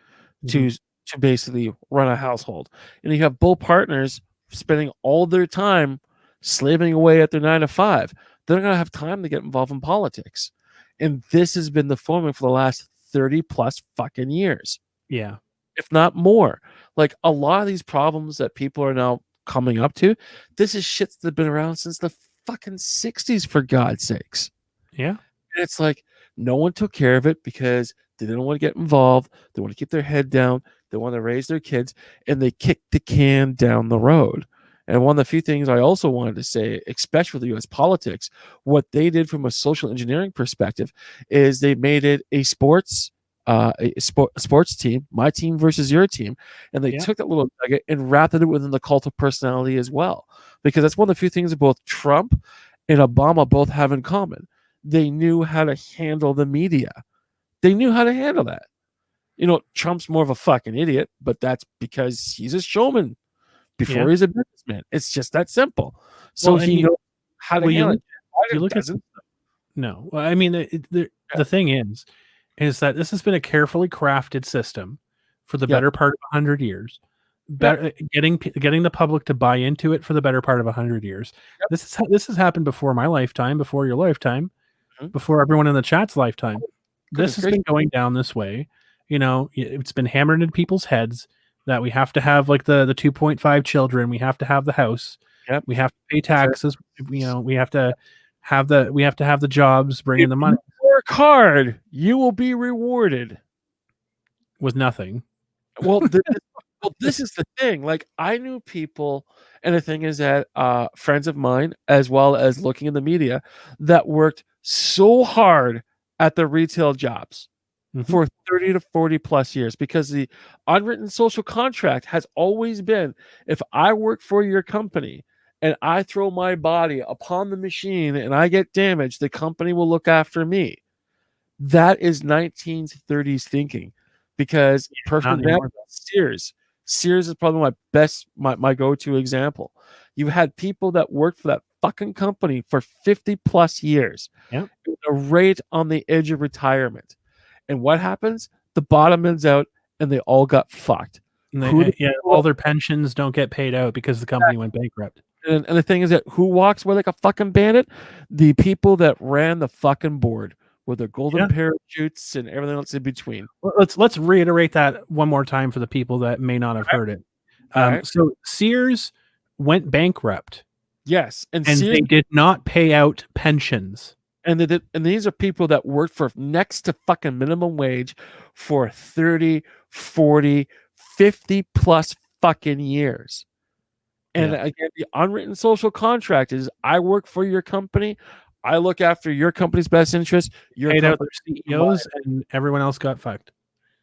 to basically run a household. And you have both partners spending all their time slaving away at their 9 to 5. They're not going to have time to get involved in politics. And this has been the formula for the last 30 plus fucking years. Yeah. If not more. Like, a lot of these problems that people are now coming up to, this is shit that's been around since the fucking 60s, for God's sakes. Yeah. And it's like, no one took care of it because they didn't want to get involved. They want to keep their head down. They want to raise their kids, and they kicked the can down the road. And one of the few things I also wanted to say, especially with the U.S. politics, what they did from a social engineering perspective is they made it a sports team, my team versus your team, and they took that little nugget and wrapped it within the cult of personality as well. Because that's one of the few things that both Trump and Obama both have in common. They knew how to handle the media. They knew how to handle that. You know, Trump's more of a fucking idiot, but that's because he's a showman before he's a businessman. It's just that simple. So he knows how to handle it. You look at no. Well, I mean, the thing is that this has been a carefully crafted system for the better part of 100 years. Getting the public to buy into it for the better part of 100 years. This has happened before my lifetime, before your lifetime, before everyone in the chat's lifetime. This has been going down this way. You know, it's been hammered into people's heads that we have to have like the 2.5 children. We have to have the house. Yep. We have to pay taxes. You know, we have to have the jobs, bring in the money. Work hard, you will be rewarded with nothing. Well, this is the thing. Like, I knew people, and the thing is that friends of mine, as well as looking in the media, that worked so hard at the retail jobs for 30 to 40 plus years, because the unwritten social contract has always been, if I work for your company and I throw my body upon the machine and I get damaged, the company will look after me. That is 1930s thinking, because perfect example, Sears is probably my go-to example. You had people that worked for that fucking company for 50 plus years, right on the edge of retirement. And what happens? The bottom ends out, and they all got fucked. And all their pensions don't get paid out because the company went bankrupt. And the thing is that who walks away like a fucking bandit? The people that ran the fucking board, with their golden parachutes and everything else in between. Let's reiterate that one more time for the people that may not have heard it. So Sears went bankrupt. Yes, and they did not pay out pensions. And these are people that worked for next to fucking minimum wage for 30, 40, 50 plus fucking years. And again, the unwritten social contract is I work for your company. I look after your company's best interest. Your paid out their CEOs and everyone else got fucked.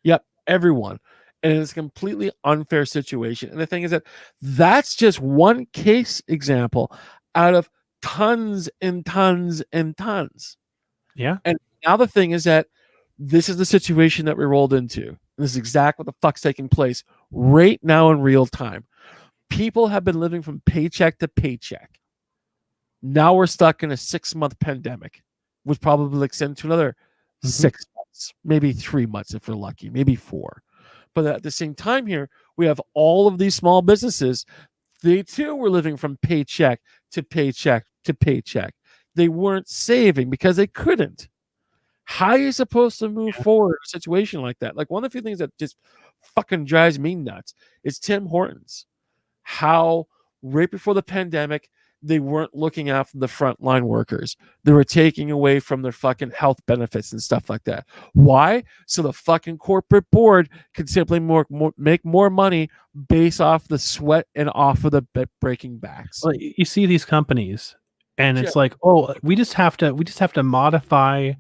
Yep, everyone. And it's a completely unfair situation. And the thing is that that's just one case example out of tons and tons and tons. Yeah. And now the thing is that this is the situation that we rolled into. This is exactly what the fuck's taking place right now in real time. People have been living from paycheck to paycheck. Now we're stuck in a 6-month pandemic, which probably extend to another 6 months, maybe 3 months if we're lucky, maybe 4. But at the same time here, we have all of these small businesses. They too were living from paycheck to paycheck to paycheck. They weren't saving because they couldn't. How are you supposed to move forward in a situation like that? Like, one of the few things that just fucking drives me nuts is Tim Hortons. How right before the pandemic, they weren't looking after the frontline workers. They were taking away from their fucking health benefits and stuff like that. Why? So the fucking corporate board could simply make more money based off the sweat and off of the breaking backs. Well, you see these companies, and it's like, oh, we just have to modify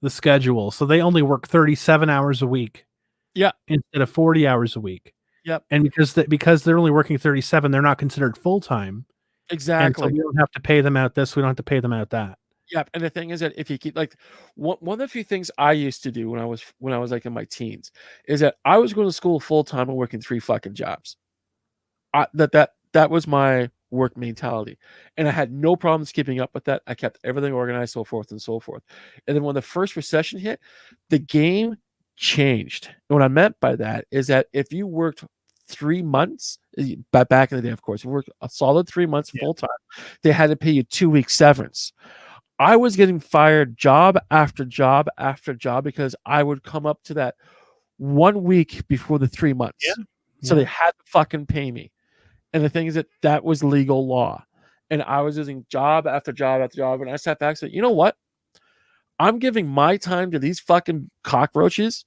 the schedule so they only work 37 hours a week. Yeah, instead of 40 hours a week. Yep. And because they're only working 37, they're not considered full time. Exactly. And so we don't have to pay them out this. We don't have to pay them out that. Yep. And the thing is that if you keep like one of the few things I used to do when I was like in my teens is that I was going to school full time and working 3 fucking jobs. That was my work mentality, and I had no problems keeping up with that. I kept everything organized, so forth and so forth. And then when the first recession hit, the game changed. And what I meant by that is that if you worked 3 months, back in the day, of course, you worked a solid 3 months full time, they had to pay you 2 weeks severance. I was getting fired job after job after job because I would come up to that 1 week before the 3 months. So they had to fucking pay me. And the thing is that was legal law. And I was using job after job after job. And I sat back and said, you know what? I'm giving my time to these fucking cockroaches,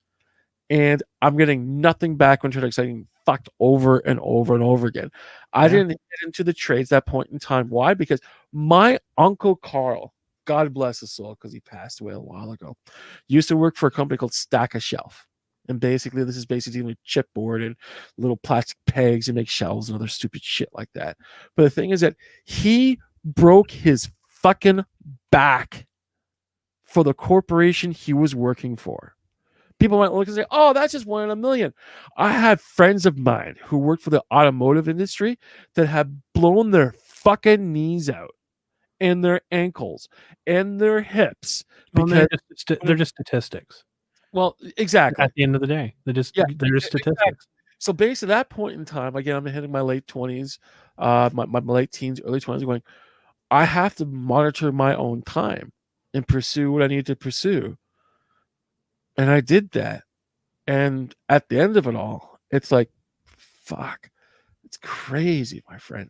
and I'm getting nothing back when I'm getting fucked over and over and over again. I didn't get into the trades at that point in time. Why? Because my Uncle Carl, God bless his soul, because he passed away a while ago, used to work for a company called Stack a Shelf. And basically, this is basically with chipboard and little plastic pegs and make shelves and other stupid shit like that. But the thing is that he broke his fucking back for the corporation he was working for. People might look and say, oh, that's just 1 in a million. I had friends of mine who worked for the automotive industry that have blown their fucking knees out and their ankles and their hips. Because they're just statistics. Well, exactly. At the end of the day, they're just statistics. Exactly. So based at that point in time, again, I'm hitting my late 20s, my late teens, early 20s, going, I have to monitor my own time and pursue what I need to pursue. And I did that. And at the end of it all, it's like, fuck, it's crazy, my friend.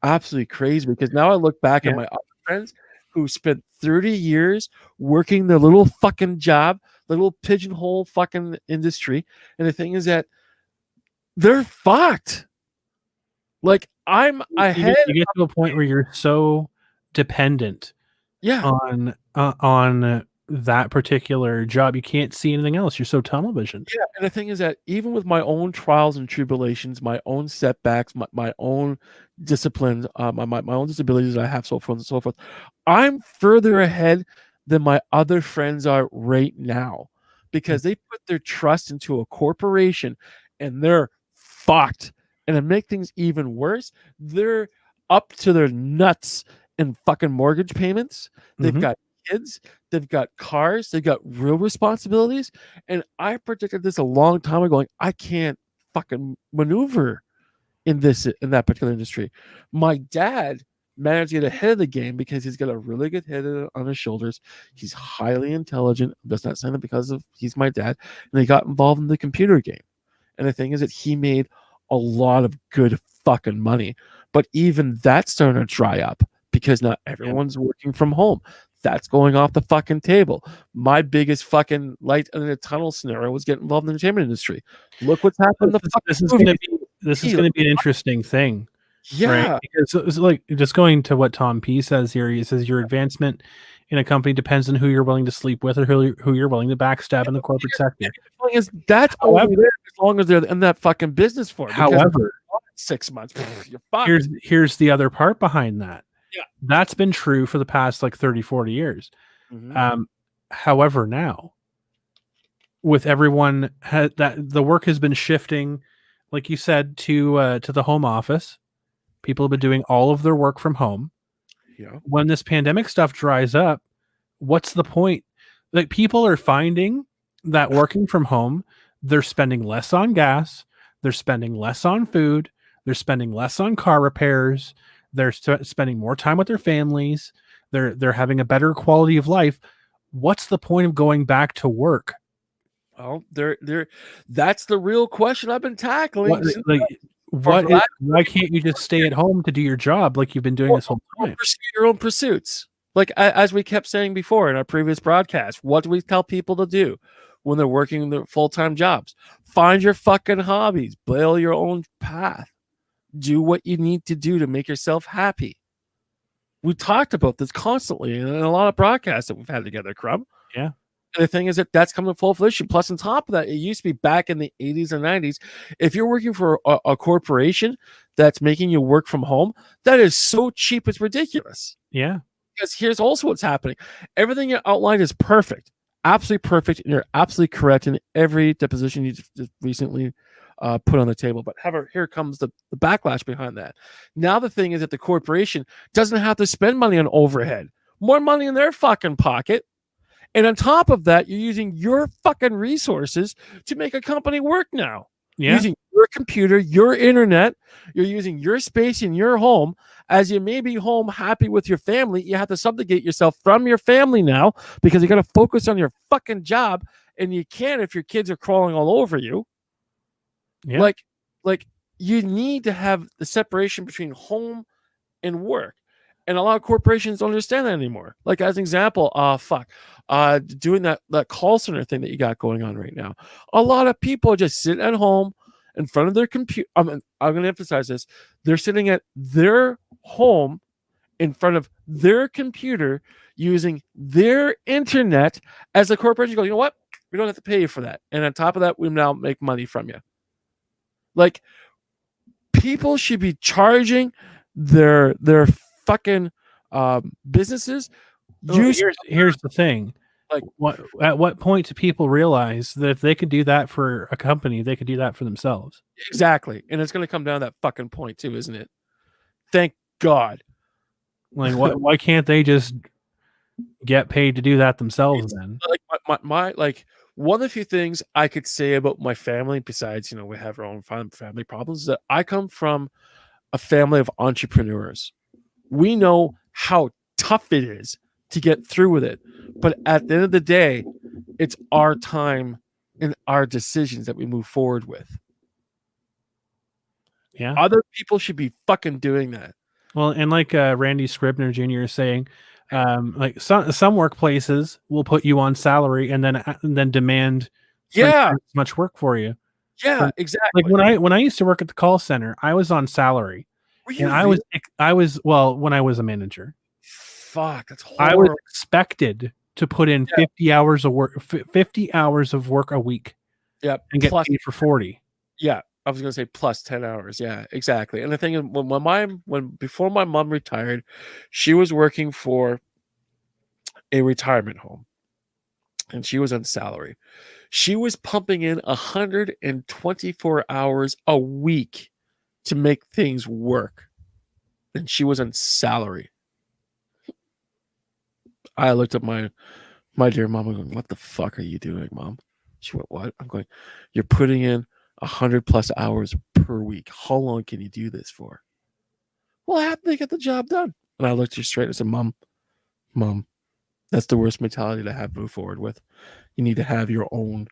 Absolutely crazy. Because now I look back at my other friends who spent 30 years working their little fucking job, the little pigeonhole fucking industry. And the thing is that they're fucked. Like, I'm ahead. You get to a point where you're so dependent on that particular job, you can't see anything else. You're so tunnel visioned. Yeah, and the thing is that even with my own trials and tribulations, my own setbacks, my own disciplines, my own disabilities that I have, so forth and so forth, I'm further ahead than my other friends are right now because they put their trust into a corporation and they're fucked. And to make things even worse, they're up to their nuts in fucking mortgage payments. They've got kids, they've got cars, they've got real responsibilities. And I predicted this a long time ago, going, I can't fucking maneuver in that particular industry. My dad managed to get ahead of the game because he's got a really good head on his shoulders. He's highly intelligent. I'm just not saying that because of he's my dad. And he got involved in the computer game. And the thing is that he made a lot of good fucking money. But even that's starting to dry up because not everyone's working from home. That's going off the fucking table. My biggest fucking light in the tunnel scenario was getting involved in the entertainment industry. Look what's happened. This is going to be an interesting thing. Yeah. Right? Because it's like just going to what Tom P says here. He says your advancement in a company depends on who you're willing to sleep with or who you're willing to backstab in the corporate sector. That's only there as long as they're in that fucking business for it. However, 6 months, you're fine. Here's the other part behind that. Yeah. That's been true for the past like 30, 40 years. Mm-hmm. However, now with everyone that the work has been shifting, like you said, to the home office. People have been doing all of their work from home. Yeah. When this pandemic stuff dries up, what's the point? Like people are finding that working from home, they're spending less on gas, they're spending less on food, they're spending less on car repairs, they're spending more time with their families, they're having a better quality of life. What's the point of going back to work? Well, that's the real question I've been tackling. Why can't you just stay at home to do your job like you've been doing this whole time? Pursue your own pursuits. Like as we kept saying before in our previous broadcast, what do we tell people to do when they're working their full-time jobs? Find your fucking hobbies, build your own path, do what you need to do to make yourself happy. We talked about this constantly in a lot of broadcasts that we've had together, Crumb. Yeah. And the thing is that's coming full fruition. Plus, on top of that, it used to be back in the 80s and 90s. If you're working for a corporation that's making you work from home, that is so cheap, it's ridiculous. Yeah. Because here's also what's happening. Everything you outlined is perfect. Absolutely perfect. And you're absolutely correct in every deposition you just recently put on the table. But however, here comes the backlash behind that. Now the thing is that the corporation doesn't have to spend money on overhead. More money in their fucking pocket. And on top of that, you're using your fucking resources to make a company work now. Yeah. Using your computer, your internet, you're using your space in your home. As you may be home happy with your family, you have to subjugate yourself from your family now because you got to focus on your fucking job. And you can't if your kids are crawling all over you. Yeah. Like you need to have the separation between home and work. And a lot of corporations don't understand that anymore. Like as an example, doing that call center thing that you got going on right now. A lot of people are just sitting at home in front of their computer. I'm going to emphasize this. They're sitting at their home in front of their computer using their internet as a corporation goes, you know what? We don't have to pay you for that. And on top of that, we now make money from you. Like people should be charging their fucking businesses. Here's the thing. Like at what point do people realize that if they could do that for a company, they could do that for themselves? Exactly. And it's going to come down to that fucking point too, isn't it? Thank God. Like why can't they just get paid to do that themselves then? Like my one of the few things I could say about my family, besides, we have our own family problems, is that I come from a family of entrepreneurs. We know how tough it is to get through with it. But at the end of the day, it's our time and our decisions that we move forward with. Yeah. Other people should be fucking doing that. Well, and like Randy Scribner Jr. is saying, like some workplaces will put you on salary and then demand much work for you. Yeah, exactly. Like when I used to work at the call center, I was on salary. And I was when I was a manager. Fuck, that's horrible. I was expected to put in 50 hours of work a week. Yep. And get paid for 40. Yeah. I was going to say plus 10 hours. Yeah, exactly. And the thing is, before my mom retired, she was working for a retirement home and she was on salary. She was pumping in 124 hours a week to make things work. And she was on salary. I looked at my dear mom and going, what the fuck are you doing, Mom? She went, what? I'm going, you're putting in 100+ hours per week. How long can you do this for? Well, I have to get the job done. And I looked her straight and said, Mom, that's the worst mentality to have move forward with. You need to have your own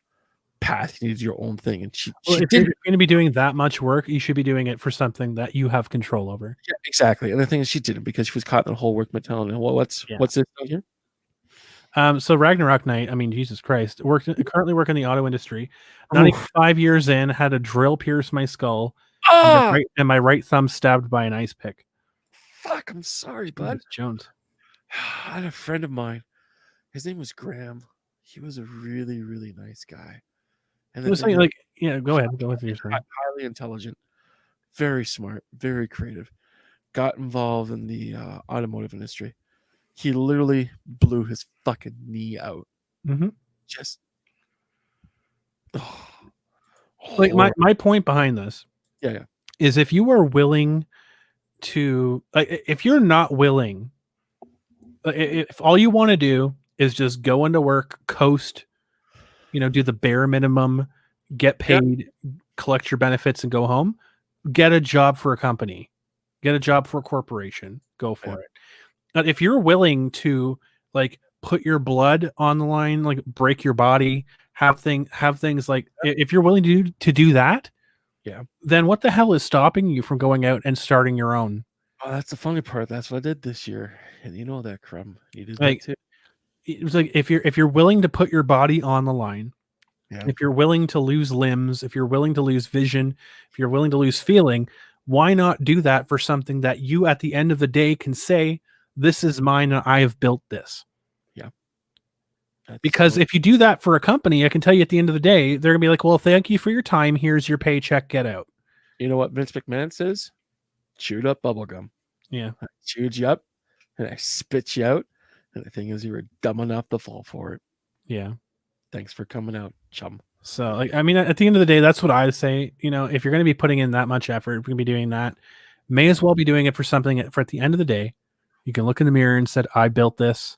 path. You need your own thing. And she if did. you're going to be doing that much work, you should be doing it for something that you have control over. Yeah, exactly. And the thing is, she didn't because she was caught in the whole work mentality. Well, what's this down here? So Ragnarok Knight, I mean, Jesus Christ, currently work in the auto industry. 95 years in, had a drill pierce my skull, and my right thumb stabbed by an ice pick. Fuck, I'm sorry, bud. Jones. I had a friend of mine. His name was Graham. He was a really, really nice guy. And it was something like, go ahead. Go with your story. Highly intelligent, very smart, very creative. Got involved in the automotive industry. He literally blew his fucking knee out. Mm-hmm. Just like my point behind this, is if you are willing to, if you're not willing, if all you want to do is just go into work, coast, do the bare minimum, get paid, collect your benefits, and go home, get a job for a company, get a job for a corporation, go for it. But if you're willing to put your blood on the line, break your body, have things like, if you're willing to do that, then what the hell is stopping you from going out and starting your own? Oh, that's the funny part. That's what I did this year, and you know that, Crumb. You did that too. It was if you're willing to put your body on the line, if you're willing to lose limbs, if you're willing to lose vision, if you're willing to lose feeling, why not do that for something that you at the end of the day can say, this is mine and I have built this? Because if you do that for a company, I can tell you at the end of the day, they're gonna be like, well, thank you for your time, here's your paycheck, get out. You know what Vince McMahon says? Chewed up bubblegum. I chewed you up and I spit you out, and the thing is, you were dumb enough to fall for it. Thanks for coming out, chum. So I mean, at the end of the day, that's what I say. If you're going to be putting in that much effort, if you're going to be doing that, may as well be doing it for something for at the end of the day, you can look in the mirror and said, I built this,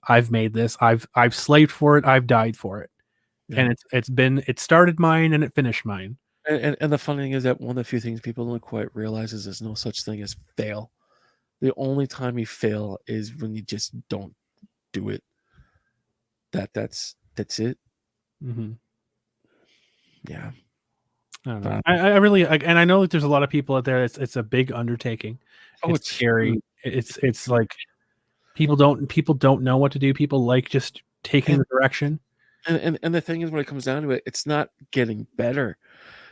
I've made this, I've slaved for it, I've died for it. And it started mine and it finished mine. And the funny thing is that one of the few things people don't quite realize is there's no such thing as fail. The only time you fail is when you just don't do it. That's it. Mm-hmm. Yeah. I don't know. I really, and I know that there's a lot of people out there. It's a big undertaking. It's scary. It's like people don't know what to do. People like just taking the direction. And the thing is, when it comes down to it, it's not getting better.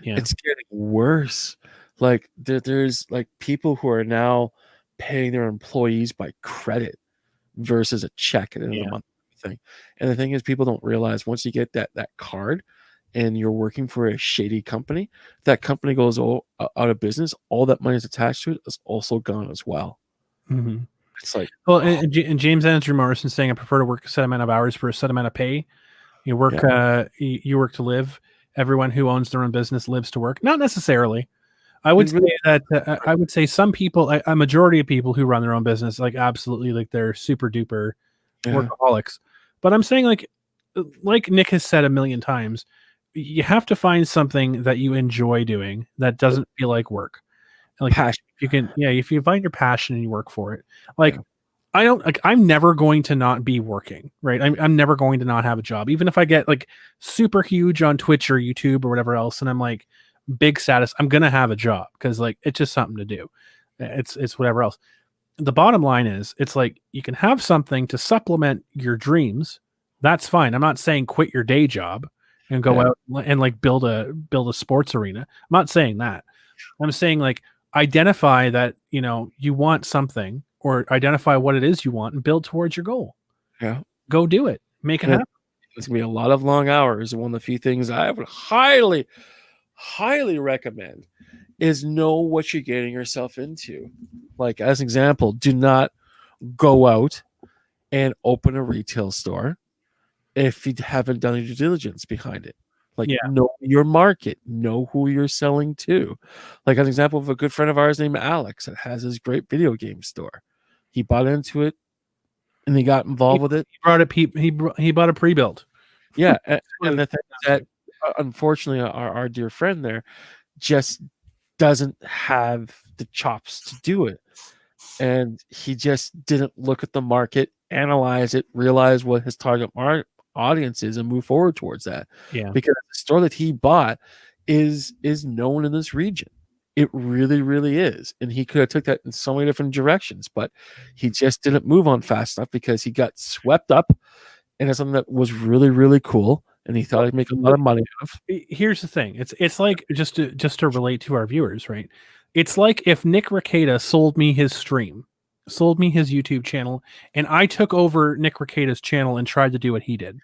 It's getting worse. Like there's people who are now paying their employees by credit versus a check at the end of the month thing. And the thing is, people don't realize once you get that card and you're working for a shady company, if that company goes out of business, all that money is attached to it is also gone as well. Mm-hmm. It's like, well, and James Andrew Morrison saying, I prefer to work a set amount of hours for a set amount of pay. You work, you work to live. Everyone who owns their own business lives to work. Not necessarily. I would say that I would say some people, a majority of people who run their own business, absolutely, they're super duper workaholics. But I'm saying, like Nick has said a million times, you have to find something that you enjoy doing that doesn't feel like work. Passion. If you find your passion and you work for it, I'm never going to not be working, right? I'm never going to not have a job, even if I get super huge on Twitch or YouTube or whatever else, and I'm big status, I'm gonna have a job because it's just something to do. It's whatever else. The bottom line is, it's you can have something to supplement your dreams. That's fine. I'm not saying quit your day job and go out and build a sports arena. I'm not saying that. I'm saying identify that you want something, or identify what it is you want and build towards your goal. Go do it. Make it happen. It's gonna be a lot of long hours. And one of the few things I would highly recommend is know what you're getting yourself into. As an example, do not go out and open a retail store if you haven't done your due diligence behind it. Know your market, know who you're selling to. As an example of a good friend of ours named Alex that has his great video game store. He bought into it and he got involved with it. He bought a pre-built. Yeah. And the thing is that unfortunately our dear friend there just doesn't have the chops to do it. and he just didn't look at the market, analyze it, realize what his target audience is, and move forward towards that. Yeah. Because the store that he bought is known in this region. It really, really is. And he could have took that in so many different directions, but he just didn't move on fast enough because he got swept up into something that was really, really cool, and he thought he'd make a lot of money off. Here's the thing. It's like, just to relate to our viewers, right? It's like if Nick Rekieta sold me his stream, sold me his YouTube channel, and I took over Nick Rekieta's channel and tried to do what he did.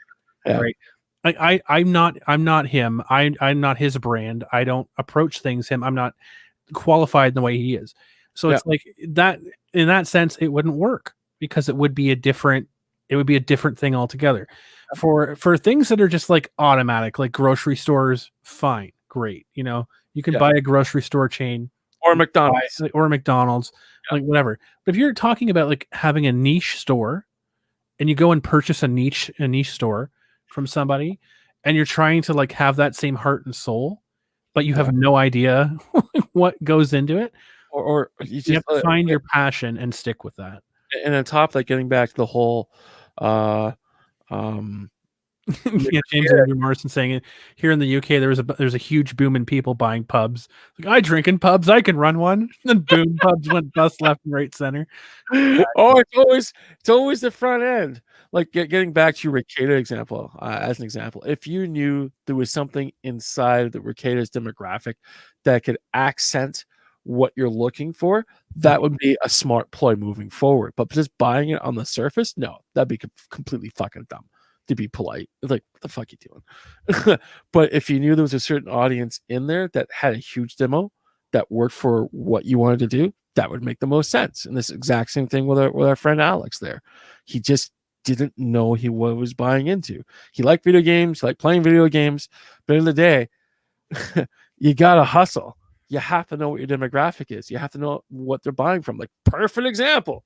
Yeah. Right. I'm not him. I'm not his brand. I don't approach things him. I'm not qualified in the way he is. So it's like that, in that sense, it wouldn't work because it would be a different thing altogether. For things that are just like automatic, like grocery stores, fine, great. You know, you can buy a grocery store chain or McDonald's, like whatever. But if you're talking about like having a niche store and you go and purchase a niche store from somebody and you're trying to like have that same heart and soul, but you have no idea what goes into it, or you have to find your passion and stick with that. And on top of that, getting back to the whole James Andrew Morrison saying it here in the UK, there's a huge boom in people buying pubs. Like, I drink in pubs, I can run one. And boom, pubs went bust left and right center. Oh, it's always the front end. Like getting back to your Rekieta example, as an example, if you knew there was something inside the Rekieta's demographic that could accent what you're looking for, that would be a smart ploy moving forward. But just buying it on the surface, no, that'd be completely fucking dumb. To be polite, like, what the fuck you doing? But if you knew there was a certain audience in there that had a huge demo that worked for what you wanted to do, that would make the most sense. And this exact same thing with our friend Alex there. He just didn't know what he was buying into. He liked video games, he liked playing video games, but in the day, you gotta hustle. You have to know what your demographic is. You have to know what they're buying from. Like, perfect example.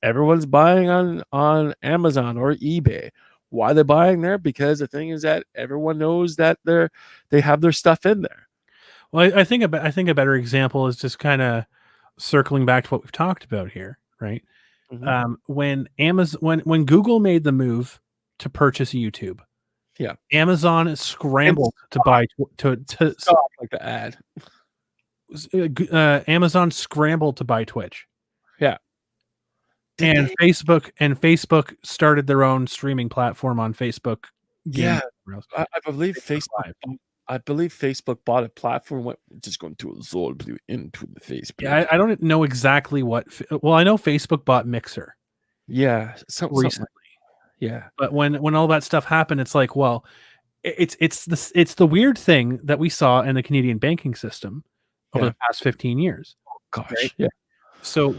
Everyone's buying on Amazon or eBay. Why are they buying there? Because the thing is that everyone knows that they have their stuff in there. Well, I think a better example is just kind of circling back to what we've talked about here, right? Mm-hmm. When Google made the move to purchase YouTube, Amazon scrambled to buy stop like the ad. Amazon scrambled to buy Twitch. Yeah. And Facebook started their own streaming platform on Facebook. Yeah, I believe Facebook. I believe Facebook bought a platform. What just going to absorb into the Facebook? Yeah, I don't know exactly what. Well, I know Facebook bought Mixer. Yeah, recently. Yeah, but when all that stuff happened, it's like, well, it's the weird thing that we saw in the Canadian banking system over the past 15 years. Oh gosh, right? Yeah. So,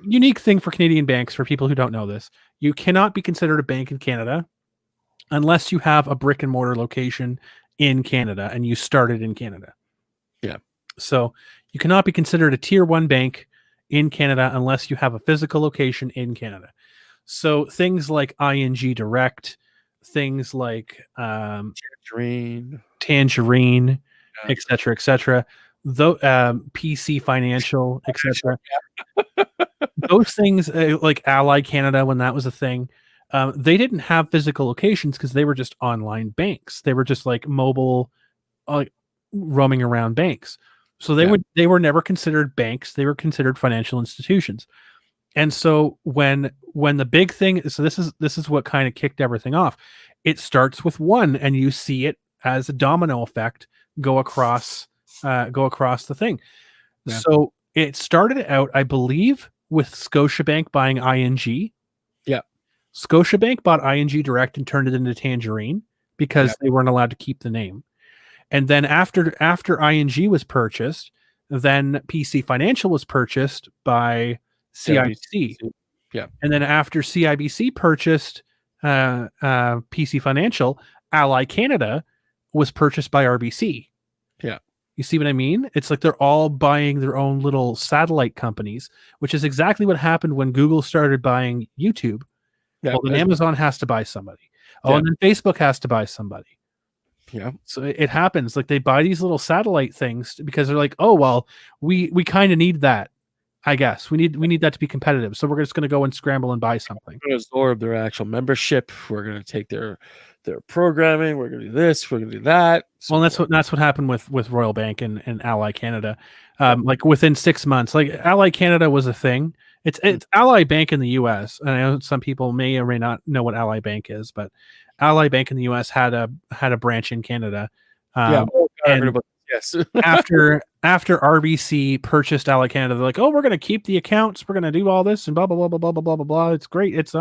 unique thing for Canadian banks, for people who don't know this, you cannot be considered a bank in Canada unless you have a brick and mortar location in Canada and you started in Canada. Yeah. So you cannot be considered a tier 1 bank in Canada unless you have a physical location in Canada. So things like ING Direct, things like Tangerine, etc., though PC Financial, etc. Those things, like Ally Canada, when that was a thing, they didn't have physical locations because they were just online banks. They were just like mobile, roaming around banks. So they were never considered banks. They were considered financial institutions. And so when the big thing, so this is what kind of kicked everything off. It starts with one, and you see it as a domino effect go across the thing. Yeah. So it started out, I believe, with Scotiabank buying ING. Yeah. Scotiabank bought ING Direct and turned it into Tangerine because they weren't allowed to keep the name. And then after ING was purchased, then PC Financial was purchased by CIBC. Yeah. And then after CIBC purchased PC Financial, Ally Canada was purchased by RBC. Yeah. You see what I mean? It's like they're all buying their own little satellite companies, which is exactly what happened when Google started buying YouTube. Yeah, well, then Amazon has to buy somebody. Oh, and then Facebook has to buy somebody. Yeah. So it happens. Like they buy these little satellite things because they're like, oh, well, we kind of need that. I guess we need that to be competitive. So we're just going to go and scramble and buy something. We're going to absorb their actual membership. We're going to take their programming. We're going to do this. We're going to do that. So well, that's what happened with Royal Bank and Ally Canada. Like within 6 months, like Ally Canada was a thing. It's Ally Bank in the U.S. And I know some people may or may not know what Ally Bank is, but Ally Bank in the U.S. had a branch in Canada. Yes. after RBC purchased Ally Canada, they're like, oh, we're going to keep the accounts, we're going to do all this and blah blah blah blah blah blah blah blah blah. It's great. It's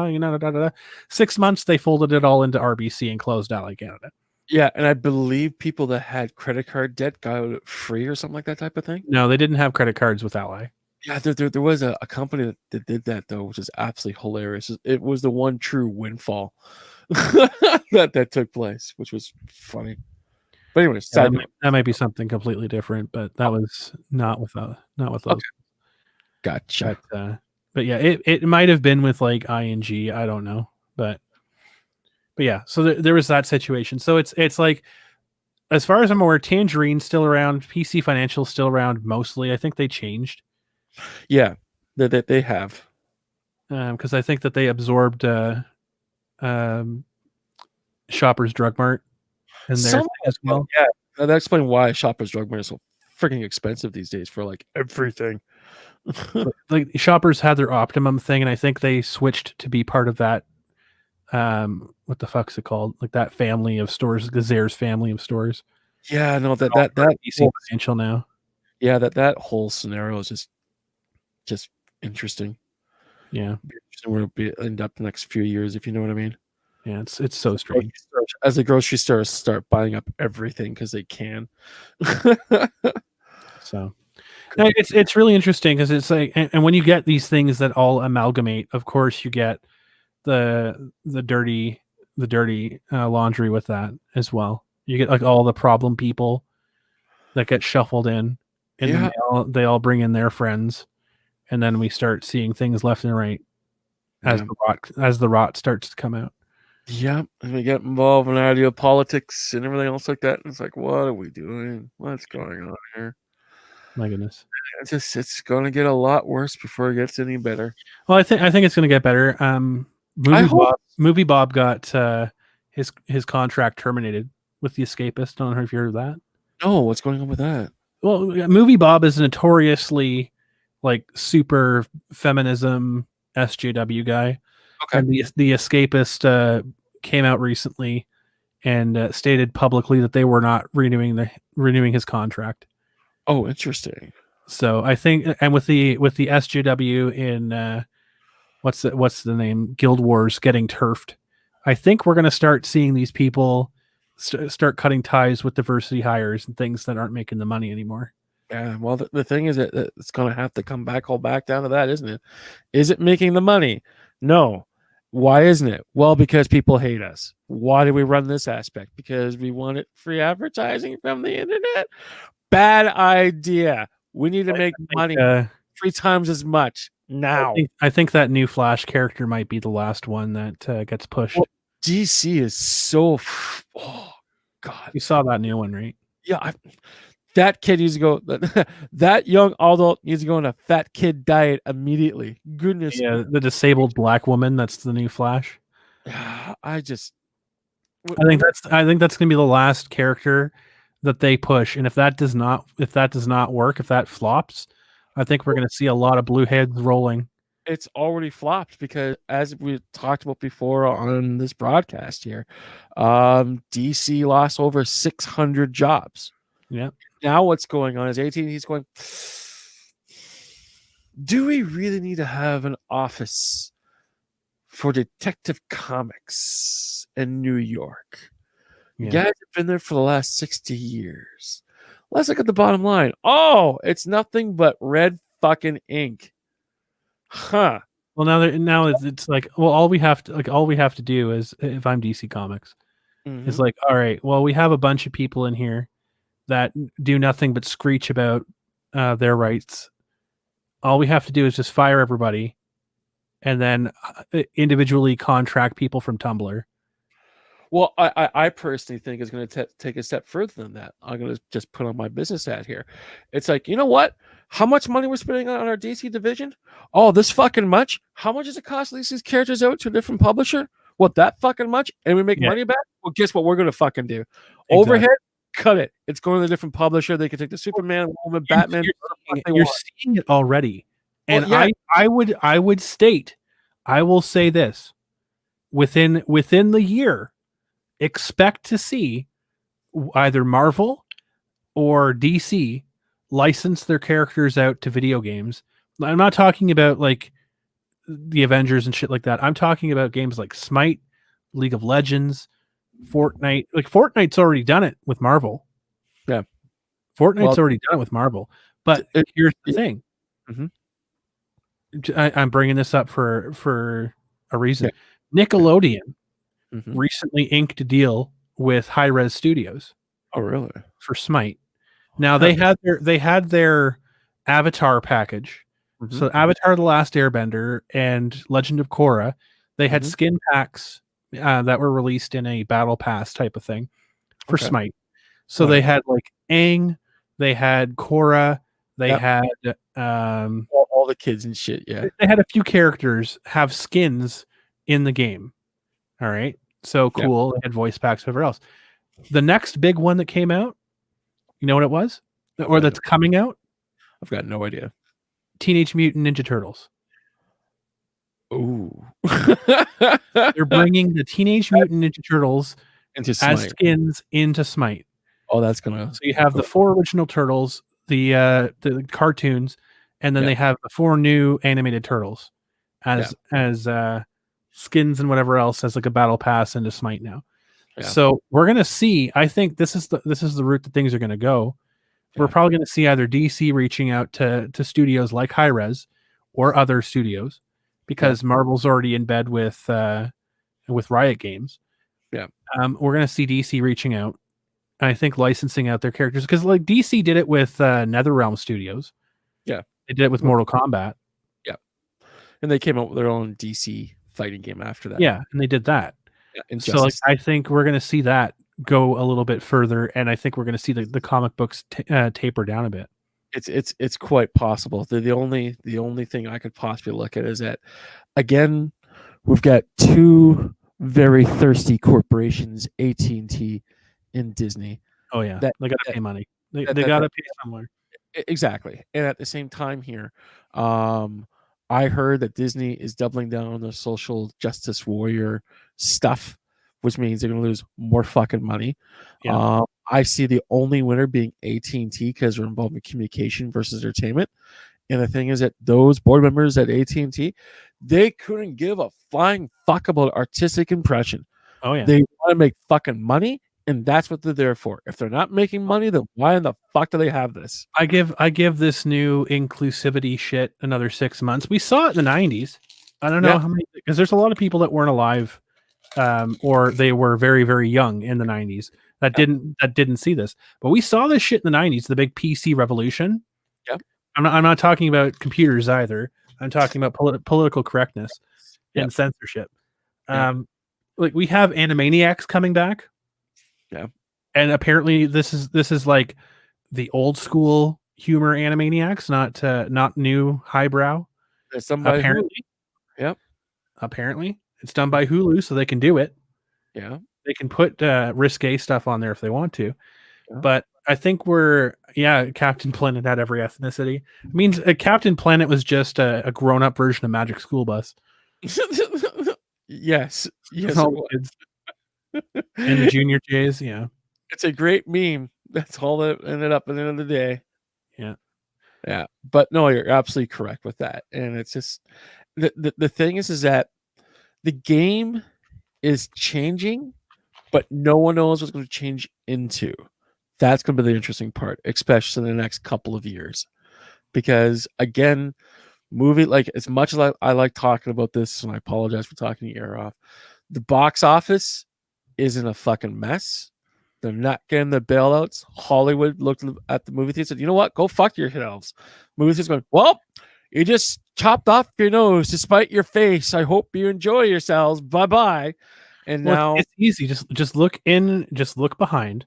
6 months they folded it all into RBC and closed Ally Canada. Yeah, and I believe people that had credit card debt got it free or something like that type of thing. No, they didn't have credit cards with Ally. Yeah, there was a company that did that though, which is absolutely hilarious. It was the one true windfall that took place, which was funny. But anyways, that might be something completely different, but that was not with those. Okay. Gotcha. But yeah, it might have been with like ING. I don't know, but yeah. So there was that situation. So it's like, as far as I'm aware, Tangerine's still around. PC Financial's still around mostly. I think they changed. Yeah, they have. Because I think that they absorbed Shoppers Drug Mart. And there as well. Yeah, that explains why Shoppers Drug Mart is so freaking expensive these days for like everything. Like Shoppers had their Optimum thing, and I think they switched to be part of that. What the fuck's it called? Like that family of stores, the Zayres family of stores. Yeah, no, that PC Financial now. Yeah, that whole scenario is just interesting. Yeah, where it'll end up the next few years, if you know what I mean. Yeah, it's so strange. As the grocery stores start buying up everything because they can. So it's really interesting because it's like, and when you get these things that all amalgamate, of course you get the dirty laundry with that as well. You get like all the problem people that get shuffled in, and then they all bring in their friends, and then we start seeing things left and right as the rot starts to come out. Yeah, and we get involved in idea politics and everything else like that. And it's like, what are we doing? What's going on here? My goodness, it's going to get a lot worse before it gets any better. Well, I think it's going to get better. Movie Bob got his contract terminated with The Escapist. I don't know if you heard of that. No, what's going on with that? Well, Movie Bob is a notoriously like super feminism SJW guy. Okay. And the Escapist came out recently and stated publicly that they were not renewing his contract. Oh, interesting. So I think, and with the SJW in what's the name, Guild Wars getting turfed, I think we're going to start seeing these people start cutting ties with diversity hires and things that aren't making the money anymore. Yeah, well, the thing is that it's going to have to come back down to that, isn't it? Is it making the money? No. Why isn't it? Well, because people hate us. Why do we run this aspect? Because we wanted free advertising from the internet? Bad idea. We need to make money 3 times as much now. I think that new Flash character might be the last one that gets pushed. Well, DC is so... Oh, God. You saw that new one, right? Yeah, that kid needs to go. That young adult needs to go on a fat kid diet immediately. Goodness. Yeah, the disabled black woman. That's the new Flash. I think that's gonna be the last character that they push. And if that does not work, if that flops, I think we're gonna see a lot of blue heads rolling. It's already flopped because, as we talked about before on this broadcast here, DC lost over 600 jobs. Yeah. Now what's going on is 18. He's going, do we really need to have an office for Detective Comics in New York? Yeah. You guys have been there for the last 60 years. Let's look at the bottom line. Oh, it's nothing but red fucking ink. Huh. Well, now it's like, well, all we have to do is, if I'm DC Comics, is like, all right, well, we have a bunch of people in here that do nothing but screech about their rights. All we have to do is just fire everybody and then individually contract people from Tumblr. Well, I personally think it's going to take a step further than that. I'm going to just put on my business hat here. It's like, you know what? How much money we're spending on our DC division? Oh, this fucking much? How much does it cost to lease these characters out to a different publisher? What, that fucking much? And we make money back? Well, guess what we're going to fucking do? Exactly. Overhead, cut it. It's going to a different publisher. They can take the Superman, Woman, Batman. You're seeing it already. And I would state, I will say this, within the year, expect to see either Marvel or DC license their characters out to video games. I'm not talking about like the Avengers and shit like that. I'm talking about games like Smite, League of Legends, Fortnite. Like Fortnite's already done it with Marvel. Yeah. Fortnite's already done it with Marvel. But here's the thing. Mm-hmm. I'm bringing this up for a reason. Yeah. Nickelodeon recently inked a deal with High Res Studios. Oh, really? For Smite. Now they had their Avatar package. Mm-hmm. So Avatar: The Last Airbender and Legend of Korra, they had skin packs that were released in a battle pass type of thing for Smite. So they had like Aang, they had Korra, they had all the kids and shit. Yeah, they had a few characters have skins in the game. All right, so cool. They had voice packs, whatever else. The next big one that came out, you know what it was, or that's coming out? I've got no idea. Teenage Mutant Ninja Turtles. Ooh. They're bringing the Teenage Mutant Ninja Turtles as skins into Smite. Oh, that's gonna. So you have the 4 original Turtles, the cartoons, and then they have the 4 new animated Turtles as skins and whatever else as like a battle pass into Smite now. Yeah. So we're gonna see. I think this is the route that things are gonna go. Yeah. We're probably gonna see either DC reaching out to studios like High Res or other studios because Marvel's already in bed with Riot Games. Yeah, we're gonna see DC reaching out. I think licensing out their characters because like DC did it with NetherRealm Studios. Yeah, they did it with Mortal Kombat. Yeah, and they came out with their own DC fighting game after that. Yeah, and they did that. Yeah, so like, I think we're going to see that go a little bit further, and I think we're going to see the comic books taper down a bit. It's quite possible. The only thing I could possibly look at is that again we've got 2 very thirsty corporations, AT&T and Disney. Oh yeah, they got to pay money. They got to pay somewhere. Exactly, and at the same time here, I heard that Disney is doubling down on the social justice warrior stuff, which means they're going to lose more fucking money. Yeah. I see the only winner being AT&T because they're involved in communication versus entertainment. And the thing is that those board members at AT&T, they couldn't give a flying fuck about artistic impression. Oh yeah, they want to make fucking money, and that's what they're there for. If they're not making money, then why in the fuck do they have this? I give this new inclusivity shit another 6 months. We saw it in the 90s. I don't know how many, because there's a lot of people that weren't alive, or they were very, very young in the 90s that didn't see this. But we saw this shit in the 90s, the big PC revolution. Yeah, I'm not talking about computers either. I'm talking about political correctness and censorship. Like we have Animaniacs coming back. Yeah, and apparently this is like the old school humor Animaniacs, not new highbrow. There's somebody apparently. Yep. Apparently, it's done by Hulu, so they can do it. Yeah, they can put risque stuff on there if they want to. Yeah. But I think Captain Planet had every ethnicity. It means Captain Planet was just a grown-up version of Magic School Bus. yes, all the kids. And the Junior J's, yeah. It's a great meme. That's all that ended up at the end of the day. Yeah. Yeah. But no, you're absolutely correct with that. And it's just the thing is that the game is changing, but no one knows what's going to change into. That's going to be the interesting part, especially in the next couple of years. Because again, like as much as I like talking about this, and I apologize for talking your ear off, the box office is in a fucking mess. They're not getting the bailouts. Hollywood looked at the movie theater and said, you know what? Go fuck yourselves. Movie theater's going, well, you just chopped off your nose to spite your face. I hope you enjoy yourselves. Bye-bye. And now it's easy. Just look behind.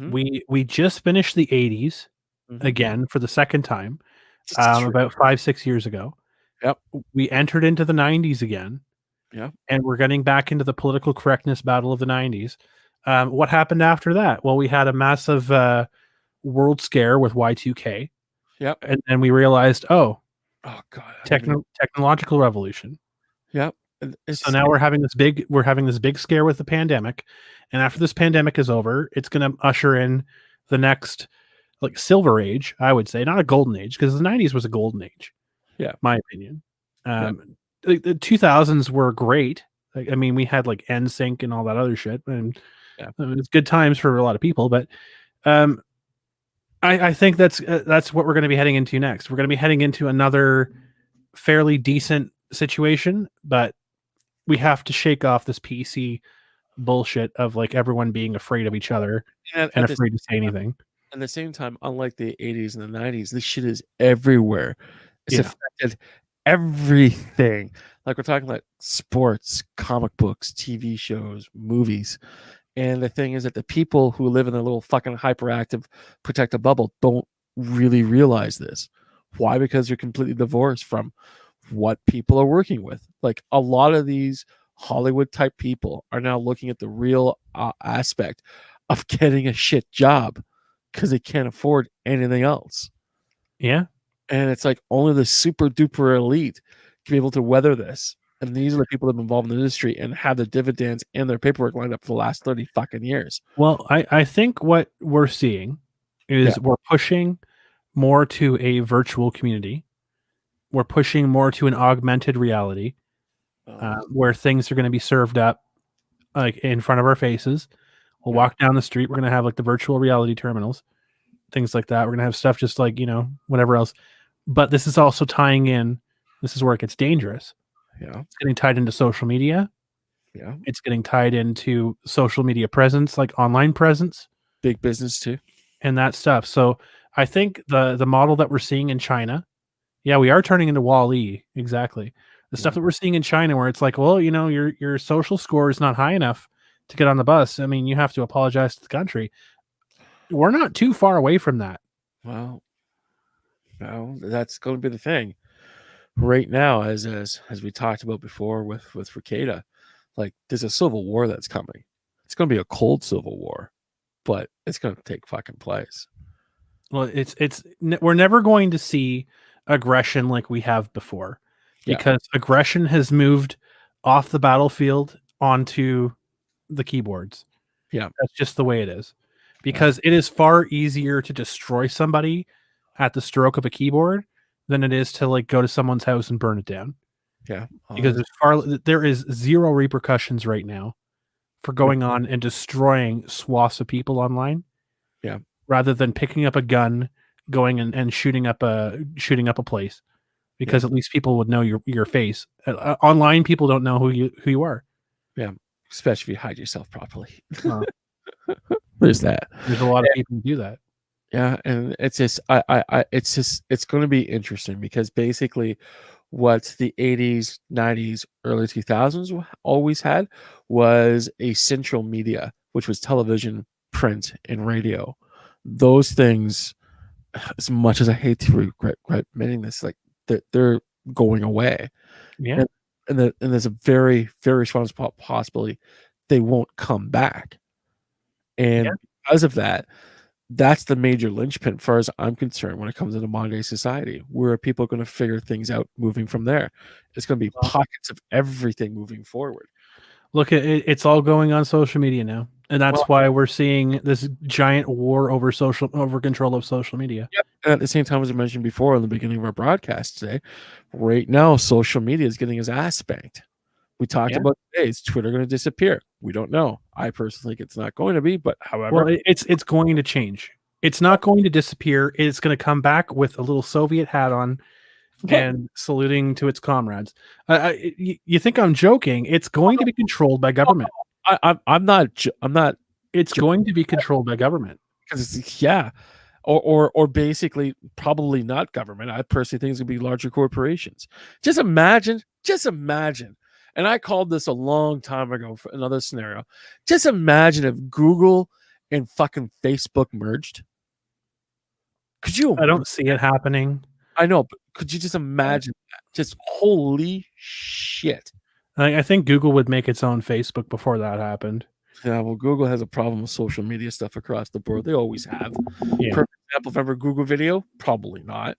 We just finished the 80s again for the second time, about 5-6 years ago. Yep. We entered into the 90s again. Yeah. And we're getting back into the political correctness battle of the 90s. What happened after that? Well, we had a massive world scare with Y2K. Yep. And then we realized, oh god, technological revolution. Yep. So now we're having this big scare with the pandemic, and after this pandemic is over, it's going to usher in the next like silver age, I would say, not a golden age, because the 90s was a golden age. Yeah, my opinion. The 2000s were great. I mean, we had like NSYNC and all that other shit, and it was good times for a lot of people. But I think that's what we're going to be heading into next. We're going to be heading into another fairly decent situation, but we have to shake off this PC bullshit of like everyone being afraid of each other and afraid to say anything. At the same time, unlike the 80s and the 90s, this shit is everywhere. It's affected everything. Like we're talking like sports, comic books, TV shows, movies. And the thing is that the people who live in a little fucking hyperactive protective bubble don't really realize this. Why? Because they're completely divorced from what people are working with. Like a lot of these Hollywood type people are now looking at the real aspect of getting a shit job because they can't afford anything else. Yeah. And it's like only the super duper elite can be able to weather this. And these are the people that have been involved in the industry and have the dividends and their paperwork lined up for the last 30 fucking years. Well, I think what we're seeing is we're pushing more to a virtual community. We're pushing more to an augmented reality where things are going to be served up like in front of our faces. We'll walk down the street. We're going to have like the virtual reality terminals, things like that. We're going to have stuff just like, whatever else. But this is also tying in. This is where it gets dangerous. Yeah. It's getting tied into social media. Yeah. It's getting tied into social media presence, like online presence. Big business too. And that stuff. So I think the model that we're seeing in China, we are turning into Wall-E. Exactly. The stuff that we're seeing in China where it's like, well, your social score is not high enough to get on the bus. I mean, you have to apologize to the country. We're not too far away from that. Well, no, that's going to be the thing. Right now, as we talked about before with Ricada, like there's a civil war that's coming. It's going to be a cold civil war, but it's going to take fucking place. Well, we're never going to see aggression like we have before, because aggression has moved off the battlefield onto the keyboards. Yeah, that's just the way it is, because it is far easier to destroy somebody at the stroke of a keyboard than it is to like go to someone's house and burn it down. Yeah, because there is zero repercussions right now for going on and destroying swaths of people online. Yeah, rather than picking up a gun, going and shooting up a place, because at least people would know your face. Online, people don't know who you are. Yeah, especially if you hide yourself properly. There's that. There's a lot of people who do that. Yeah, and it's just it's going to be interesting because basically what the 80s, 90s, early 2000s always had was a central media, which was television, print, and radio. Those things, as much as I hate to regret admitting this, like they're going away. Yeah, and there's a very, very strong possibility they won't come back. And because of that, that's the major linchpin, as far as I'm concerned, when it comes into modern day society. Where are people going to figure things out moving from there? It's going to be pockets of everything moving forward. Look, it's all going on social media now, and that's why we're seeing this giant war over control of social media. Yep. And at the same time, as I mentioned before in the beginning of our broadcast today, right now social media is getting his ass spanked. We talked about today, is Twitter going to disappear? We don't know. I personally think it's not going to be, but however, well, it's going to change. It's not going to disappear. It's going to come back with a little Soviet hat on and saluting to its comrades. You think I'm joking? It's going to be controlled by government. I'm not. It's going to be controlled by government, because it's or basically probably not government. I personally think it's going to be larger corporations. Just imagine And I called this a long time ago for another scenario. Just imagine if Google and fucking Facebook merged. Could you? I don't see it happening. I know, but could you just imagine that? Just holy shit. I think Google would make its own Facebook before that happened. Yeah, well, Google has a problem with social media stuff across the board. They always have. Yeah. For example, if ever Google Video, probably not.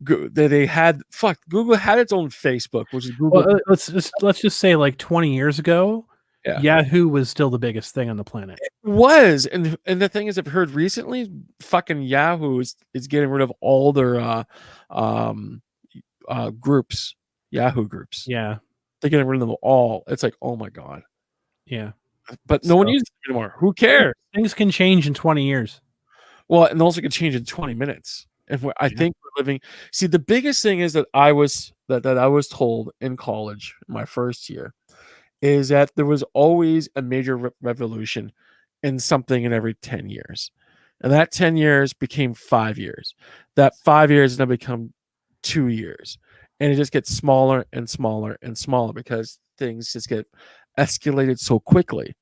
Google had its own Facebook, which is Google. Well, let's just say like 20 years ago, Yahoo was still the biggest thing on the planet. It was, and the thing is, I've heard recently, fucking Yahoo is getting rid of all their groups, Yahoo groups. Yeah, they're getting rid of them all. It's like, oh my god. Yeah. But no one uses it anymore. Who cares? Things can change in 20 years. Well, and also can change in 20 minutes. And I think we're living. See, the biggest thing is that I was told in college, my first year, is that there was always a major revolution in something in every 10 years. And that 10 years became 5 years. That 5 years now become 2 years. And it just gets smaller and smaller and smaller because things just get escalated so quickly.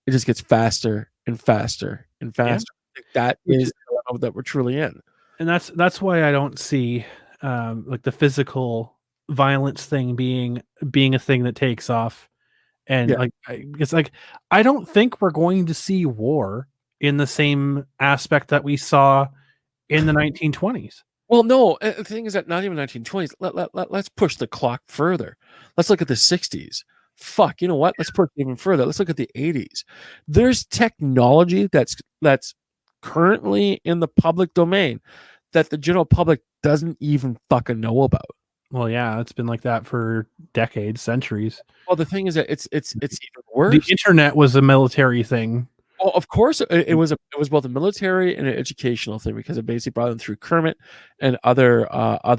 It just gets faster and faster and faster. Yeah. That is the level that we're truly in. And that's why I don't see like the physical violence thing being a thing that takes off. And it's like I don't think we're going to see war in the same aspect that we saw in the 1920s. Well, no, the thing is that not even 1920s. Let's push the clock further. Let's look at the 60s. Fuck, you know what? Let's push even further. Let's look at the 80s. There's technology that's currently in the public domain that the general public doesn't even fucking know about. Well, yeah, it's been like that for decades, centuries. Well, the thing is that it's even worse. The internet was a military thing. Well, of course, it was both a military and an educational thing because it basically brought them through Kermit and other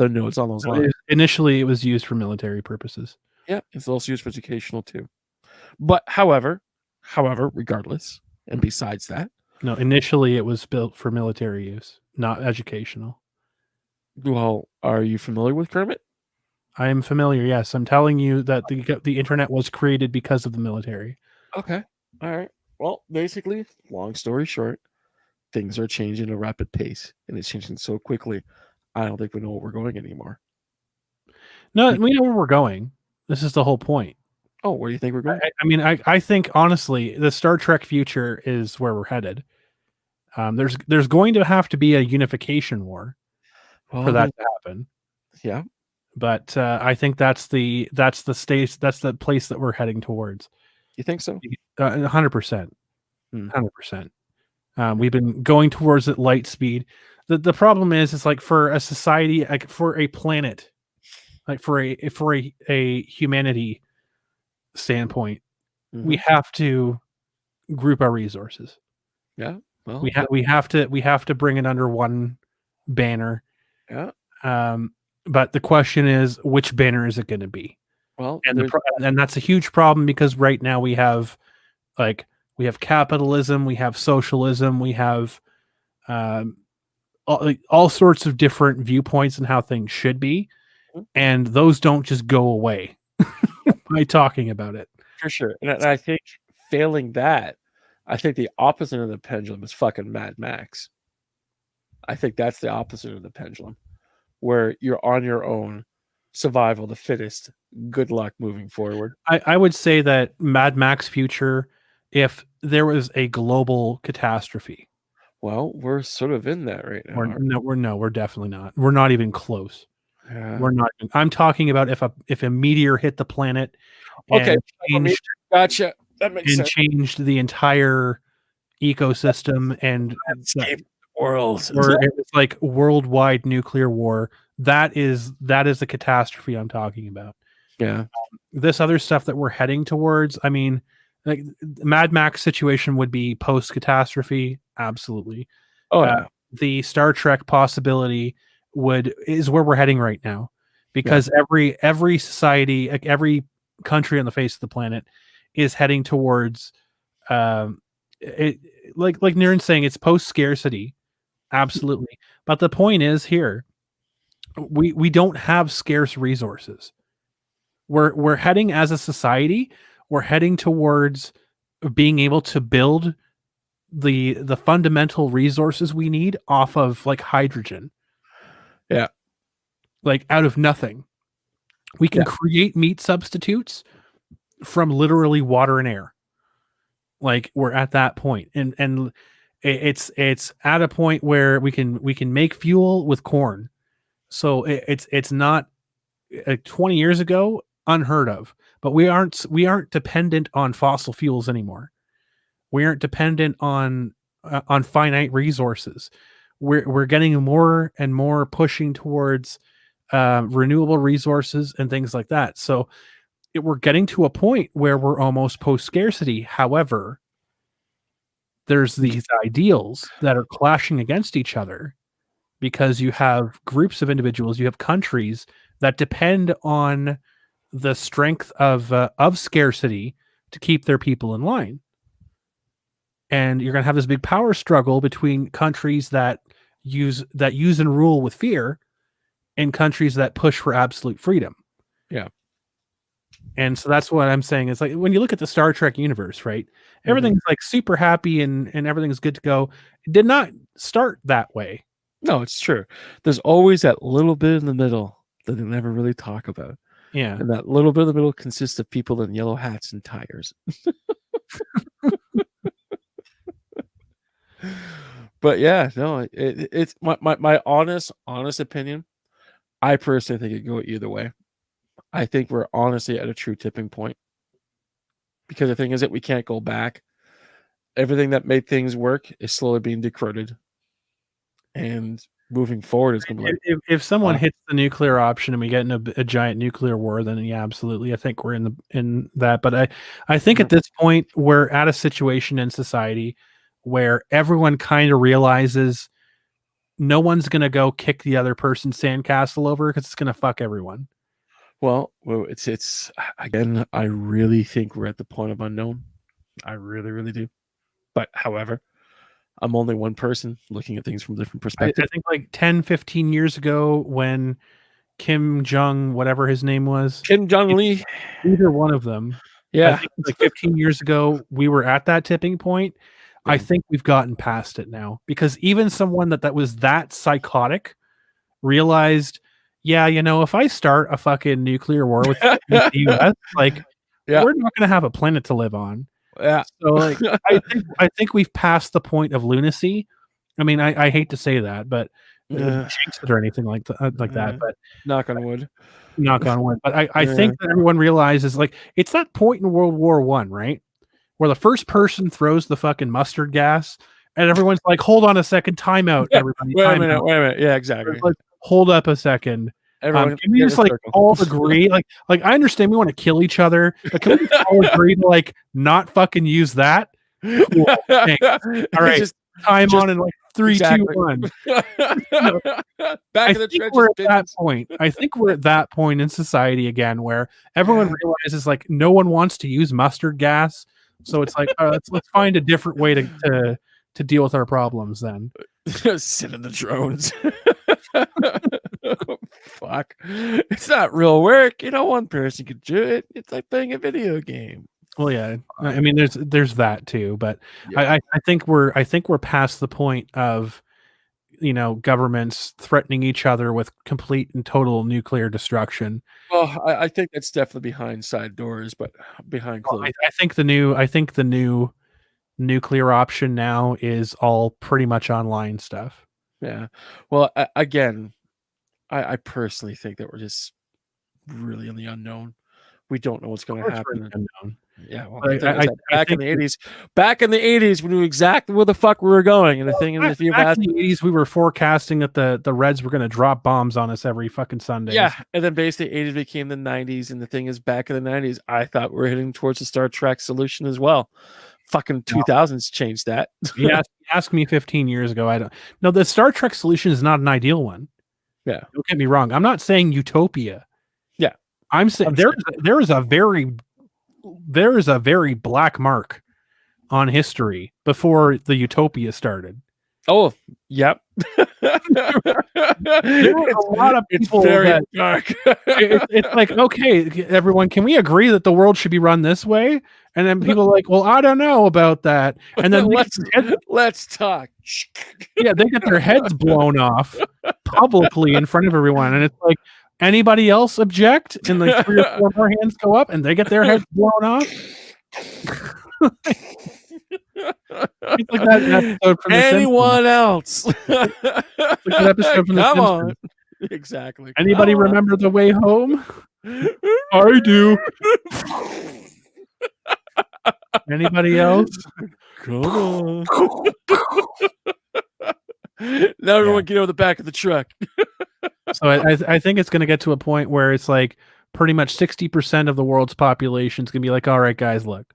nodes on those lines. Initially, it was used for military purposes. Yeah, it's also used for educational too. But however, regardless, and besides that, no, initially it was built for military use, not educational. Well, are you familiar with Kermit? I am familiar. Yes, I'm telling you that the internet was created because of the military. Okay, all right. Well, basically, long story short, things are changing at a rapid pace, and it's changing so quickly. I don't think we know where we're going anymore. No, we know where we're going. This is the whole point. Oh, where do you think we're going? I think honestly, the Star Trek future is where we're headed. There's going to have to be a unification war for that to happen. Yeah, but I think that's the stage, that's the place that we're heading towards. You think so? 100%. 100%. We've been going towards it light speed. The problem is, it's like for a society, like for a planet, like for a humanity standpoint, we have to group our resources. Yeah. Well, we have to bring it under one banner. Yeah. But the question is, which banner is it going to be? Well, and that's a huge problem because right now we have capitalism, we have socialism, we have all sorts of different viewpoints and how things should be, and those don't just go away by talking about it. For sure. And I think failing that, I think the opposite of the pendulum is fucking Mad Max. I think that's the opposite of the pendulum, where you're on your own, survival of the fittest, good luck moving forward. I would say that Mad Max future, if there was a global catastrophe. Well, we're sort of in that right now. We're definitely not. We're not even close. Yeah. We're not. I'm talking about if a meteor hit the planet. Okay, gotcha. That makes sense. Changed the entire ecosystem and saved the world. Or it's like worldwide nuclear war. That is the catastrophe I'm talking about. Yeah. This other stuff that we're heading towards, I mean, like Mad Max situation would be post catastrophe. Absolutely. Oh, yeah. The Star Trek possibility is where we're heading right now, because every society, like every country on the face of the planet, is heading towards it. Like Niren's saying, it's post scarcity. Absolutely. But the point is here, we don't have scarce resources. we're heading as a society. We're heading towards being able to build the fundamental resources we need off of like hydrogen. Yeah. Like out of nothing. We can create meat substitutes from literally water and air. Like we're at that point. And it's at a point where we can make fuel with corn. So it's not 20 years ago unheard of, but we aren't dependent on fossil fuels anymore. We aren't dependent on finite resources. We're getting more and more pushing towards renewable resources and things like that. So we're getting to a point where we're almost post scarcity. However, there's these ideals that are clashing against each other because you have groups of individuals, you have countries that depend on the strength of scarcity to keep their people in line. And you're going to have this big power struggle between countries that use and rule with fear and countries that push for absolute freedom. Yeah. And so that's what I'm saying. It's like when you look at the Star Trek universe, right? Everything's like super happy and everything's good to go. It did not start that way. No, it's true. There's always that little bit in the middle that they never really talk about. Yeah. And that little bit in the middle consists of people in yellow hats and tigers. But yeah, no, it's my honest opinion. I personally think it could go either way. I think we're honestly at a true tipping point. Because the thing is that we can't go back. Everything that made things work is slowly being decruded. And moving forward is going to be like... If someone hits the nuclear option and we get in a giant nuclear war, then yeah, absolutely. I think we're in that. But I think at this point, we're at a situation in society where everyone kind of realizes no one's going to go kick the other person's sandcastle over because it's going to fuck everyone. Well, it's again, I really think we're at the point of unknown. I really, really do. But however, I'm only one person looking at things from a different perspective. I think like 10, 15 years ago when Kim Jong, whatever his name was. Kim Jong-Lee. Either one of them. Yeah. I think like 15 years ago, we were at that tipping point. I think we've gotten past it now because even someone that was that psychotic realized, yeah, if I start a fucking nuclear war with the US, like we're not going to have a planet to live on. Yeah. So like, I think we've passed the point of lunacy. I mean, I hate to say that, but jinx it or anything like that. But knock on wood. Knock on wood. But I think that everyone realizes like it's that point in World War I, right? Where the first person throws the fucking mustard gas and everyone's like, hold on a second, time out, everybody. Wait a minute. Yeah, exactly. Like, hold up a second. Everyone, can we just like all agree? Like I understand we want to kill each other, but can we just all agree to like not fucking use that? Cool. All right. Time on in like 3, 2, 1. Back in the trenches. We're at that point. I think we're at that point in society again where everyone realizes like no one wants to use mustard gas. So it's like let's find a different way to deal with our problems then. Sit in the drones. Fuck. It's not real work. One person could do it. It's like playing a video game. Well, yeah. I mean, there's that too, but I think we're past the point of governments threatening each other with complete and total nuclear destruction. Well, I think that's definitely behind side doors, but behind closed. I think the new nuclear option now is all pretty much online stuff. Yeah. Well, again, I personally think that we're just really in the unknown. We don't know what's going to happen. Yeah, well, back in the 80s, we knew exactly where the fuck we were going. And the thing is, if you back in the 80s, we were forecasting that the Reds were going to drop bombs on us every fucking Sunday. Yeah, and then basically 80s became the 90s, and the thing is, back in the 90s, I thought we were heading towards the Star Trek solution as well. Fucking 2000s changed that. Yeah, ask me 15 years ago. I don't. No, the Star Trek solution is not an ideal one. Yeah, don't get me wrong. I'm not saying utopia. Yeah, I'm saying there is a very black mark on history before the utopia started. Oh, yep. There are a lot of people very dark. It's like, okay, everyone, can we agree that the world should be run this way? And then people are like, well, I don't know about that. And then let's talk. Yeah, they get their heads blown off publicly in front of everyone. And it's like, anybody else object? And like 3 or 4 more hands go up and they get their heads blown off. It's like that episode from anyone else? Like that episode from Come on. Exactly. Anybody remember The Way Home? I do. Anybody else? Come on. Now everyone get over the back of the truck. So I think it's going to get to a point where it's like pretty much 60% of the world's population is going to be like, all right, guys, look.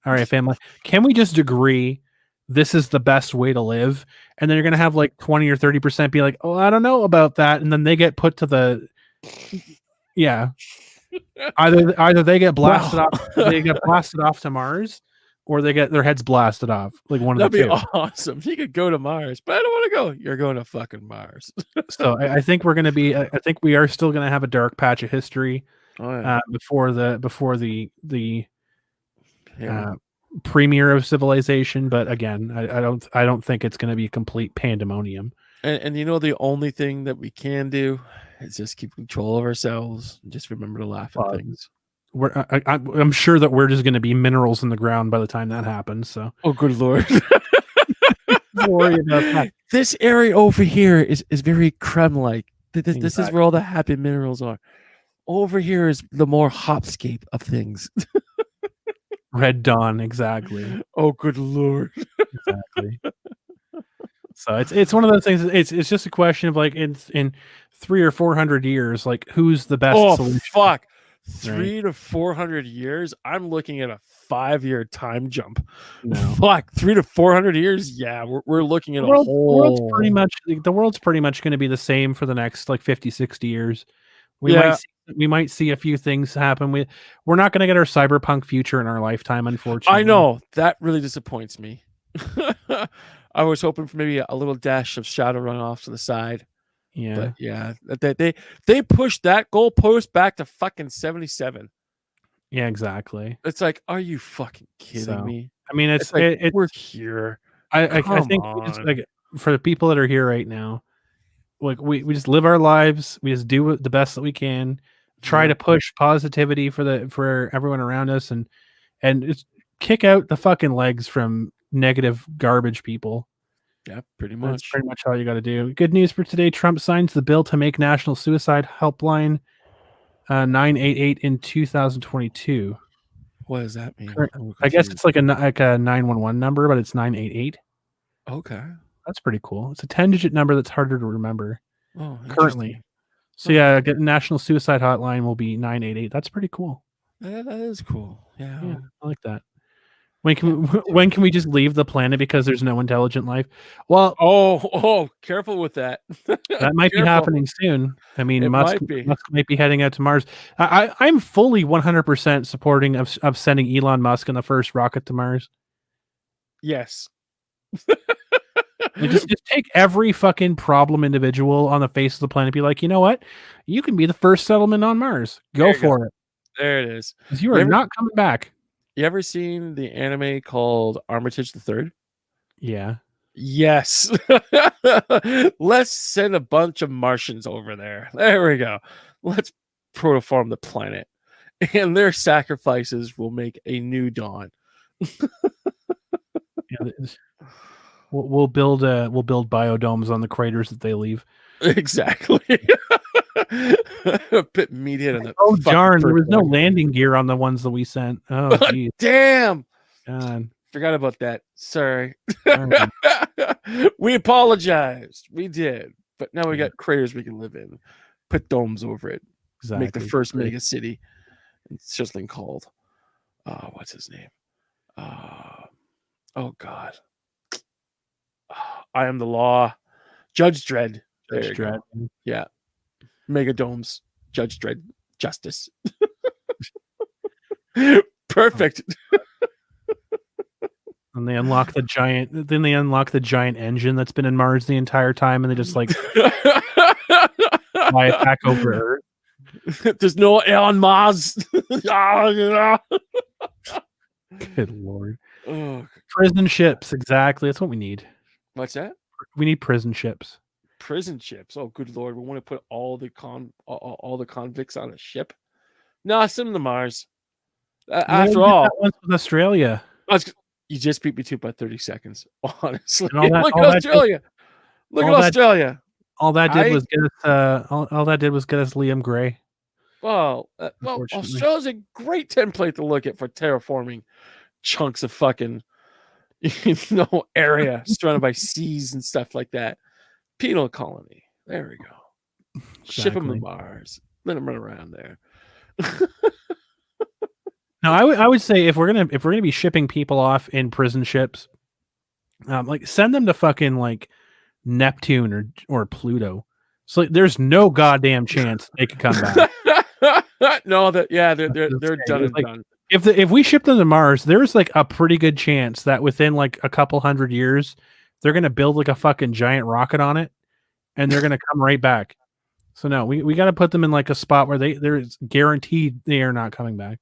All right, family. Can we just agree this is the best way to live? And then you're going to have like 20 or 30% be like, oh, I don't know about that. And then they get put to the, either they get blasted off, they get blasted off to Mars, or they get their heads blasted off. Like one of the two. That'd be awesome. You could go to Mars, but I don't want to go. You're going to fucking Mars. So I think we're going to be. I think we are still going to have a dark patch of history before the premiere of civilization. But again, I don't think it's going to be complete pandemonium. And you know, the only thing that we can do is just keep control of ourselves and just remember to laugh at things. I'm sure that we're just going to be minerals in the ground by the time that happens. So, oh, good Lord. Don't worry about that. This area over here is very creme-like. This is where all the happy minerals are. Over here is the more hopscape of things. Red Dawn, exactly. Oh, good Lord. Exactly. So it's one of those things. It's just a question of like in 300 or 400 years, like who's the best solution? Fuck. 300 to 400 years. I'm looking at a 5-year time jump. No. Fuck, 300 to 400 years. Yeah, we're looking at the world's pretty much going to be the same for the next like 50, 60 years. We might see a few things happen. We're not going to get our cyberpunk future in our lifetime, unfortunately. I know that really disappoints me. I was hoping for maybe a little dash of Shadowrun off to the side. Yeah, but yeah, they pushed that goalpost back to fucking 77. Yeah, exactly. It's like, are you fucking kidding me? I mean, it's we're here. I think it's like for the people that are here right now, like we just live our lives. We just do the best that we can. Try to push positivity for everyone around us, and it's kick out the fucking legs from negative garbage people. Yeah, pretty much. That's pretty much all you got to do. Good news for today. Trump signs the bill to make National Suicide Helpline 988 in 2022. What does that mean? I guess it's like a 911 number, but it's 988. Okay. That's pretty cool. It's a 10-digit number that's harder to remember currently. So yeah, National Suicide Hotline will be 988. That's pretty cool. That is cool. Yeah, I like that. When can we just leave the planet because there's no intelligent life? Well, careful with that. That might be happening soon. I mean, Musk might be heading out to Mars. I'm fully 100% supporting of sending Elon Musk in the first rocket to Mars. Yes. Just take every fucking problem individual on the face of the planet. Be like, you know what? You can be the first settlement on Mars. Go for it. There it is. Because you are not coming back. You ever seen the anime called Armitage the Third? Yeah. Yes. Let's send a bunch of Martians over there. There we go. Let's protoform the planet. And their sacrifices will make a new dawn. We'll build biodomes on the craters that they leave. Exactly. A bit meathead in the darn, there was no landing gear on the ones that we sent. Oh geez. Damn. God. Forgot about that. Sorry. We apologized. We did. But now we got craters we can live in. Put domes over it. Exactly. Make the first mega city. It's just been called. What's his name? Oh God. I am the law. Judge Dredd. Judge Dredd. Yeah. Mega domes. Judge Dredd. Justice. Perfect. And they unlock the giant engine that's been in Mars the entire time, and they just like fly it back over Earth. There's no air on Mars. Good Lord. Oh, Prison ships, exactly. That's what we need. what's that? We need prison ships. Prison ships. Oh, good Lord. We want to put all the convicts on a ship. No, send them to Mars. After all, once with Australia. You just beat me to about 30 seconds. Honestly, Look at Australia. Look at Australia. All that did was get us. All that did was get us Liam Gray. Well, Australia's a great template to look at for terraforming chunks of fucking area surrounded by seas and stuff like that. Penal colony. There we go. Exactly. Ship them to Mars. Let them run around there. Now, I would say if we're gonna be shipping people off in prison ships, like send them to fucking like Neptune or Pluto. So there's no goddamn chance they could come back. No, they're done and done. If we ship them to Mars, there's like a pretty good chance that within like a couple 100 years, they're gonna build like a fucking giant rocket on it, and they're gonna come right back. So no, we got to put them in like a spot where there's guaranteed they are not coming back.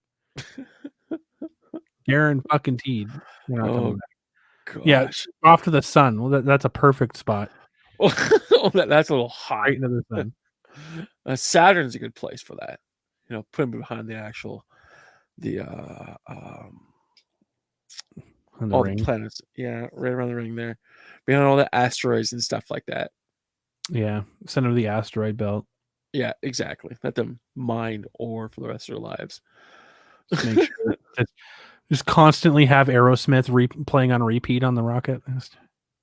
Guaranteed. They're not coming back. Gosh. Yeah, off to the sun. Well, that's a perfect spot. That's a little hot. Right into the sun. Saturn's a good place for that. Put them behind the actual all the planets. Yeah, right around the ring there, behind all the asteroids and stuff like that. Yeah, center of the asteroid belt. Yeah, exactly. Let them mine ore for the rest of their lives. Just make sure. Just constantly have Aerosmith playing on repeat on the rocket.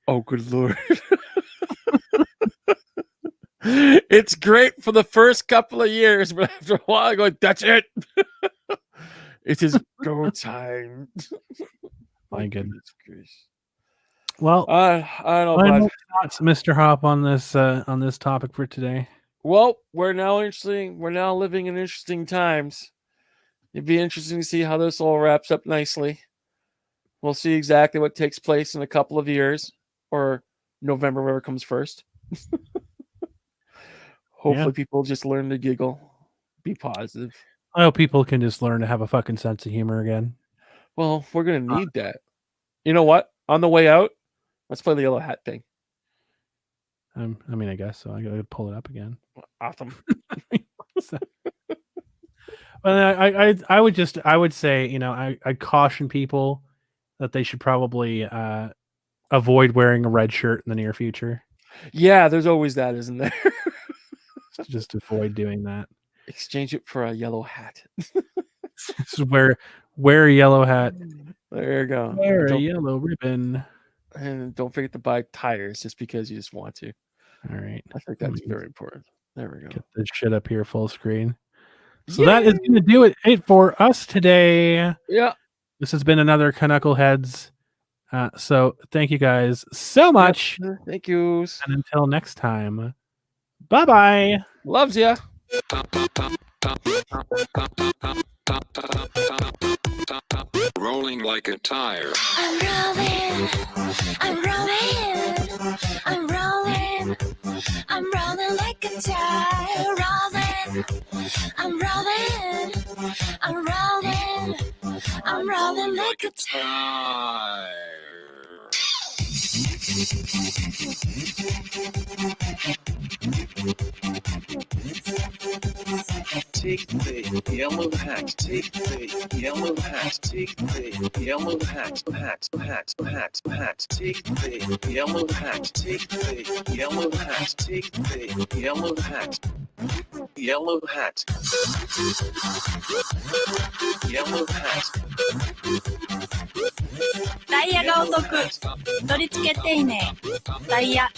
Oh, good Lord. It's great for the first couple of years, but after a while I go, that's it. It is go time. My goodness. Well, I don't know, thoughts, Mr. Hop, on this topic for today. Well, we're now living in interesting times. It'd be interesting to see how this all wraps up nicely. We'll see exactly what takes place in a couple of years, or November, whatever comes first. Hopefully people just learn to giggle, be positive. I hope people can just learn to have a fucking sense of humor again. Well, we're going to need that. You know what? On the way out, let's play the yellow hat thing. I mean, I guess so. I got to pull it up again. Awesome. Well, I would say, I caution people that they should probably avoid wearing a red shirt in the near future. Yeah, there's always that, isn't there? Just avoid doing that. Exchange it for a yellow hat. Just wear a yellow hat. There you go. Wear a yellow ribbon. And don't forget to buy tires just because you just want to. All right. I think that's very important. There we go. Get this shit up here full screen. So that is going to do it for us today. Yeah. This has been another Canuckleheads. So thank you guys so much. Yep. Thank you. And until next time, bye-bye. Loves ya. Rolling like a tire. I'm rolling, I'm rolling, I'm rolling, I'm rolling like a tire. Rolling, I'm rolling, I'm rolling, I'm rolling like a tire. Take the yellow hat, take the yellow hat, take the yellow hat, hat, take the yellow hat, take the yellow hat, take the yellow hat, yellow hat, yellow hat. ダイヤがお得。取り付け丁寧。ダイヤ